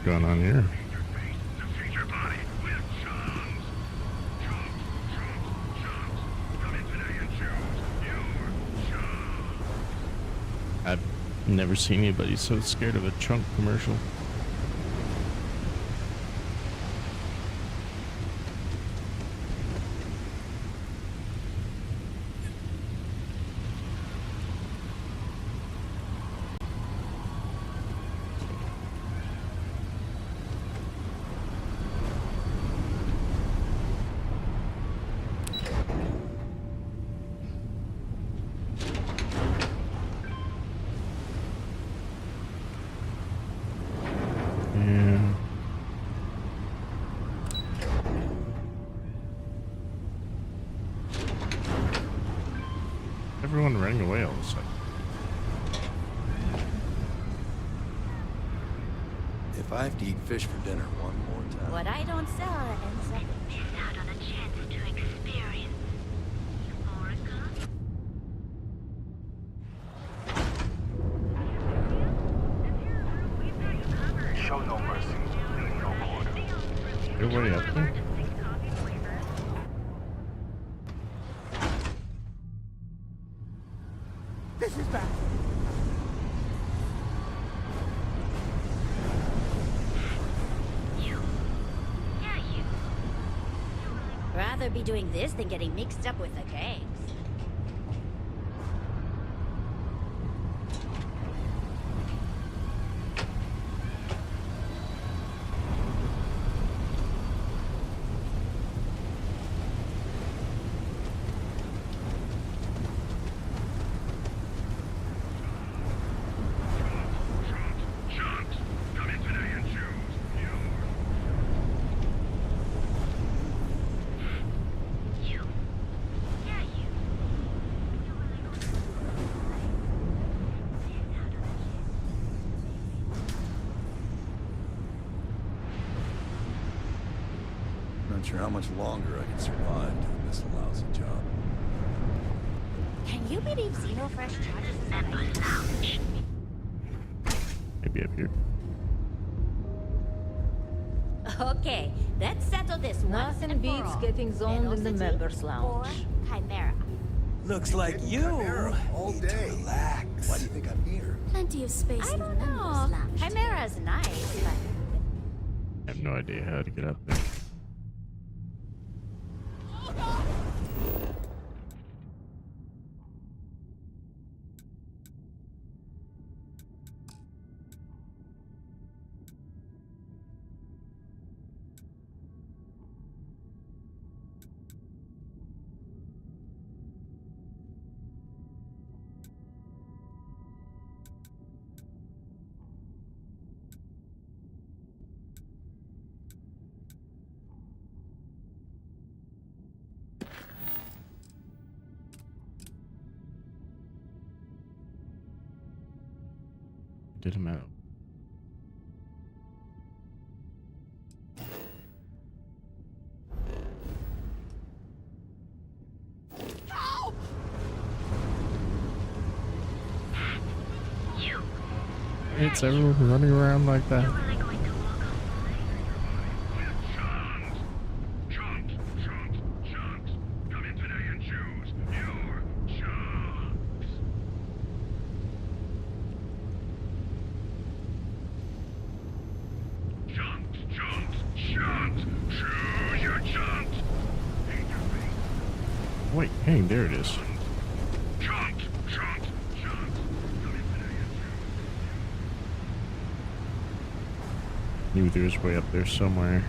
Going on here? I've never seen anybody so scared of a chunk commercial. Everyone running away all of a sudden. If I have to eat fish for dinner one more time. What I don't sell ends up... Miss out on a chance to experience Euphoria. Show no mercy. Your way up there? This is bad. Rather be doing this than getting mixed up with the gangs. Not sure how much longer I can survive doing this lousy job. Can you believe Zero Fresh charges? Maybe up here. Okay, let's settle this once Nothing and for beats all. getting zoned in the members' lounge. Or Chimera. Looks like you all day. relax. Why do you think I'm here? Plenty of space I in the don't members' know. lounge. Chimera's nice, but I have no idea how to get up there. Did him out. It's everyone running around like that. Wait, hey, there it is. Knew there was way up there somewhere.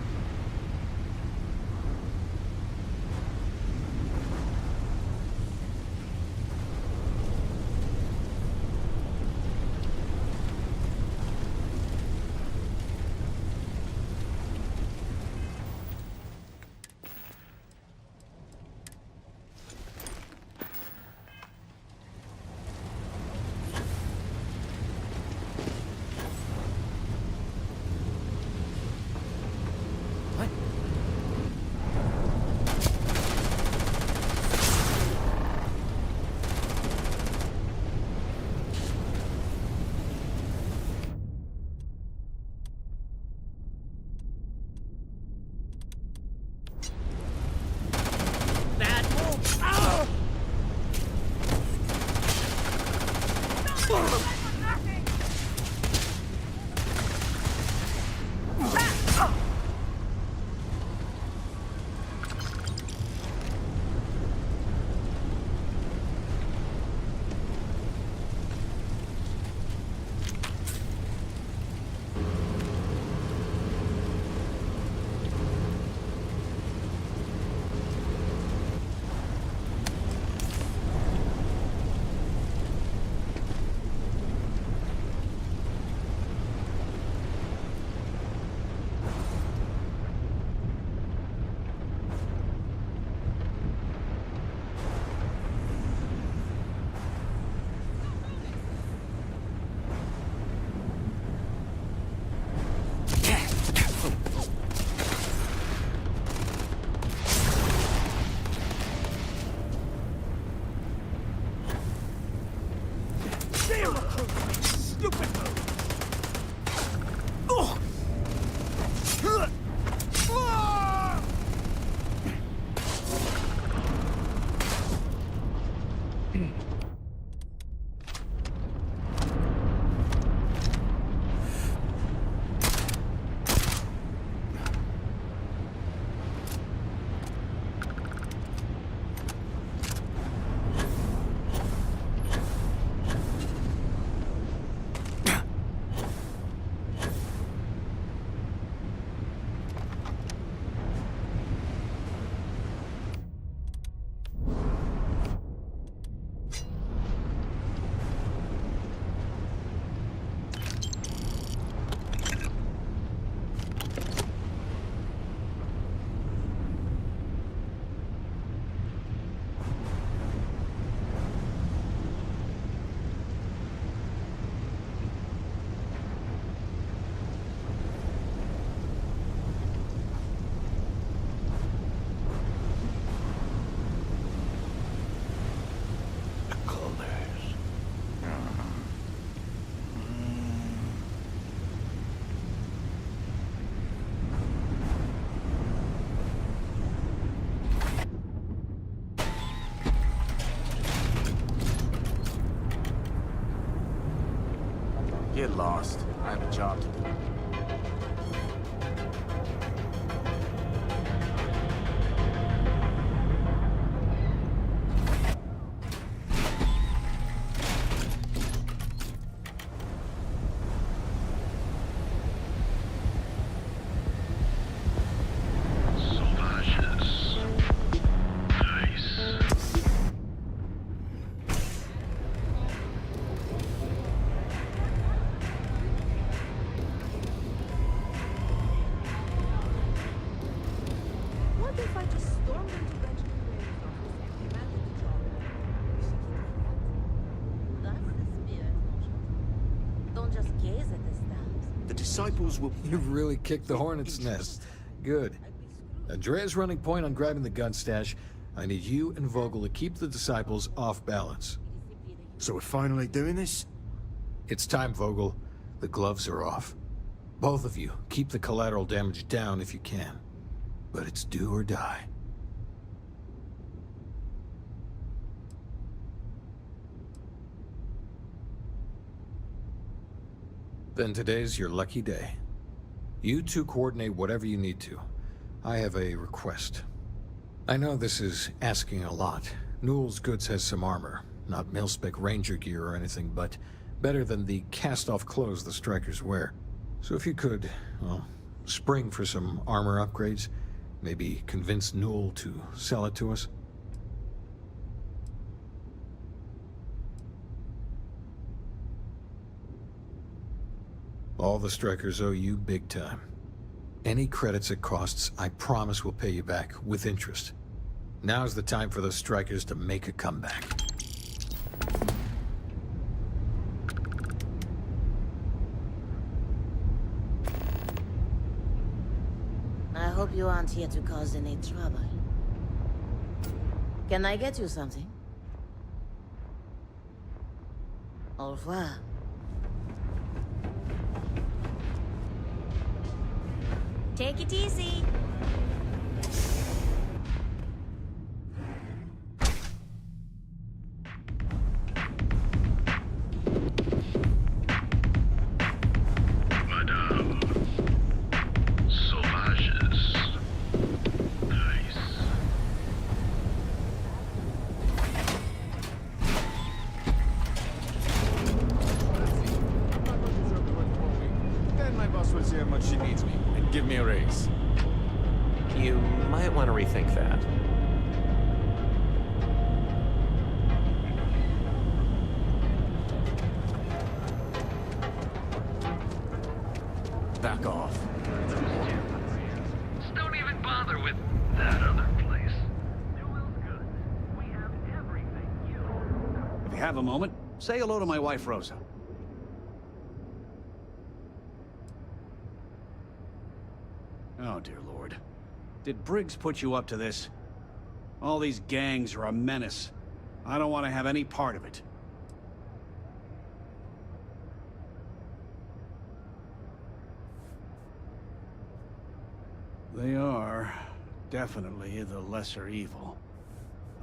job to do. What if I just stormed into Benjamin Graham's office and demanded the job? That's the spirit, mon cher. Don't just gaze at the stars. The disciples will... You've really kicked the hornet's nest. Good. Andrea's running point on grabbing the gun stash. I need you and Vogel to keep the disciples off balance. So we're finally doing this? It's time, Vogel. The gloves are off. Both of you, keep the collateral damage down if you can. But it's do or die. Then today's your lucky day. You two coordinate whatever you need to. I have a request. I know this is asking a lot. Newell's Goods has some armor. Not mil-spec ranger gear or anything, but better than the cast-off clothes the strikers wear. So if you could, well, spring for some armor upgrades, maybe convince Newell to sell it to us. All the strikers owe you big time. Any credits it costs, I promise we'll pay you back, with interest. Now's the time for the strikers to make a comeback. I hope you aren't here to cause any trouble. Can I get you something? Au revoir. Take it easy. Madame. Sauvages. Nice. Then my boss will see how much she needs me and give me a raise. You might want to rethink that. Back off. Don't even bother with that other place. Newell's Goods. We have everything you... If you have a moment, say hello to my wife, Rosa. Oh, dear Lord. Did Briggs put you up to this? All these gangs are a menace. I don't want to have any part of it. They are definitely the lesser evil.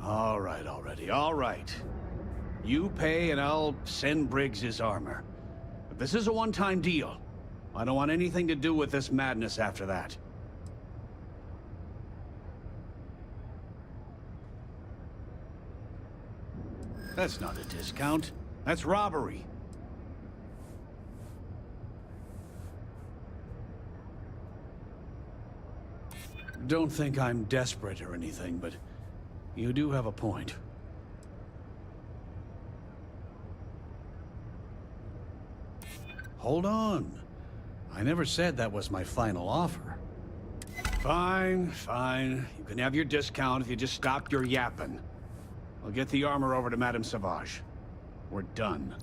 All right, already, all right. You pay and I'll send Briggs his armor. But this is a one-time deal. I don't want anything to do with this madness after that. That's not a discount. That's robbery. Don't think I'm desperate or anything, but you do have a point. Hold on. I never said that was my final offer. Fine, fine. You can have your discount if you just stop your yapping. I'll get the armor over to Madame Sauvage. We're done.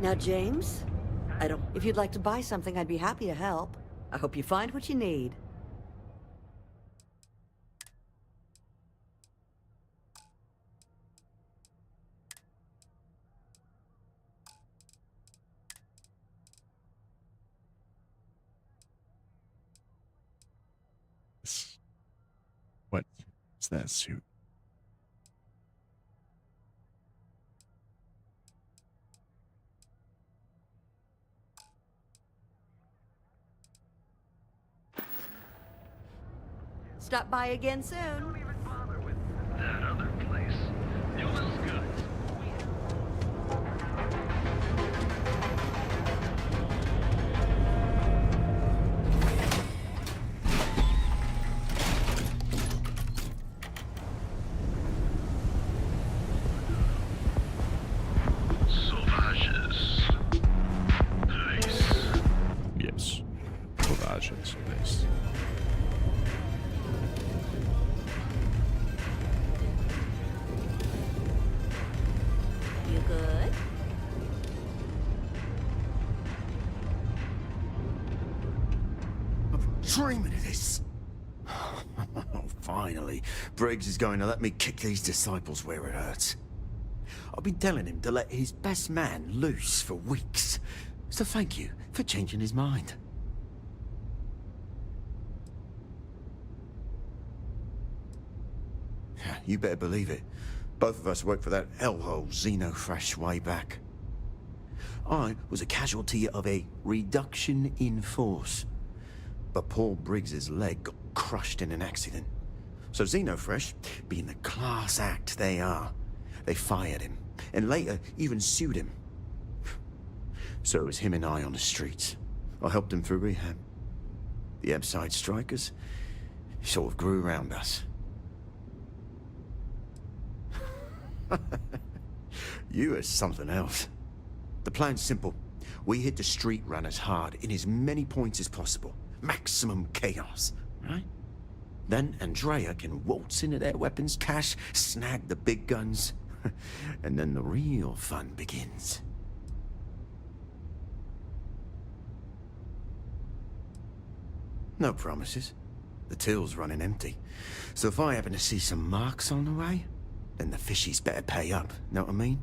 Now, James, if you'd like to buy something, I'd be happy to help. I hope you find what you need. What is that suit? stop by again soon. That other place. Fuel's good. Sauvages. Nice. Yes. Sauvages. Nice. You good? Dreaming of this. Finally, Briggs is going to let me kick these disciples where it hurts. I've been telling him to let his best man loose for weeks. So thank you for changing his mind. You better believe it. Both of us worked for that hellhole Xenofresh way back. I was a casualty of a reduction in force. But Paul Briggs's leg got crushed in an accident. So Xenofresh, being the class act they are, they fired him, and later even sued him. So it was him and I on the streets. I helped him through rehab. The Ebside strikers sort of grew around us. You are something else. The plan's simple. We hit the street runners hard in as many points as possible. Maximum chaos, right? Then Andrea can waltz into their weapons cache, snag the big guns, and then the real fun begins. No promises. The till's running empty. So if I happen to see some marks on the way, then the fishies better pay up, know what I mean?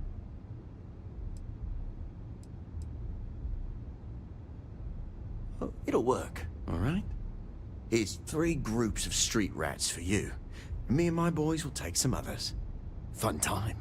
Oh, it'll work, all right? Here's 3 groups of street rats for you. Me and my boys will take some others. Fun time.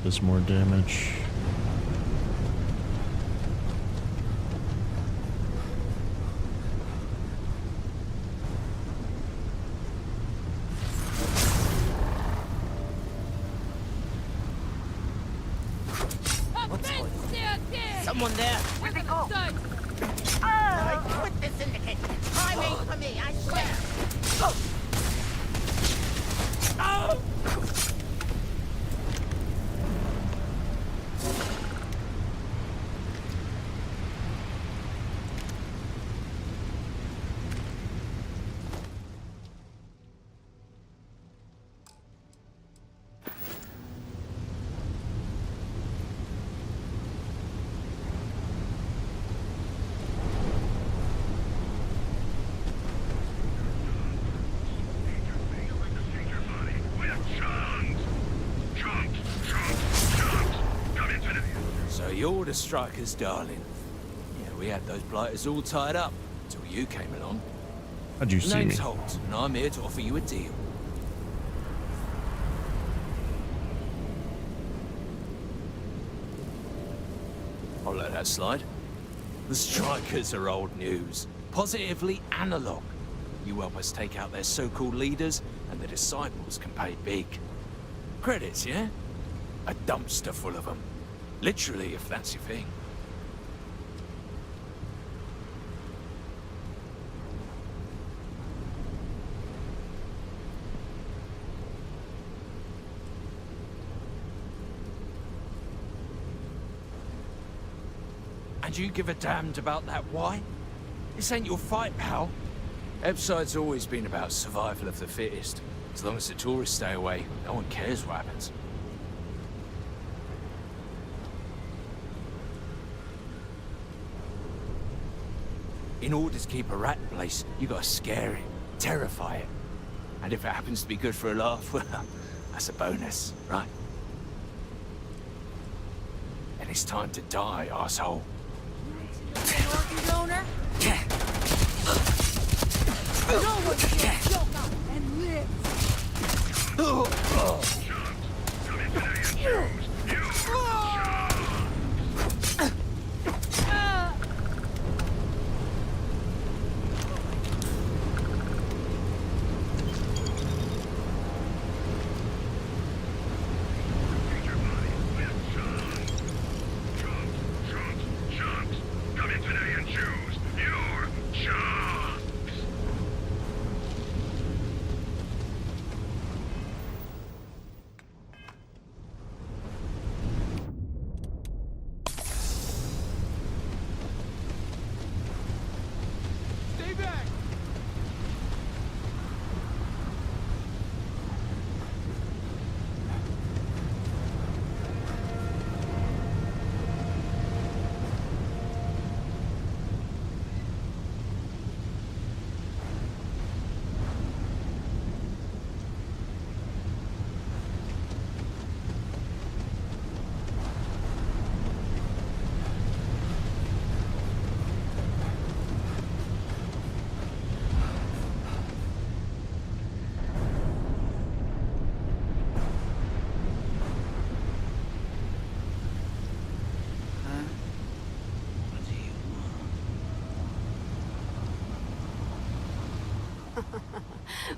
us more damage. Someone there. Where'd they go? I quit the syndicate. Time ain't for me, I swear. So you're the strikers, darling. Yeah, we had those blighters all tied up until you came along. How'd you see me? Name's Holt, and I'm here to offer you a deal. I'll let that slide. The strikers are old news. Positively analog. You help us take out their so-called leaders, and the disciples can pay big. Credits, yeah? A dumpster full of them. Literally, if that's your thing. And you give a damned about that why? This ain't your fight, pal. Ebside's always been about survival of the fittest. As long as the tourists stay away, no one cares what happens. In order to keep a rat in place, you gotta scare it, terrify it. And if it happens to be good for a laugh, well, that's a bonus, right? And it's time to die, arsehole. Organ donor? No one can choke out and live.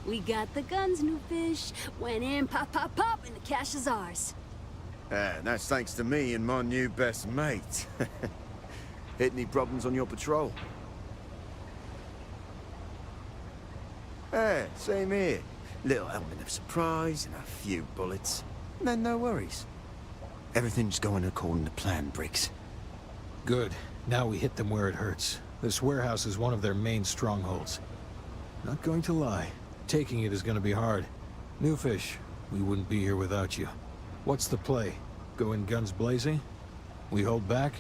We got the guns, new fish. Went in, pop, pop, pop, and the cash is ours. And that's thanks to me and my new best mate. Hit any problems on your patrol? Same here. Little element of surprise and a few bullets. And then no worries. Everything's going according to plan, Briggs. Good. Now we hit them where it hurts. This warehouse is one of their main strongholds. Not going to lie. Taking it is going to be hard. New fish, we wouldn't be here without you. What's the play? Go in guns blazing? We hold back?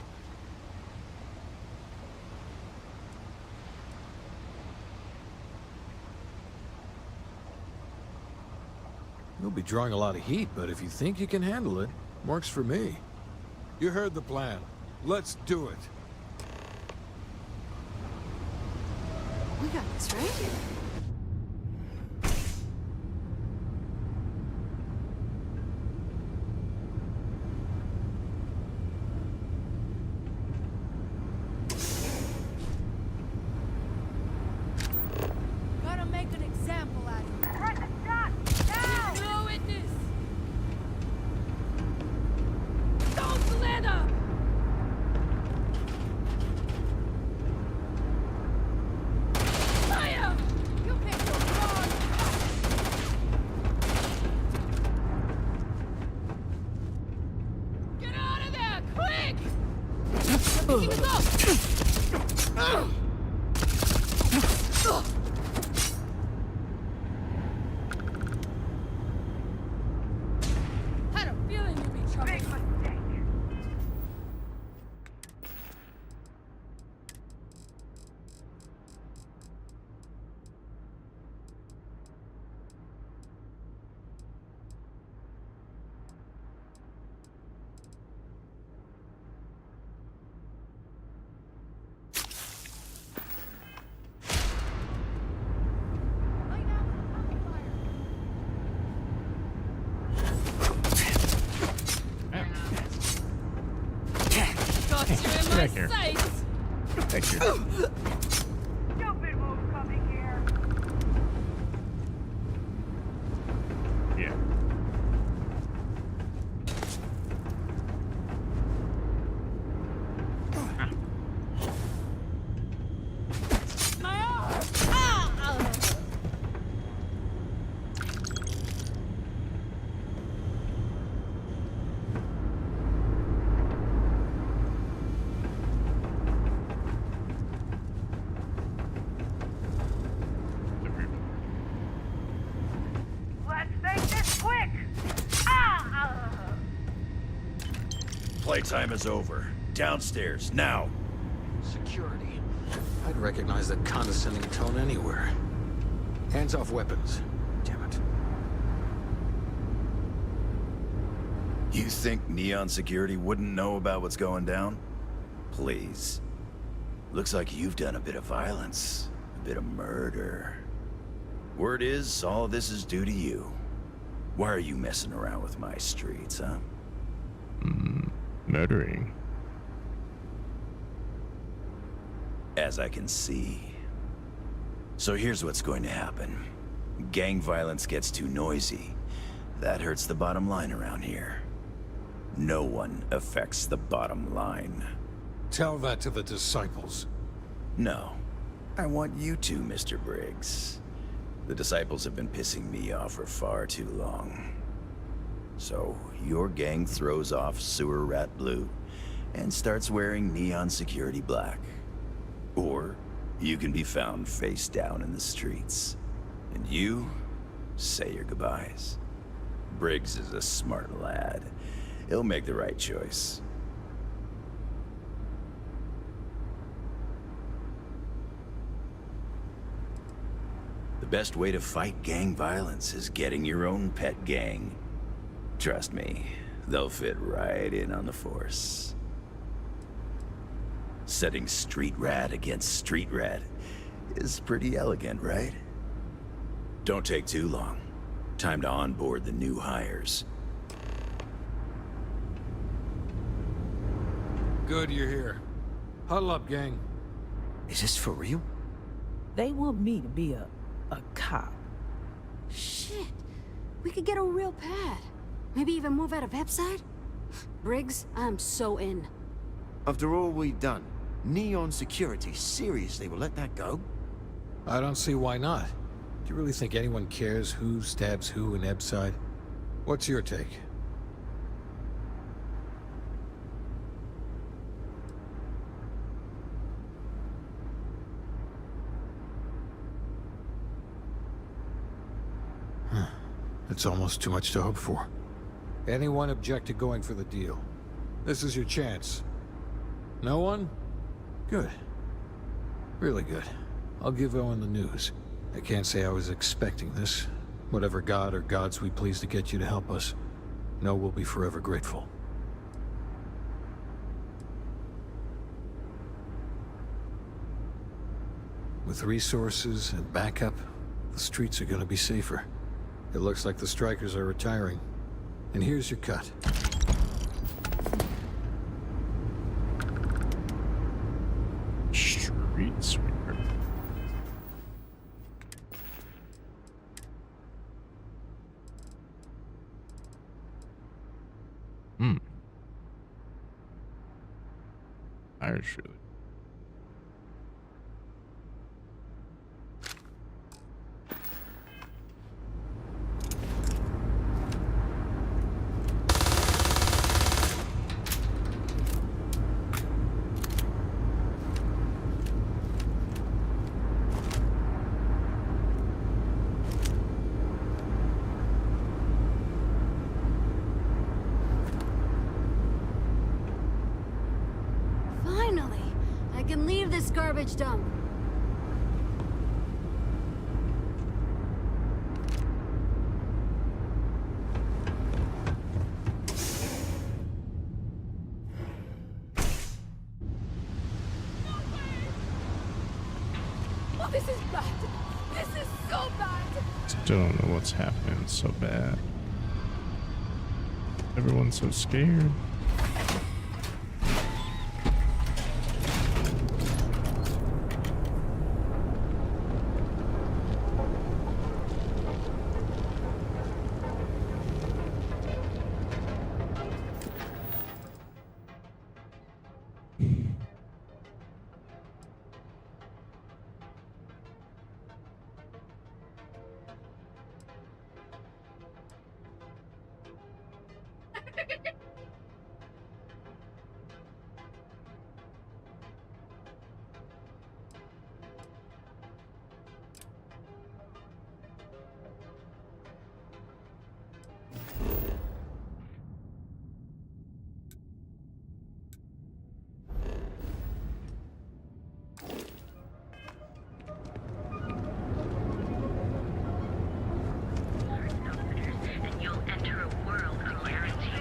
You'll be drawing a lot of heat, but if you think you can handle it, works for me. You heard the plan. Let's do it. We got this, right? Keep it up! Had a feeling you'd be trouble. Got you in my Back here. sights! Thank you. Yeah. My arm! Ah! Let's make this quick! Ah! Playtime is over. Downstairs, now. Security. I'd recognize that condescending tone anywhere. Hands off weapons. Damn it. You think Neon Security wouldn't know about what's going down? Please. Looks like you've done a bit of violence. A bit of murder. Word is, all of this is due to you. Why are you messing around with my streets, huh? Murdering. As I can see. So here's what's going to happen. Gang violence gets too noisy. That hurts the bottom line around here. No one affects the bottom line. Tell that to the disciples. No. I want you to, Mr. Briggs. The disciples have been pissing me off for far too long. So, your gang throws off Sewer Rat Blue and starts wearing Neon Security Black. Or, you can be found face down in the streets. And you say your goodbyes. Briggs is a smart lad. He'll make the right choice. The best way to fight gang violence is getting your own pet gang. Trust me, they'll fit right in on the force. Setting street rat against street rat is pretty elegant, right? Don't take too long. Time to onboard the new hires. Good you're here. Huddle up, gang. Is this for real? They want me to be a cop. Shit. We could get a real pad. Maybe even move out of Epside? Briggs, I'm so in. After all we've done, Neon Security seriously will let that go? I don't see why not. Do you really think anyone cares who stabs who in Ebside? What's your take? It's almost too much to hope for. Anyone object to going for the deal? This is your chance. No one? Good. Really good. I'll give Owen the news. I can't say I was expecting this. Whatever god or gods we please to get you to help us, know we'll be forever grateful. With resources and backup, the streets are gonna be safer. It looks like the strikers are retiring. And here's your cut. Street sweeper. Irish really. can leave this garbage dump. Oh, this is bad. This is so bad. Still don't know what's happening. It's so bad. Everyone's so scared.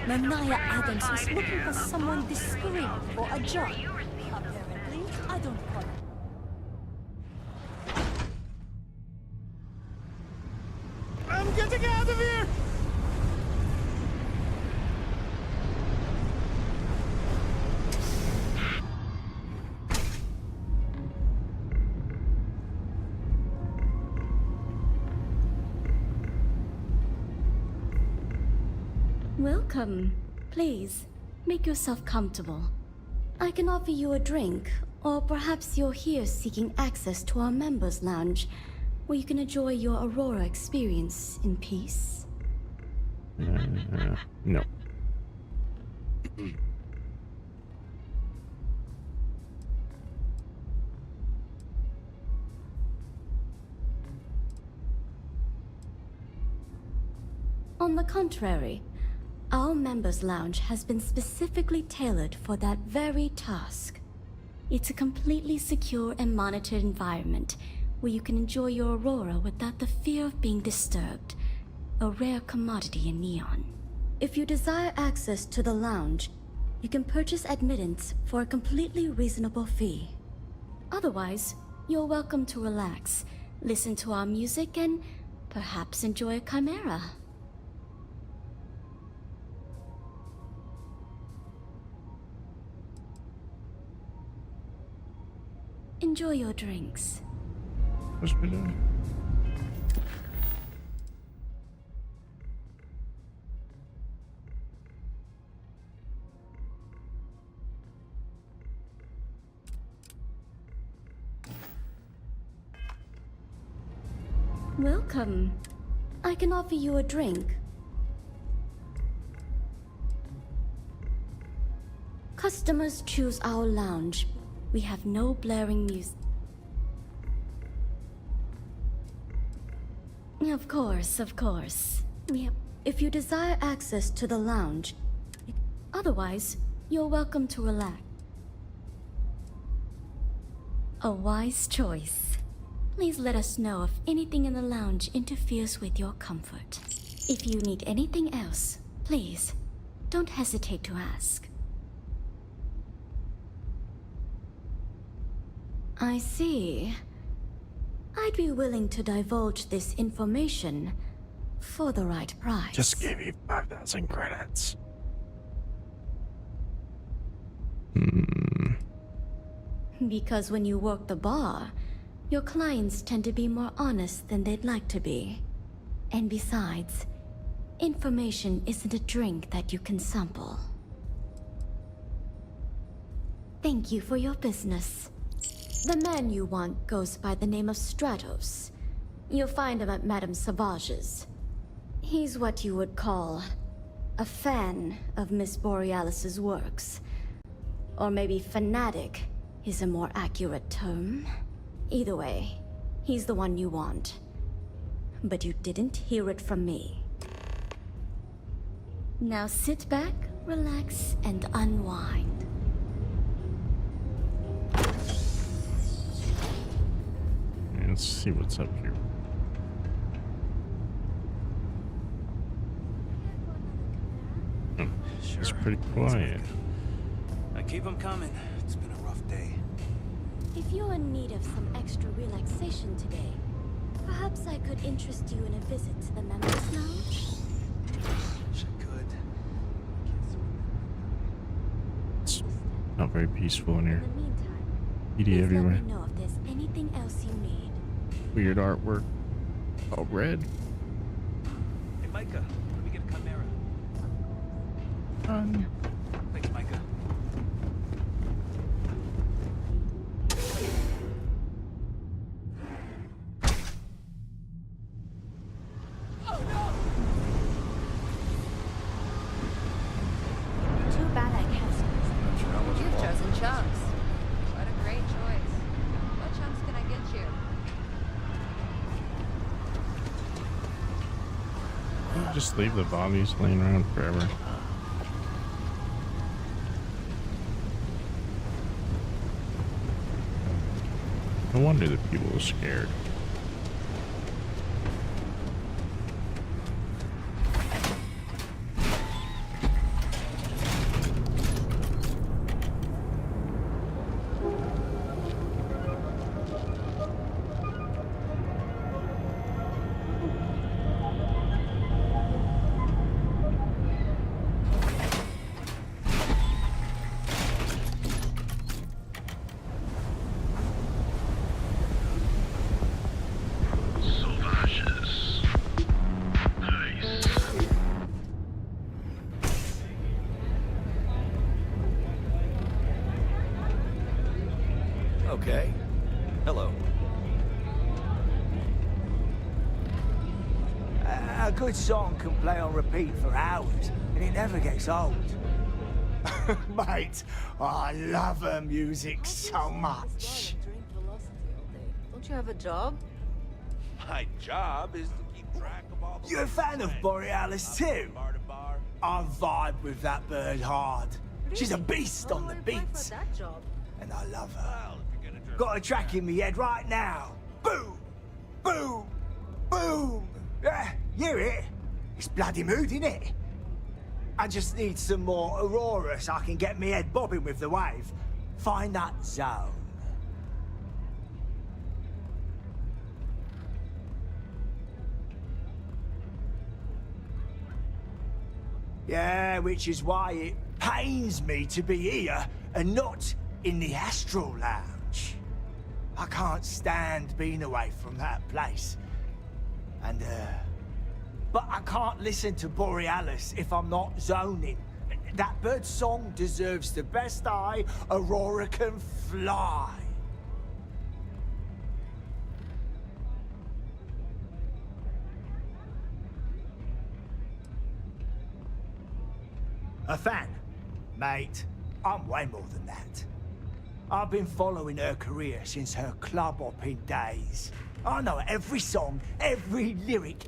Mania Adams was looking for someone discreet for a job. Apparently, I don't qualify. I'm getting out of here! Welcome. Please, make yourself comfortable. I can offer you a drink, or perhaps you're here seeking access to our members' lounge, where you can enjoy your Aurora experience in peace. No. On the contrary, our members' lounge has been specifically tailored for that very task. It's a completely secure and monitored environment where you can enjoy your Aurora without the fear of being disturbed, a rare commodity in Neon. If you desire access to the lounge, you can purchase admittance for a completely reasonable fee. Otherwise, you're welcome to relax, listen to our music, and perhaps enjoy a chimera. Enjoy your drinks. What's we doing? Welcome. I can offer you a drink. Customers choose our lounge. We have no blaring music. Of course. If you desire access to the lounge, otherwise, you're welcome to relax. A wise choice. Please let us know if anything in the lounge interferes with your comfort. If you need anything else, please, don't hesitate to ask. I see. I'd be willing to divulge this information for the right price. Just gave you 5,000 credits. Because when you work the bar, your clients tend to be more honest than they'd like to be. And besides, information isn't a drink that you can sample. Thank you for your business. The man you want goes by the name of Stratos. You'll find him at Madame Savage's. He's what you would call a fan of Miss Borealis's works. Or maybe fanatic is a more accurate term. Either way, he's the one you want. But you didn't hear it from me. Now sit back, relax, and unwind. Let's see what's up here. Oh, it's pretty quiet. I keep them coming. It's been a rough day. If you're in need of some extra relaxation today, perhaps I could interest you in a visit to the members' lounge? Wish I could. It's not very peaceful in here. In the meantime, PD please everywhere. let me know if there's anything else you need. Weird artwork. All red. Hey, Micah, let me get a Chimera. Fun. Thanks, Micah. Too bad I canceled. You've chosen Chunks. What a great choice. What chunks can I get you? Just leave the bodies laying around forever. No wonder the people were scared. Sauvages. Nice. Okay. Hello. A good song can play on repeat for hours, and it never gets old. Mate, I love her music so much. Don't you have a job? My job is to keep track of all the... You're a fan of Borealis too? I vibe with that bird hard. She's a beast on the beats. That job. And I love her. Got a track in me head right now. Boom! Boom! Boom! Yeah, hear it? It's bloody mood, innit? I just need some more Aurora so I can get me head bobbing with the wave. Find that zone. Yeah, which is why it pains me to be here and not in the Astral Lounge. I can't stand being away from that place. And, but I can't listen to Borealis if I'm not zoning. That bird's song deserves the best eye Aurora can fly. A fan? Mate, I'm way more than that. I've been following her career since her club hopping days. I know every song, every lyric,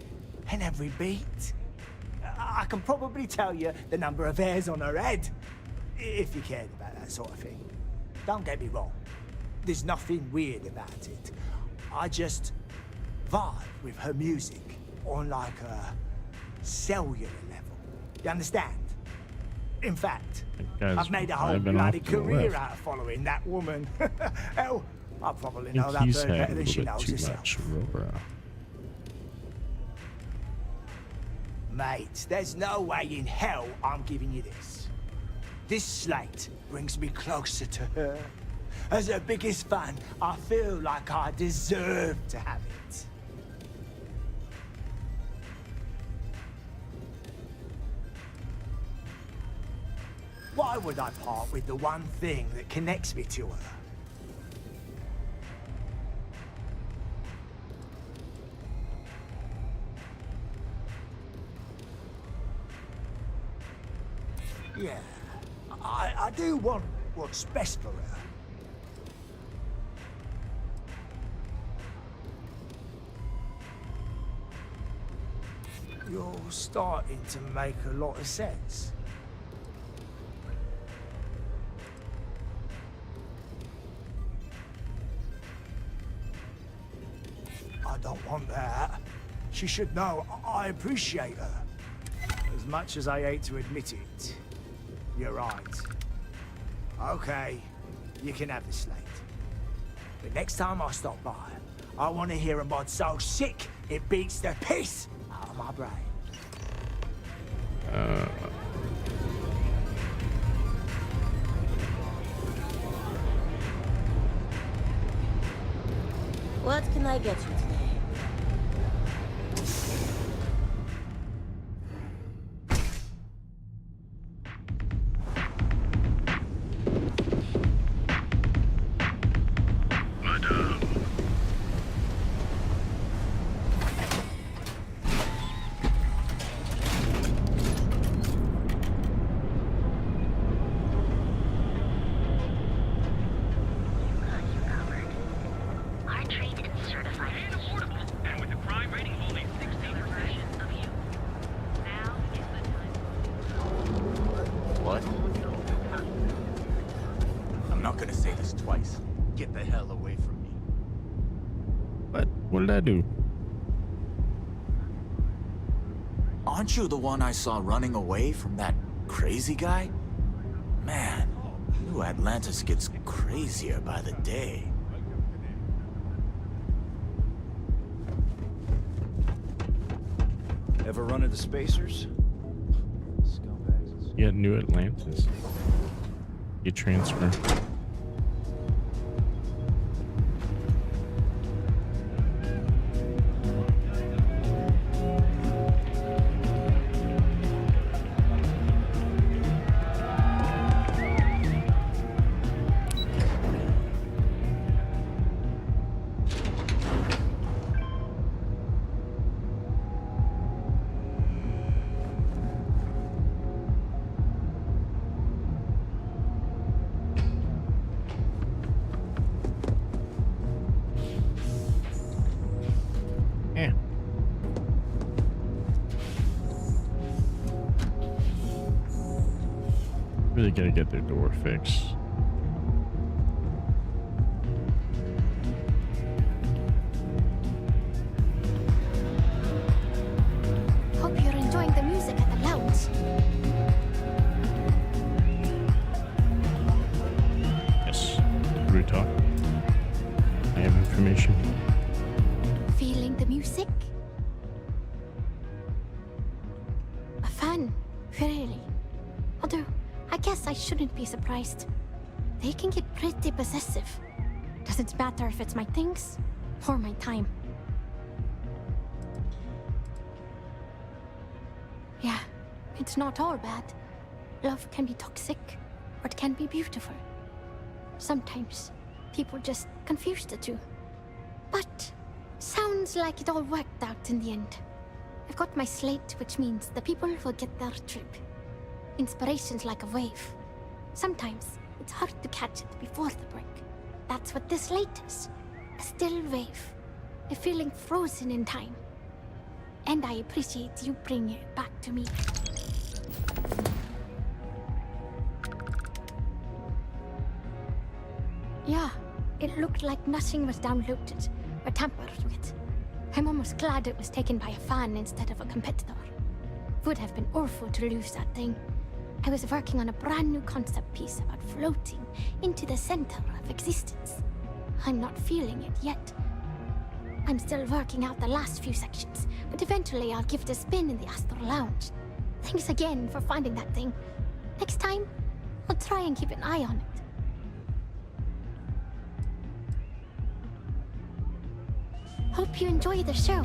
and every beat. I can probably tell you the number of hairs on her head, if you cared about that sort of thing. Don't get me wrong, there's nothing weird about it. I just vibe with her music on like a cellular level. You understand? In fact, I've made a whole bloody career out of following that woman. Hell, I probably know that bird better than she knows herself. Mate, there's no way in hell I'm giving you this. This slate brings me closer to her. As her biggest fan, I feel like I deserve to have it. Why would I part with the one thing that connects me to her? Yeah, I do want what's best for her. You're starting to make a lot of sense. don't want that. She should know I appreciate her. As much as I hate to admit it, you're right. Okay, you can have the slate. But next time I stop by, I want to hear a mod so sick it beats the piss out of my brain. What can I get you today? What? I'm not gonna say this twice. Get the hell away from me. What did I do? Aren't you the one I saw running away from that crazy guy? Man, New Atlantis gets crazier by the day. Ever run into spacers? Yeah, New Atlantis. You transfer. Really gotta get their door fixed. Hope you're enjoying the music at the lounge. Yes. Ruta. I have information. Feeling the music? A fan, really. Although, I guess I shouldn't be surprised. They can get pretty possessive. Doesn't matter if it's my things or my time. Yeah, it's not all bad. Love can be toxic, or it can be beautiful. Sometimes people just confuse the two. But sounds like it all worked out in the end. I've got my slate, which means the people will get their trip. Inspiration's like a wave. Sometimes it's hard to catch it before the break. That's what this slate is. A still wave. A feeling frozen in time. And I appreciate you bringing it back to me. Yeah, it looked like nothing was downloaded or tampered with. I'm almost glad it was taken by a fan instead of a competitor. Would have been awful to lose that thing. I was working on a brand new concept piece about floating into the center of existence. I'm not feeling it yet. I'm still working out the last few sections, but eventually I'll give it a spin in the Astral Lounge. Thanks again for finding that thing. Next time, I'll try and keep an eye on it. Hope you enjoy the show.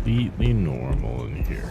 completely normal in here.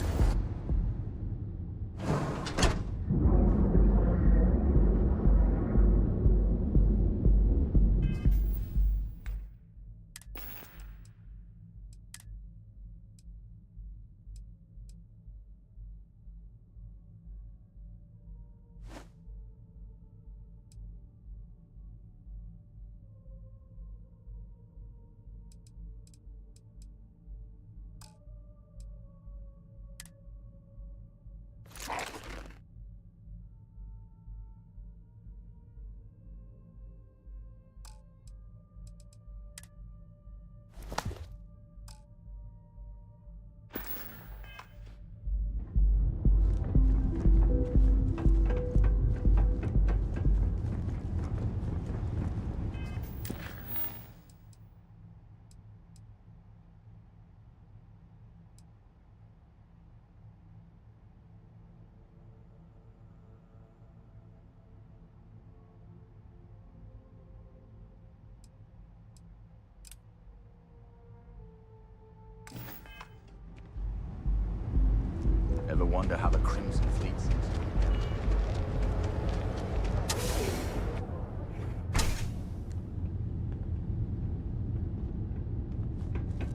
Ever wonder how the Crimson Fleet seems?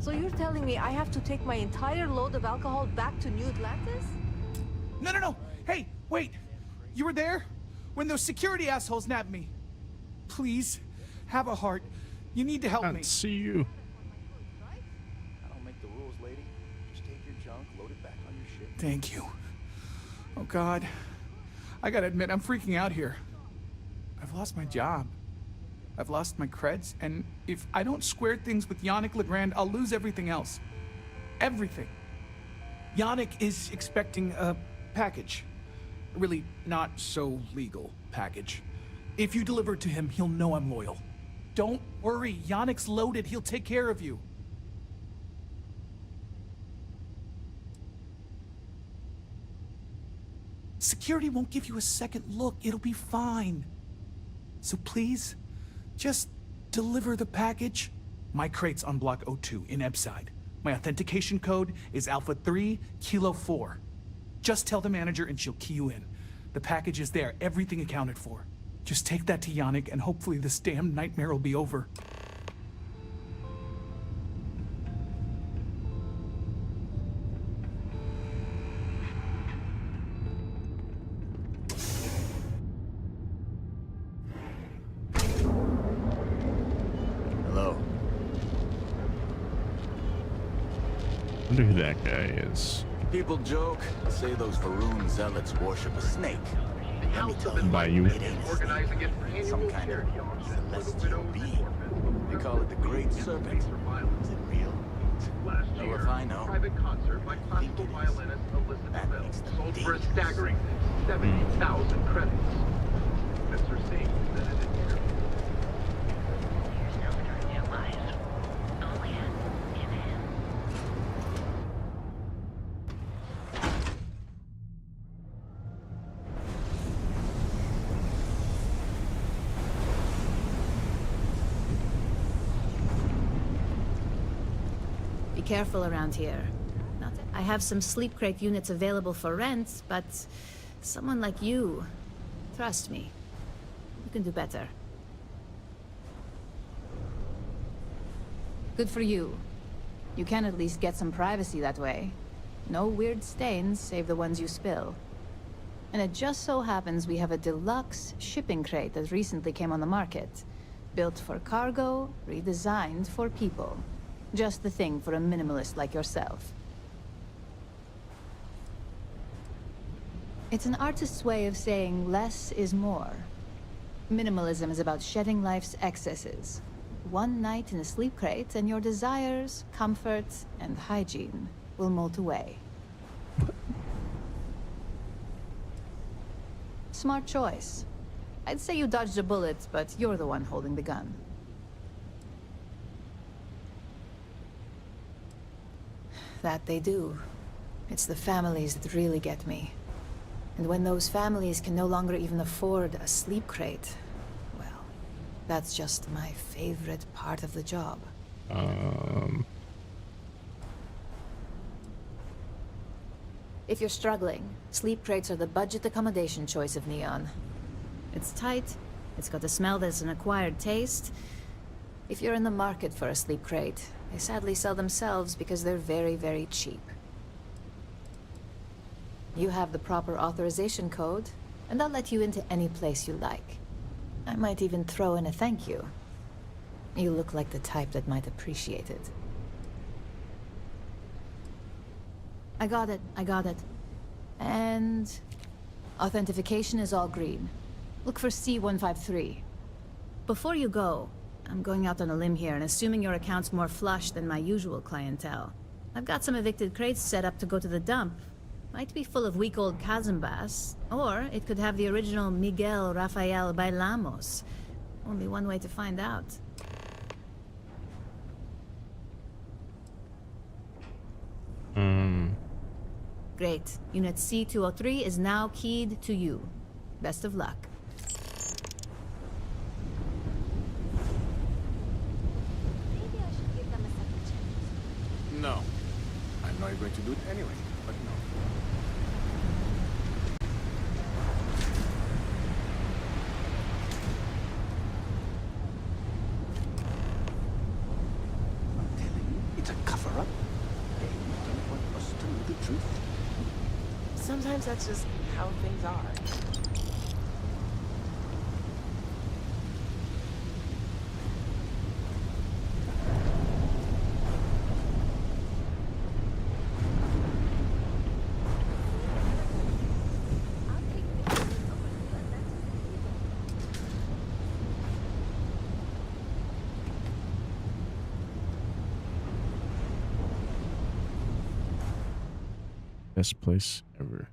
So you're telling me I have to take my entire load of alcohol back to New Atlantis? No. Hey, wait. You were there? When those security assholes nabbed me. Please, have a heart. You need to help me. See you. I don't make the rules, lady. Just take your junk, load it back on your ship. Thank you. Oh, God. I gotta admit, I'm freaking out here. I've lost my job. I've lost my creds, and if I don't square things with Yannick Legrand, I'll lose everything else. Everything. Yannick is expecting a package. A really not so legal package. If you deliver it to him, he'll know I'm loyal. Don't worry, Yannick's loaded. He'll take care of you. Security won't give you a second look. It'll be fine. So please, just deliver the package. My crate's on Block 02 in Ebside. My authentication code is Alpha 3 Kilo 4. Just tell the manager and she'll key you in. The package is there, everything accounted for. Just take that to Yannick and hopefully this damn nightmare will be over. Hello. I wonder who that guy is. People joke, say those Varun zealots worship a snake. Let me tell you, By you. it ain't organizing it for some kind of celestial being. They call it the Great Serpent. Is it real? Hell if I know. Private concert by classical violinist Elizabeth Bell sold for a staggering 70,000 credits. Mr. Singh said it in here. Be careful around here. I have some sleep crate units available for rent, but someone like you, trust me, you can do better. Good for you. You can at least get some privacy that way. No weird stains, save the ones you spill. And it just so happens we have a deluxe shipping crate that recently came on the market. Built for cargo, redesigned for people. Just the thing for a minimalist like yourself. It's an artist's way of saying less is more. Minimalism is about shedding life's excesses. One night in a sleep crate and your desires, comfort, and hygiene will mold away. Smart choice. I'd say you dodged a bullet, but you're the one holding the gun. That they do. It's the families that really get me. And when those families can no longer even afford a sleep crate, well, that's just my favorite part of the job. If you're struggling, sleep crates are the budget accommodation choice of Neon. It's tight, it's got a smell that's an acquired taste. If you're in the market for a sleep crate, they sadly sell themselves because they're very, very cheap. You have the proper authorization code, and I'll let you into any place you like. I might even throw in a thank you. You look like the type that might appreciate it. I got it. And authentication is all green. Look for C153. Before you go, I'm going out on a limb here and assuming your account's more flush than my usual clientele. I've got some evicted crates set up to go to the dump. Might be full of week old Kazambas, or it could have the original Miguel Rafael Bailamos. Only one way to find out. Great. Unit C203 is now keyed to you. Best of luck. Maybe I should give them a second chance. No. I know you're going to do it anyway, but no. I'm telling you, it's a cover-up. They don't want us to know the truth. Sometimes that's just how things are. Best place ever.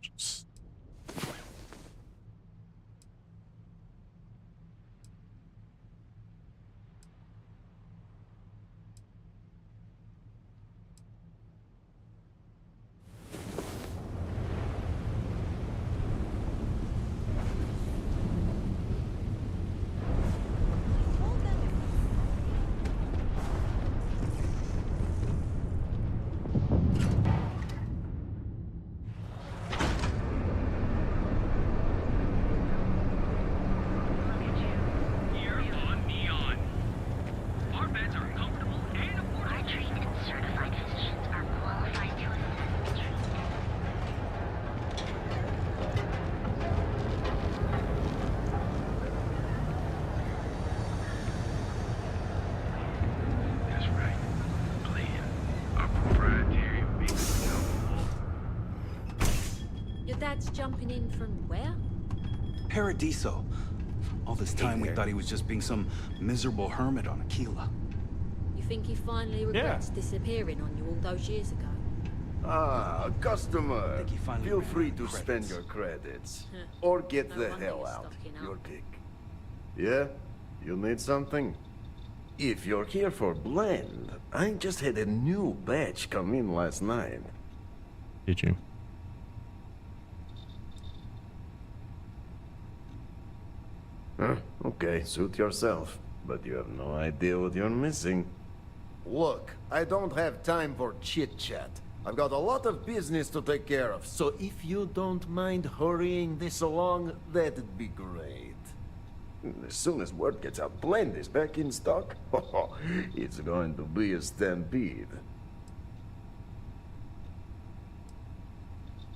Just... Your dad's jumping in from where? Paradiso. All this time we thought he was just being some miserable hermit on Aquila. You think he finally regrets disappearing on you all those years ago? Ah, customer. think he finally Feel ran free out to of spend credits. your credits. Or get No the wonder hell you're out. stocking up. Your pick. Yeah? You need something? If you're here for blend, I just had a new batch come in last night. Did you? Huh? Okay, suit yourself. But you have no idea what you're missing. Look, I don't have time for chit-chat. I've got a lot of business to take care of, so if you don't mind hurrying this along, that'd be great. As soon as word gets out, Blend is back in stock. It's going to be a stampede.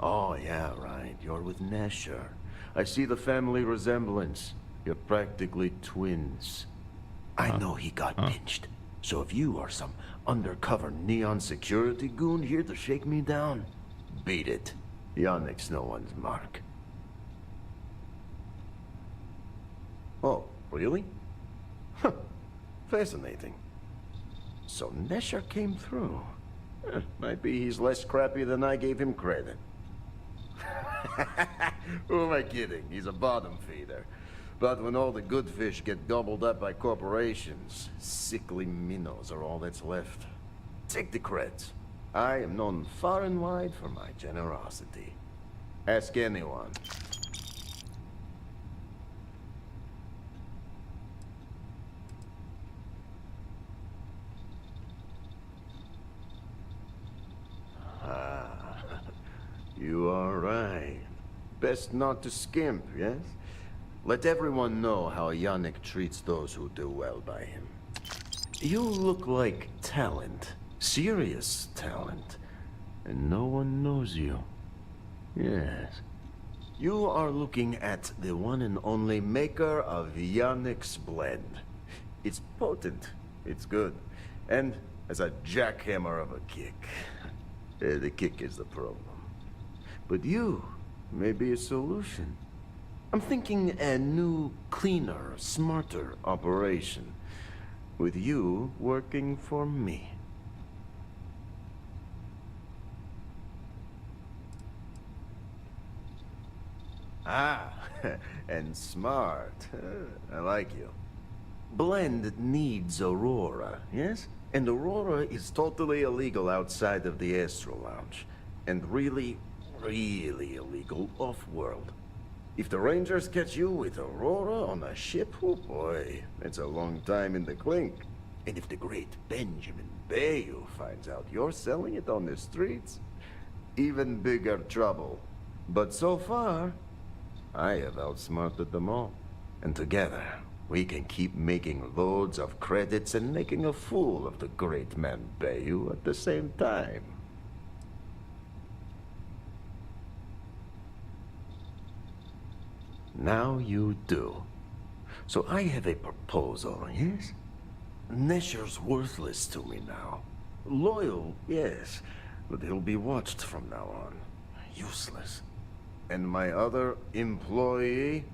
Oh, yeah, right. You're with Nesher. I see the family resemblance. You're practically twins. I know he got pinched. So if you are some undercover neon security goon here to shake me down, beat it. Yannick's no one's mark. Oh, really? Huh. Fascinating. So Nesher came through. Might be he's less crappy than I gave him credit. Who am I kidding? He's a bottom feeder. But when all the good fish get gobbled up by corporations, sickly minnows are all that's left. Take the creds. I am known far and wide for my generosity. Ask anyone. Ah. best not to skimp, yes? Let everyone know how Yannick treats those who do well by him. You look like talent. Serious talent. And no one knows you. Yes. You are looking at the one and only maker of Yannick's blend. It's potent. It's good. And as a jackhammer of a kick. The kick is the problem. But you may be a solution. I'm thinking a new, cleaner, smarter operation. With you working for me. Ah, and smart. I like you. Blend needs Aurora, yes? And Aurora is totally illegal outside of the Astro Lounge. And really, really illegal off-world. If the Rangers catch you with Aurora on a ship, oh boy, it's a long time in the clink. And if the great Benjamin Bayou finds out you're selling it on the streets, even bigger trouble. But so far, I have outsmarted them all. And together, we can keep making loads of credits and making a fool of the great man Bayou at the same time. Now you do. So I have a proposal, yes? Nesher's worthless to me now. Loyal, yes, but he'll be watched from now on. Useless. And my other employee,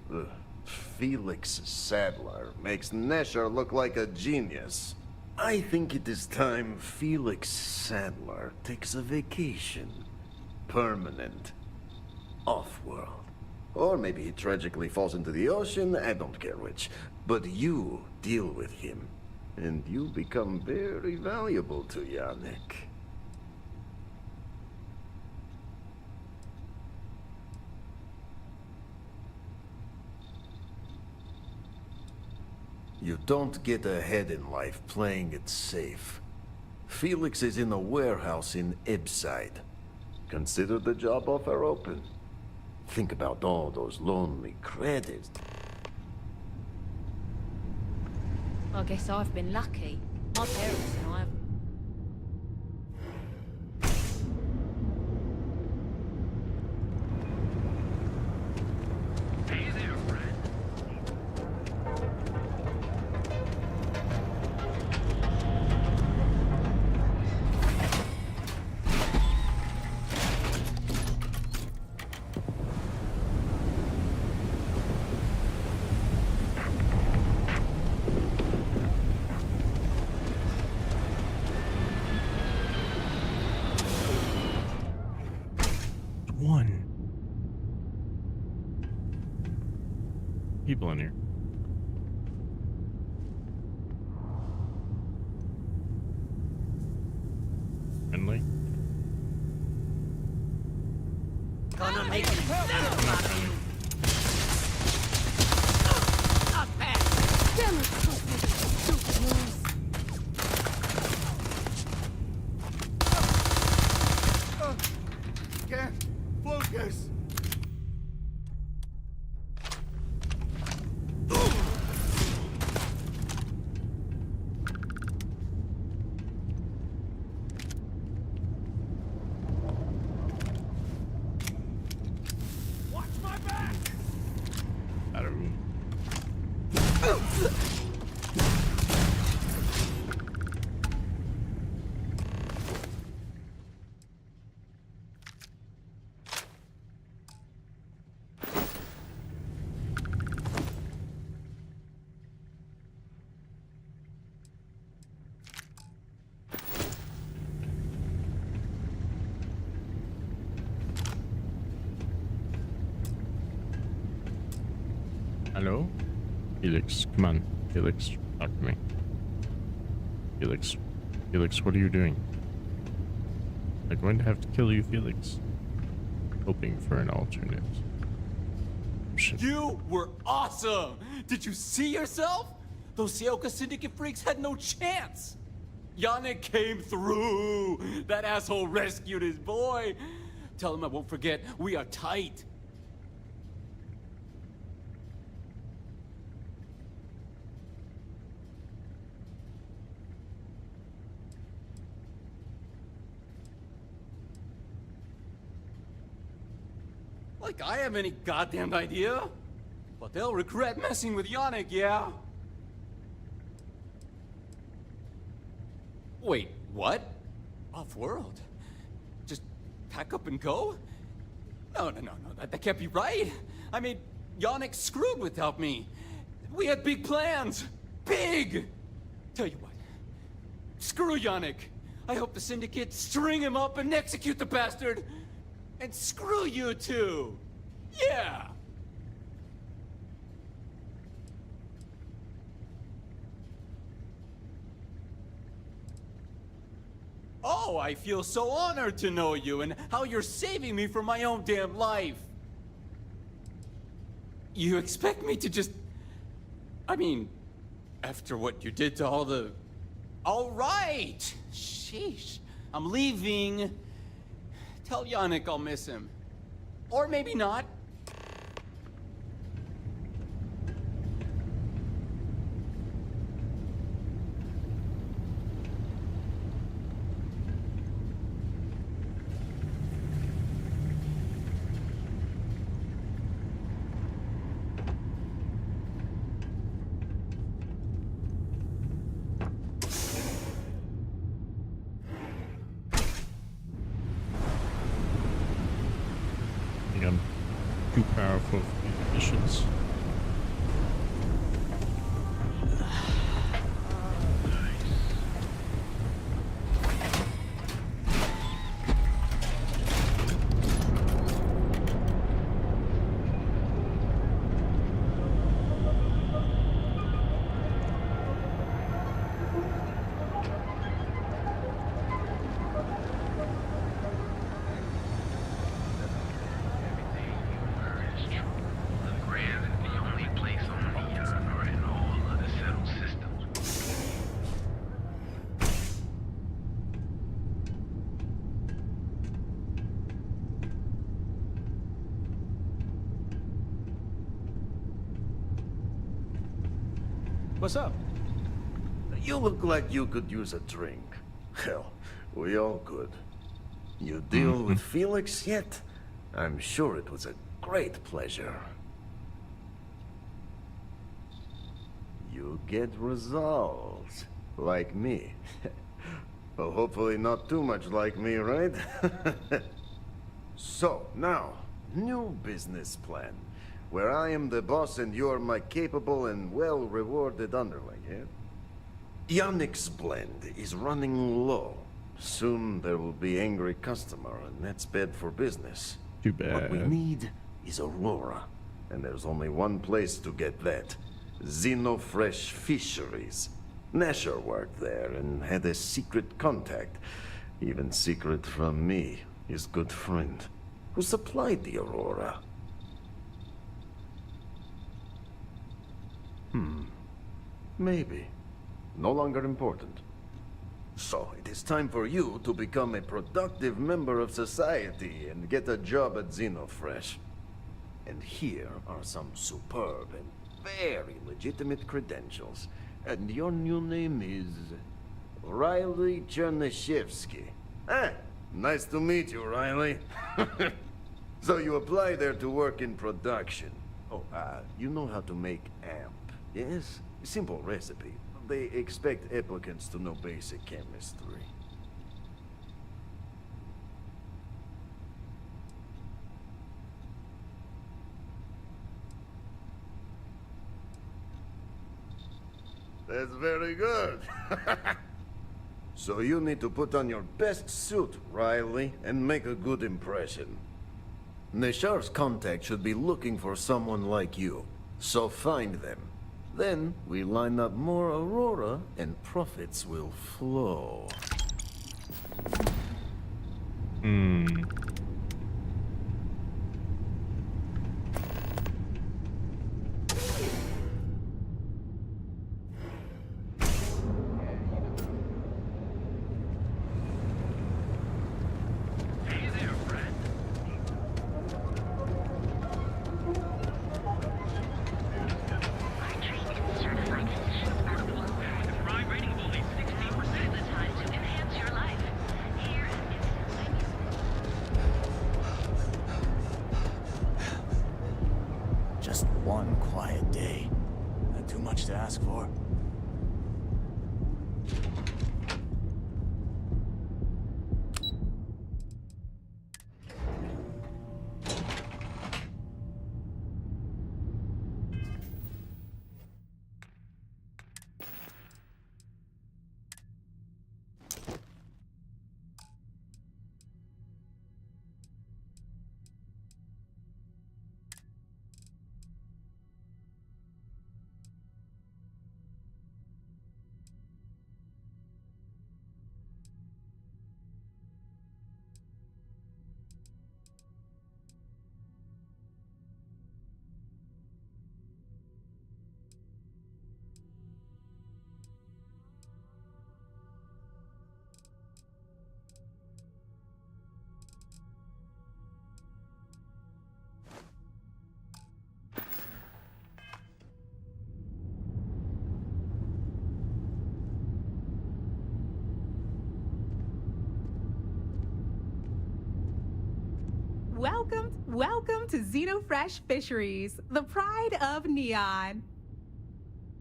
Felix Sadler, makes Nesher look like a genius. I think it is time Felix Sadler takes a vacation. Permanent. Off-world. Or maybe he tragically falls into the ocean, I don't care which. But you deal with him, and you become very valuable to Yannick. You don't get ahead in life playing it safe. Felix is in a warehouse in Ibside. Consider the job offer open. Think about all those lonely credits. I guess I've been lucky. My parents and I have... Hey there, friend. People in here. Friendly. Gonna make it Damn it, stupid moves. Can't focus. Hello? Felix, come on. Felix, talk to me. Felix. Felix, what are you doing? I'm going to have to kill you, Felix. Hoping for an alternate option. You were awesome! Did you see yourself? Those Seoka Syndicate freaks had no chance! Yannick came through! That asshole rescued his boy! Tell him I won't forget, we are tight. Like I have any goddamn idea. But they'll regret messing with Yannick, yeah? Wait, what? Off-world? Just pack up and go? No, that can't be right. I mean, Yannick screwed without me. We had big plans. Big! Tell you what. Screw Yannick. I hope the Syndicate string him up and execute the bastard. And screw you too. Yeah! Oh, I feel so honored to know you and how you're saving me from my own damn life. You expect me to just... I mean, after what you did to all the... All right! Sheesh. I'm leaving. Tell Yannick I'll miss him. Or maybe not. I'm too powerful for these missions. What's up? You look like you could use a drink. Hell, we all could. You deal with Felix yet? I'm sure it was a great pleasure. You get results. Like me. Well, hopefully not too much like me, right? So, now, new business plan. Where I am the boss and you're my capable and well-rewarded underling, yeah? Yannick's blend is running low. Soon there will be angry customer, and that's bad for business. Too bad. What we need is Aurora. And there's only one place to get that. Xenofresh Fisheries. Nasher worked there and had a secret contact. Even secret from me, his good friend, who supplied the Aurora. Maybe. No longer important. So, it is time for you to become a productive member of society and get a job at Xenofresh. And here are some superb and very legitimate credentials. And your new name is... Riley Chernyshevsky. Ah, nice to meet you, Riley. So you apply there to work in production. Oh, you know how to make amp, yes? Simple recipe. They expect applicants to know basic chemistry. That's very good. So you need to put on your best suit, Riley, and make a good impression. Neshar's contact should be looking for someone like you. So find them. Then we line up more Aurora and profits will flow. Welcome to Xenofresh Fisheries, the pride of Neon.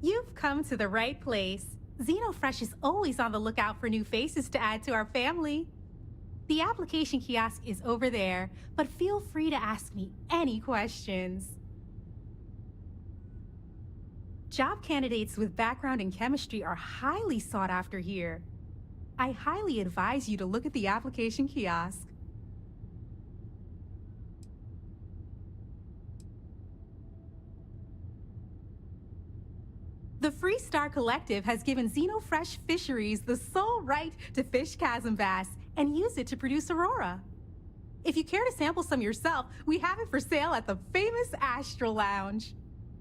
You've come to the right place. Xenofresh is always on the lookout for new faces to add to our family. The application kiosk is over there, but feel free to ask me any questions. Job candidates with background in chemistry are highly sought after here. I highly advise you to look at the application kiosk. The Freestar Collective has given Xenofresh Fisheries the sole right to fish chasm bass and use it to produce Aurora. If you care to sample some yourself, we have it for sale at the famous Astral Lounge.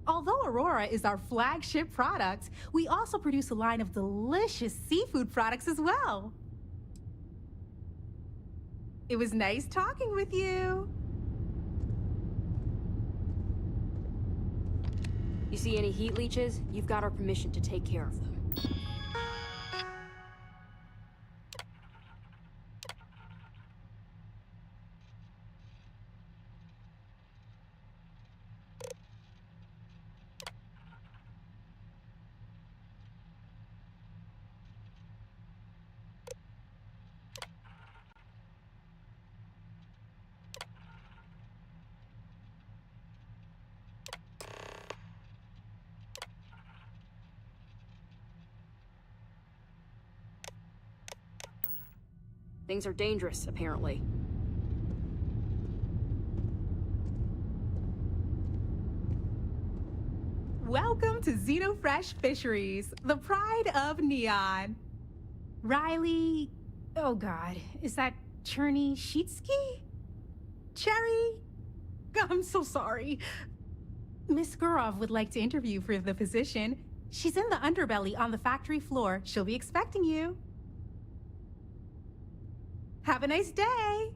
Although Aurora is our flagship product, we also produce a line of delicious seafood products as well. It was nice talking with you. You see any heat leeches? You've got our permission to take care of them. Things are dangerous, apparently. Welcome to Xenofresh Fisheries, the pride of Neon. Riley... oh god, is that Cherny-Sheetsky? Cherry? I'm so sorry. Miss Gurov would like to interview for the position. She's in the underbelly on the factory floor. She'll be expecting you. Have a nice day!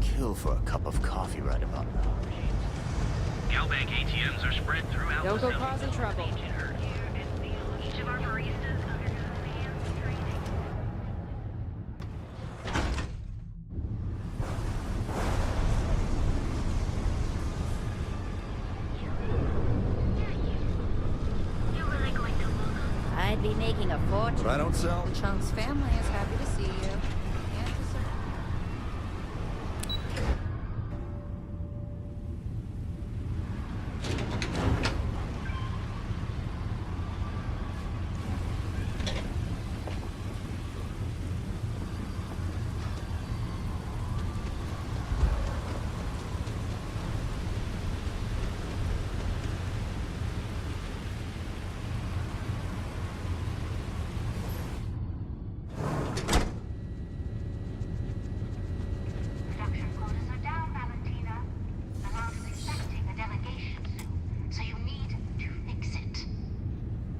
Kill for a cup of coffee right about now. Galbank ATMs are spread throughout Don't the go causing trouble. Each of our baristas undergo advanced training. I'd be making a fortune. But I don't sell. Chunk's family is happy to see you.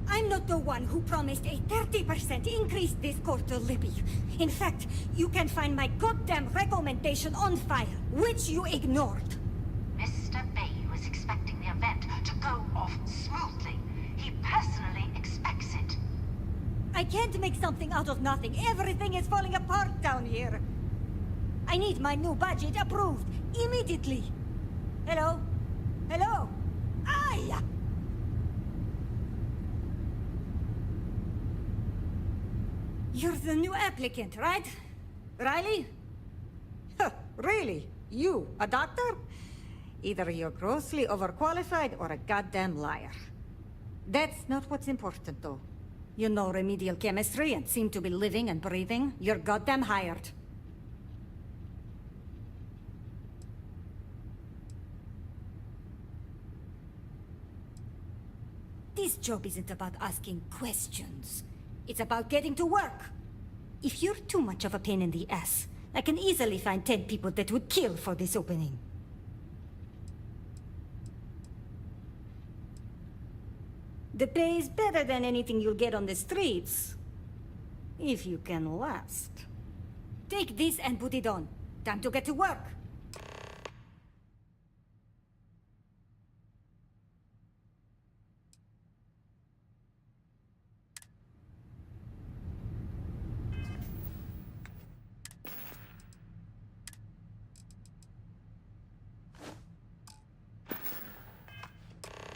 I'm not the one who promised a 30% increase this quarter, Libby. In fact, you can find my goddamn recommendation on file, which you ignored. Mr. Bay was expecting the event to go off smoothly. He personally expects it. I can't make something out of nothing. Everything is falling apart down here. I need my new budget approved immediately. Hello? Hello? Aye! You're the new applicant, right? Riley? Huh, really? You, a doctor? Either you're grossly overqualified or a goddamn liar. That's not what's important, though. You know remedial chemistry and seem to be living and breathing. You're goddamn hired. This job isn't about asking questions. It's about getting to work. If you're too much of a pain in the ass, I can easily find 10 people that would kill for this opening. The pay is better than anything you'll get on the streets. If you can last. Take this and put it on. Time to get to work.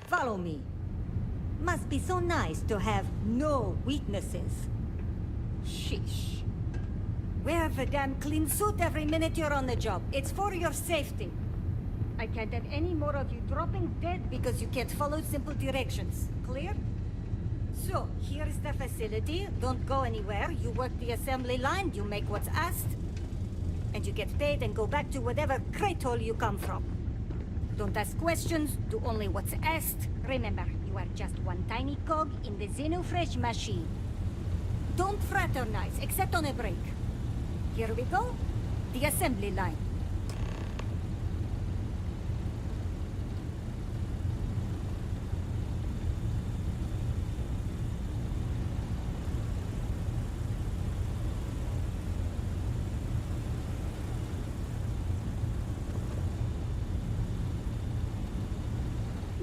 Follow me. Must be so nice to have no weaknesses. Sheesh. Wear the damn clean suit every minute you're on the job. It's for your safety. I can't have any more of you dropping dead because you can't follow simple directions. Clear? So, here is the facility. Don't go anywhere. You work the assembly line, you make what's asked, and you get paid and go back to whatever crate hole you come from. Don't ask questions, do only what's asked. Remember, you are just one tiny cog in the Xenofresh machine. Don't fraternize, except on a break. Here we go. The assembly line.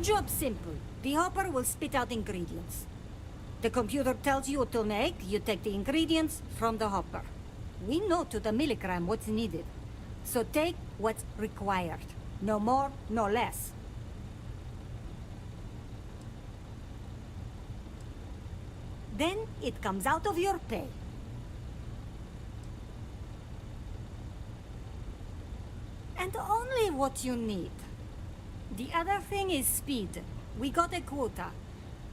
Job simple. The hopper will spit out ingredients. The computer tells you what to make, you take the ingredients from the hopper. We know to the milligram what's needed. So take what's required. No more, no less. Then it comes out of your pay. And only what you need. The other thing is speed. We got a quota.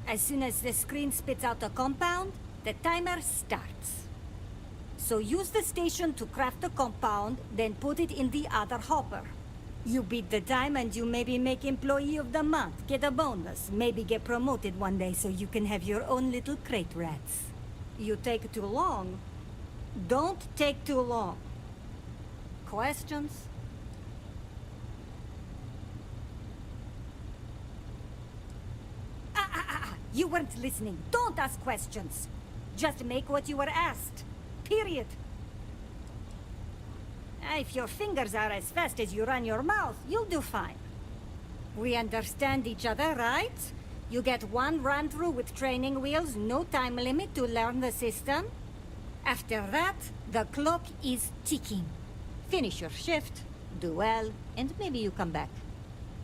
As soon as the screen spits out a compound, the timer starts. So use the station to craft the compound, then put it in the other hopper. You beat the time and you maybe make Employee of the Month, get a bonus, maybe get promoted one day so you can have your own little crate rats. You take too long. Don't take too long. Questions? You weren't listening. Don't ask questions. Just make what you were asked. Period. If your fingers are as fast as you run your mouth, you'll do fine. We understand each other, right? You get one run-through with training wheels, no time limit to learn the system. After that, the clock is ticking. Finish your shift, do well, and maybe you come back.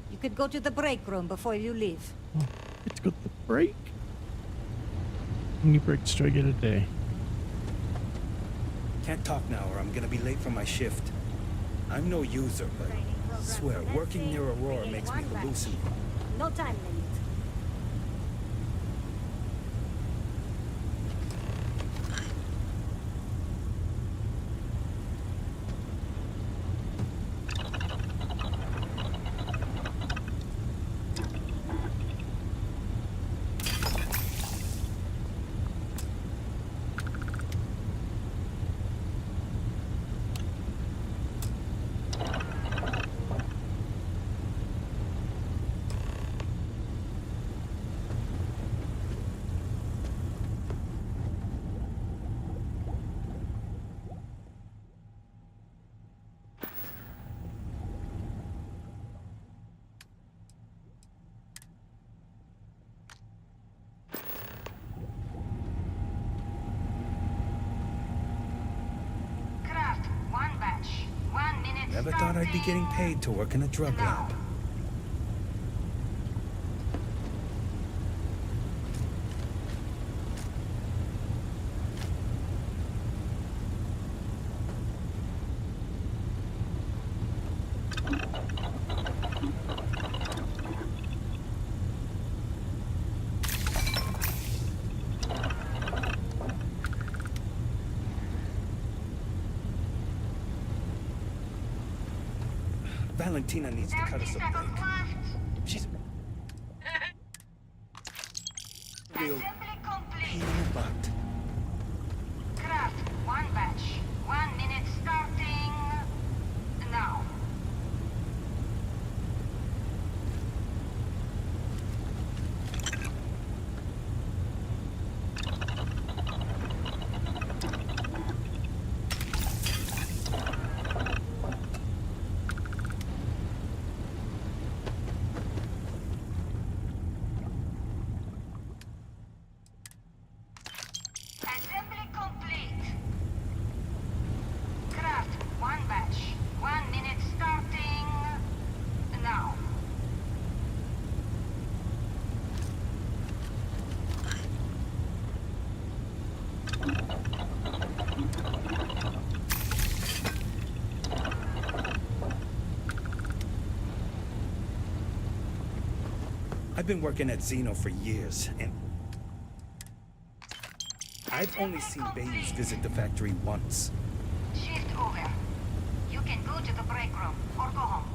You could go to the break room before you leave. Let's go to the break. How many breaks do I get a day? Can't talk now or I'm gonna be late for my shift. I'm no user, but I swear, working near Aurora makes me hallucinate. No time limit. Never thought I'd be getting paid to work in a drug lab. Valentina needs to cut us a break. She's real pain in the butt. Craft one batch. 1 minute starting now. I've been working at Xeno for years, and I've only seen Bayes visit the factory once. Shift over. You can go to the break room or go home.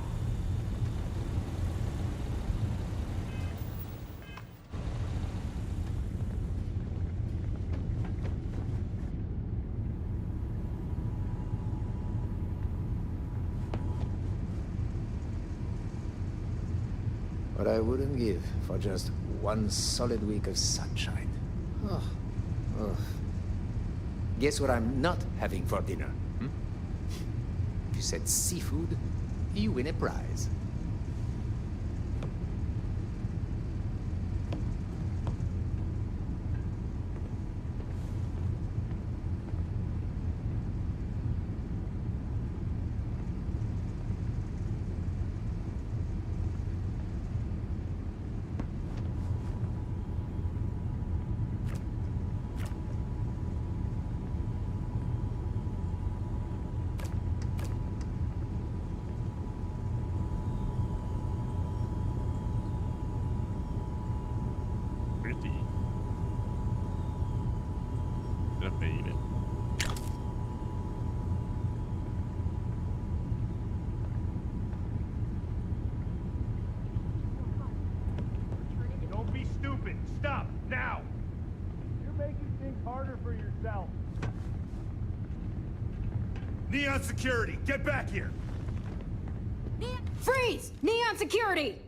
What I wouldn't give for just one solid week of sunshine. Oh. Oh. Guess what I'm not having for dinner? Hmm? If you said seafood, you win a prize. Don't be stupid. Stop, now! You're making things harder for yourself. Neon Security, get back here! Freeze! Neon Security!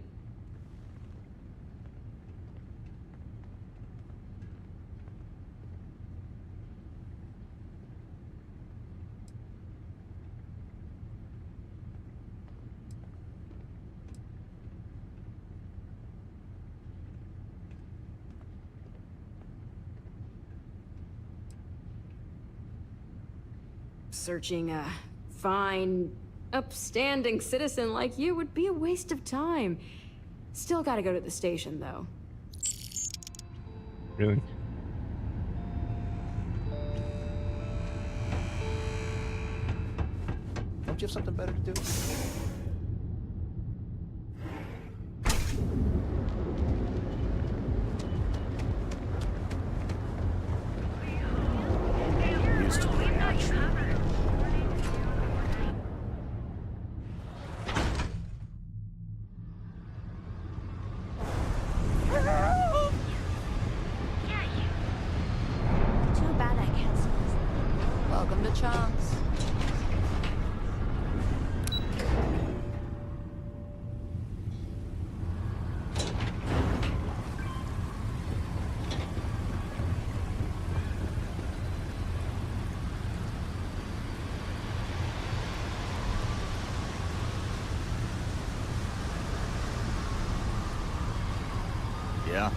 Searching a fine, upstanding citizen like you would be a waste of time. Still gotta go to the station, though. Really? Don't you have something better to do? Used to be a match. Too bad I can't see this. Welcome to Chunks. Yeah.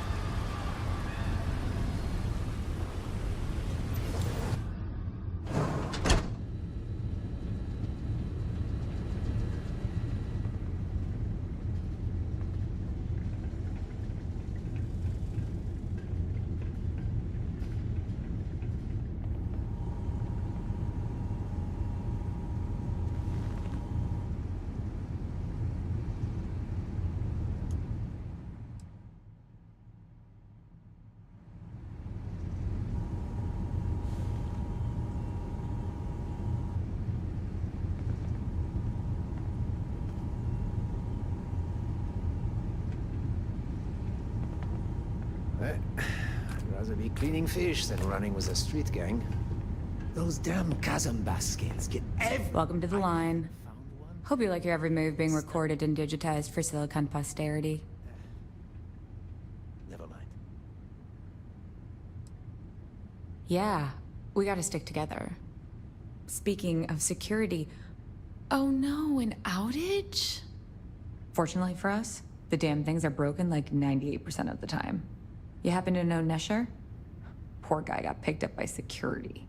I'd rather be cleaning fish than running with a street gang. Those damn chasm baskets get Welcome to the line. Hope you like your every move being recorded and digitized for Silicon posterity. Never mind. Yeah, we gotta stick together. Speaking of security, oh no, an outage? Fortunately for us, the damn things are broken like 98% of the time. You happen to know Nesher? Poor guy got picked up by security.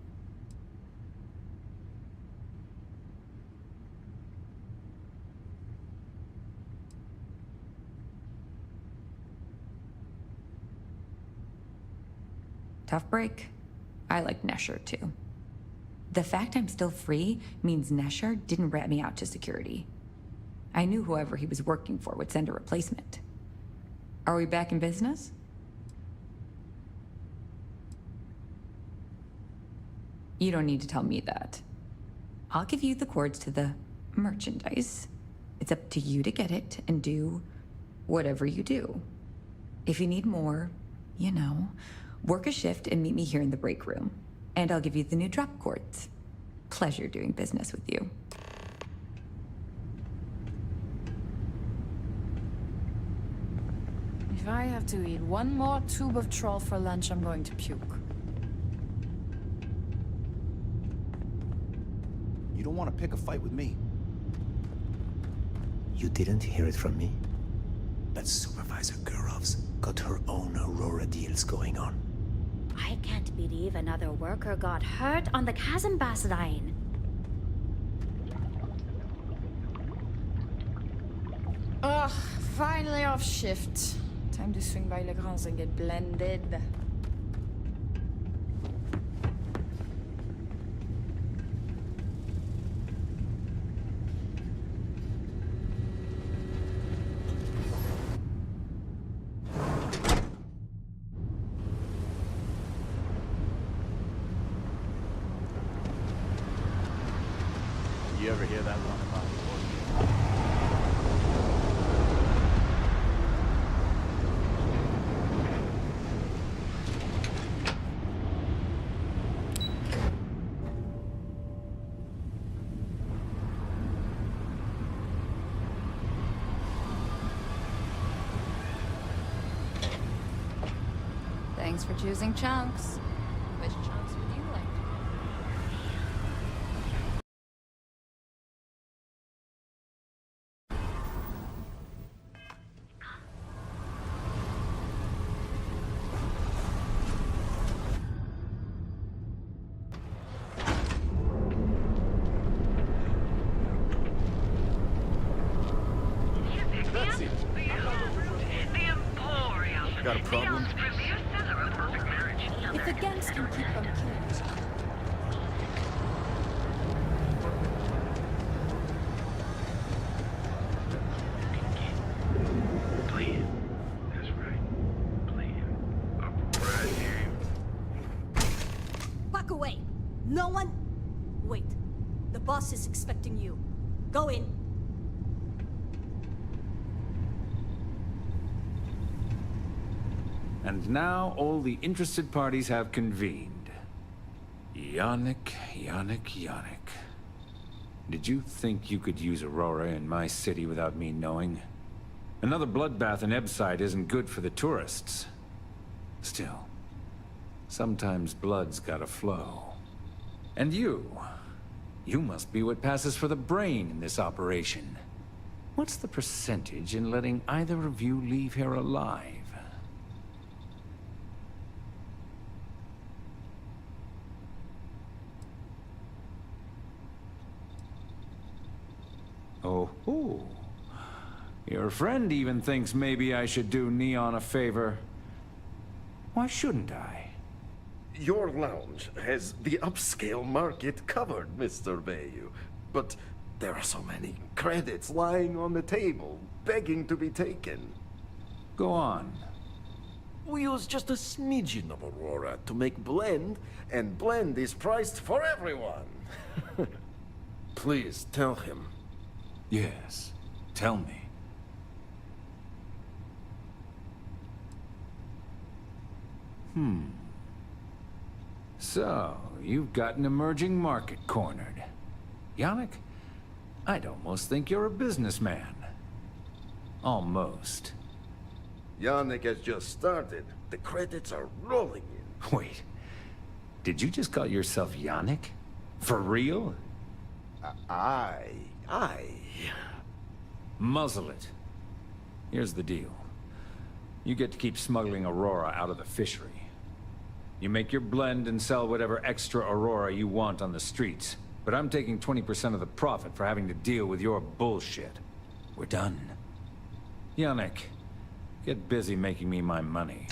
Tough break. I like Nesher too. The fact I'm still free means Nesher didn't rat me out to security. I knew whoever he was working for would send a replacement. Are we back in business? You don't need to tell me that. I'll give you the cords to the merchandise. It's up to you to get it and do whatever you do. If you need more, you know, work a shift and meet me here in the break room. And I'll give you the new drop cords. Pleasure doing business with you. If I have to eat one more tube of troll for lunch, I'm going to puke. You don't want to pick a fight with me. You didn't hear it from me, but Supervisor Gurov's got her own Aurora deals going on. I can't believe another worker got hurt on the chasm bus line. Ugh, finally off shift. Time to swing by Legrand's and get blended. You ever hear that one about Thanks for choosing Chunks. Which chunks would you like? That's it. Got a problem? If the gangs can keep from killing each other. Please. That's right. Please. Right here. Back away! No one... Wait. The boss is expecting you. Go in. And now all the interested parties have convened. Yannick. Did you think you could use Aurora in my city without me knowing? Another bloodbath in Ebside isn't good for the tourists. Still, sometimes blood's gotta flow. And you must be what passes for the brain in this operation. What's the percentage in letting either of you leave here alive? Oh, your friend even thinks maybe I should do Neon a favor. Why shouldn't I? Your lounge has the upscale market covered, Mr. Bayou. But there are so many credits lying on the table, begging to be taken. Go on. We use just a smidgen of Aurora to make blend, and blend is priced for everyone. Please tell him. Yes, tell me. So, you've got an emerging market cornered. Yannick, I'd almost think you're a businessman. Almost. Yannick has just started. The credits are rolling in. Wait, did you just call yourself Yannick? For real? Aye. Muzzle it. Here's the deal. You get to keep smuggling Aurora out of the fishery. You make your blend and sell whatever extra Aurora you want on the streets. But I'm taking 20% of the profit for having to deal with your bullshit. We're done. Yannick, get busy making me my money.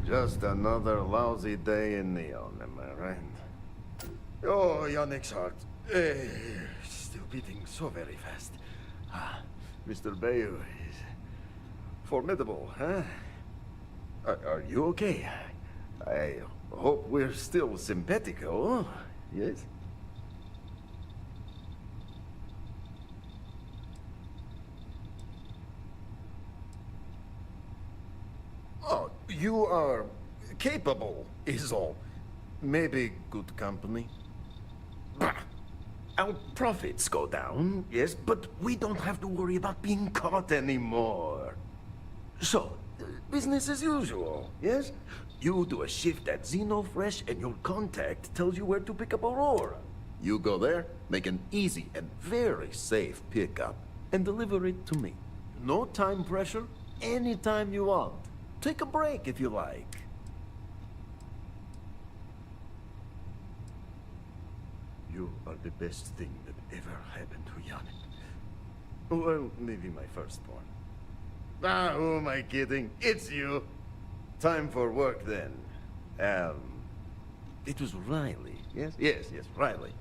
Just another lousy day in Neon, am I right? Oh, Yannick's heart. Still beating so very fast. Mr. Bayou is formidable, huh? Are you okay? I hope we're still simpatico, yes? Oh, you are capable, is all. Maybe good company. Bah! Our profits go down, yes, but we don't have to worry about being caught anymore. So, business as usual, yes? You do a shift at Xenofresh and your contact tells you where to pick up Aurora. You go there, make an easy and very safe pickup, and deliver it to me. No time pressure, anytime you want. Take a break if you like. You are the best thing that ever happened to Yannick. Well, maybe my firstborn. Who am I kidding? It's you. Time for work then. It was Riley, yes? Yes, Riley.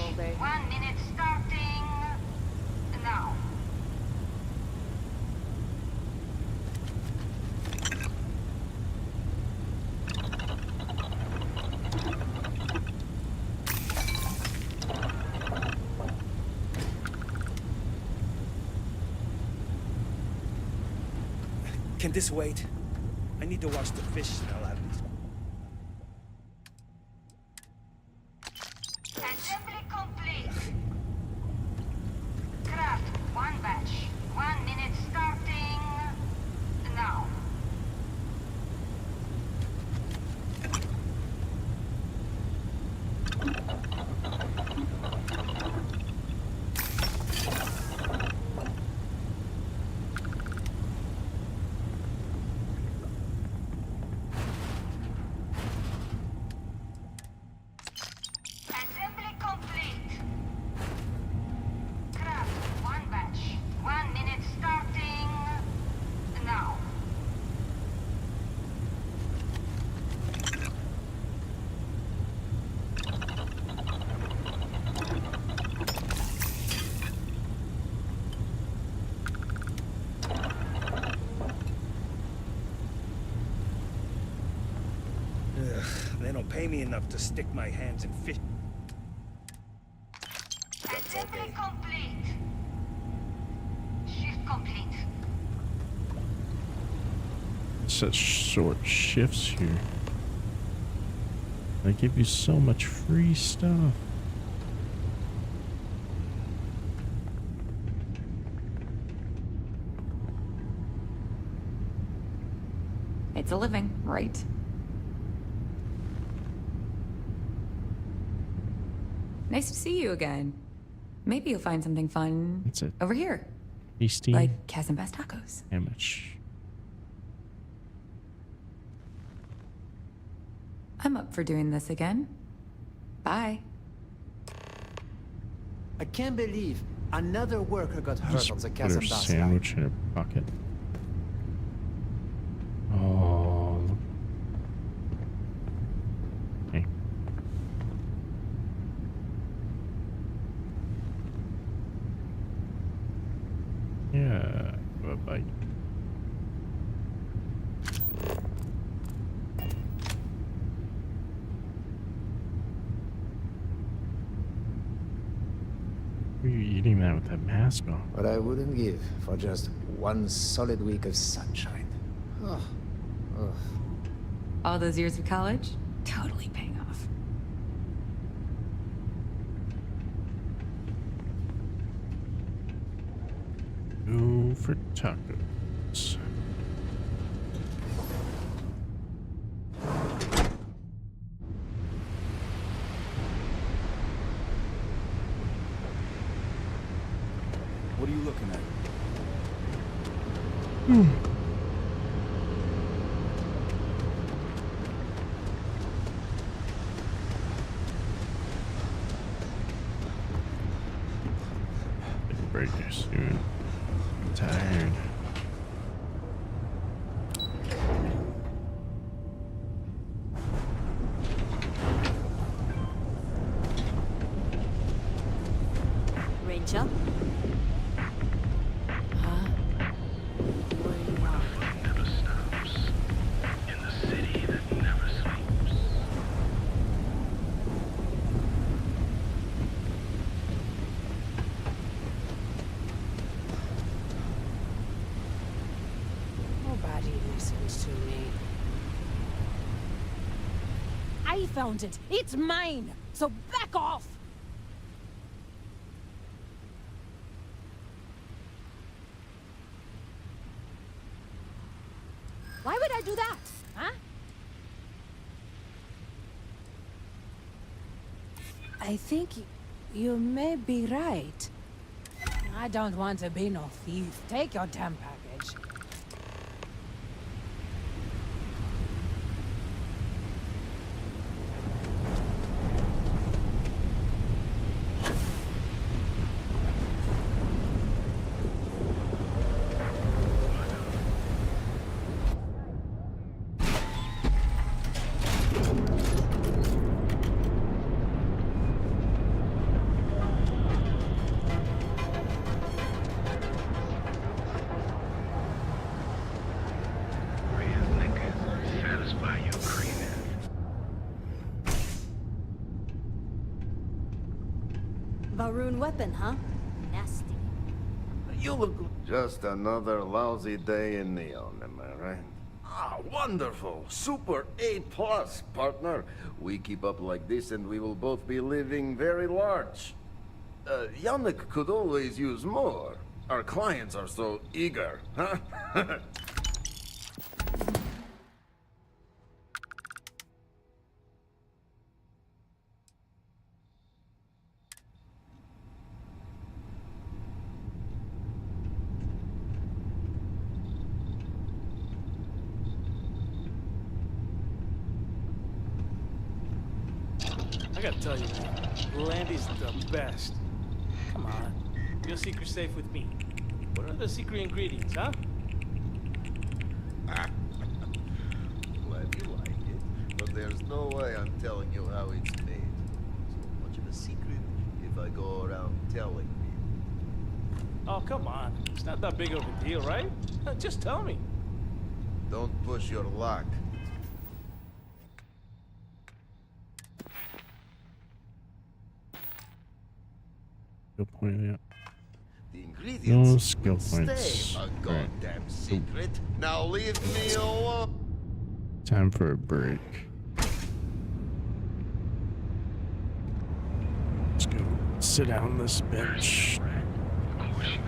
All day. 1 minute starting now. Can this wait? I need to wash the fish smell out of these. Assembly complete. Craft 1 batch. 1 minute starting now. Assembly complete. Craft 1 batch. 1 minute starting now. They don't pay me enough to stick my hands in fish. Assembly complete. Shift complete. Such short shifts here. They give you so much free stuff. It's a living, right? Nice to see you again. Maybe you'll find something fun That's it. over here. Tasty. Like Cas and Best Tacos. How much? I'm up for doing this again. Bye. I can't believe another worker got hurt Just on the put her Kazan line. sandwich in her pocket. eating that with that mask on? What I wouldn't give for just one solid week of sunshine. Oh. Oh. All those years of college? Totally paying off. Go for tacos. What are you looking at? Take a break here soon. I'm tired. Rachel? Never stops. In the city that never sleeps. Nobody listens to me. I found it. It's mine. So back off. Why would I do that? Huh? I think you may be right. I don't want to be no thief. Take your damn package. Satisfy your craving. Varun weapon, huh? Nasty. You look just another lousy day in Neon, am I right? Ah, wonderful! Super A+, partner. We keep up like this and we will both be living very large. Yannick could always use more. Our clients are so eager, huh? I gotta tell you, Landy's the best. Come on, your secret's safe with me. What are the secret ingredients, huh? Glad you like it, but there's no way I'm telling you how it's made. So much of a secret if I go around telling people. Oh, come on. It's not that big of a deal, right? Just tell me. Don't push your luck. Skill point, yeah. The No ingredients skill will points. stay a Right. goddamn secret. Now leave me alone. Time for a break. Let's go sit down on this bench. Of course you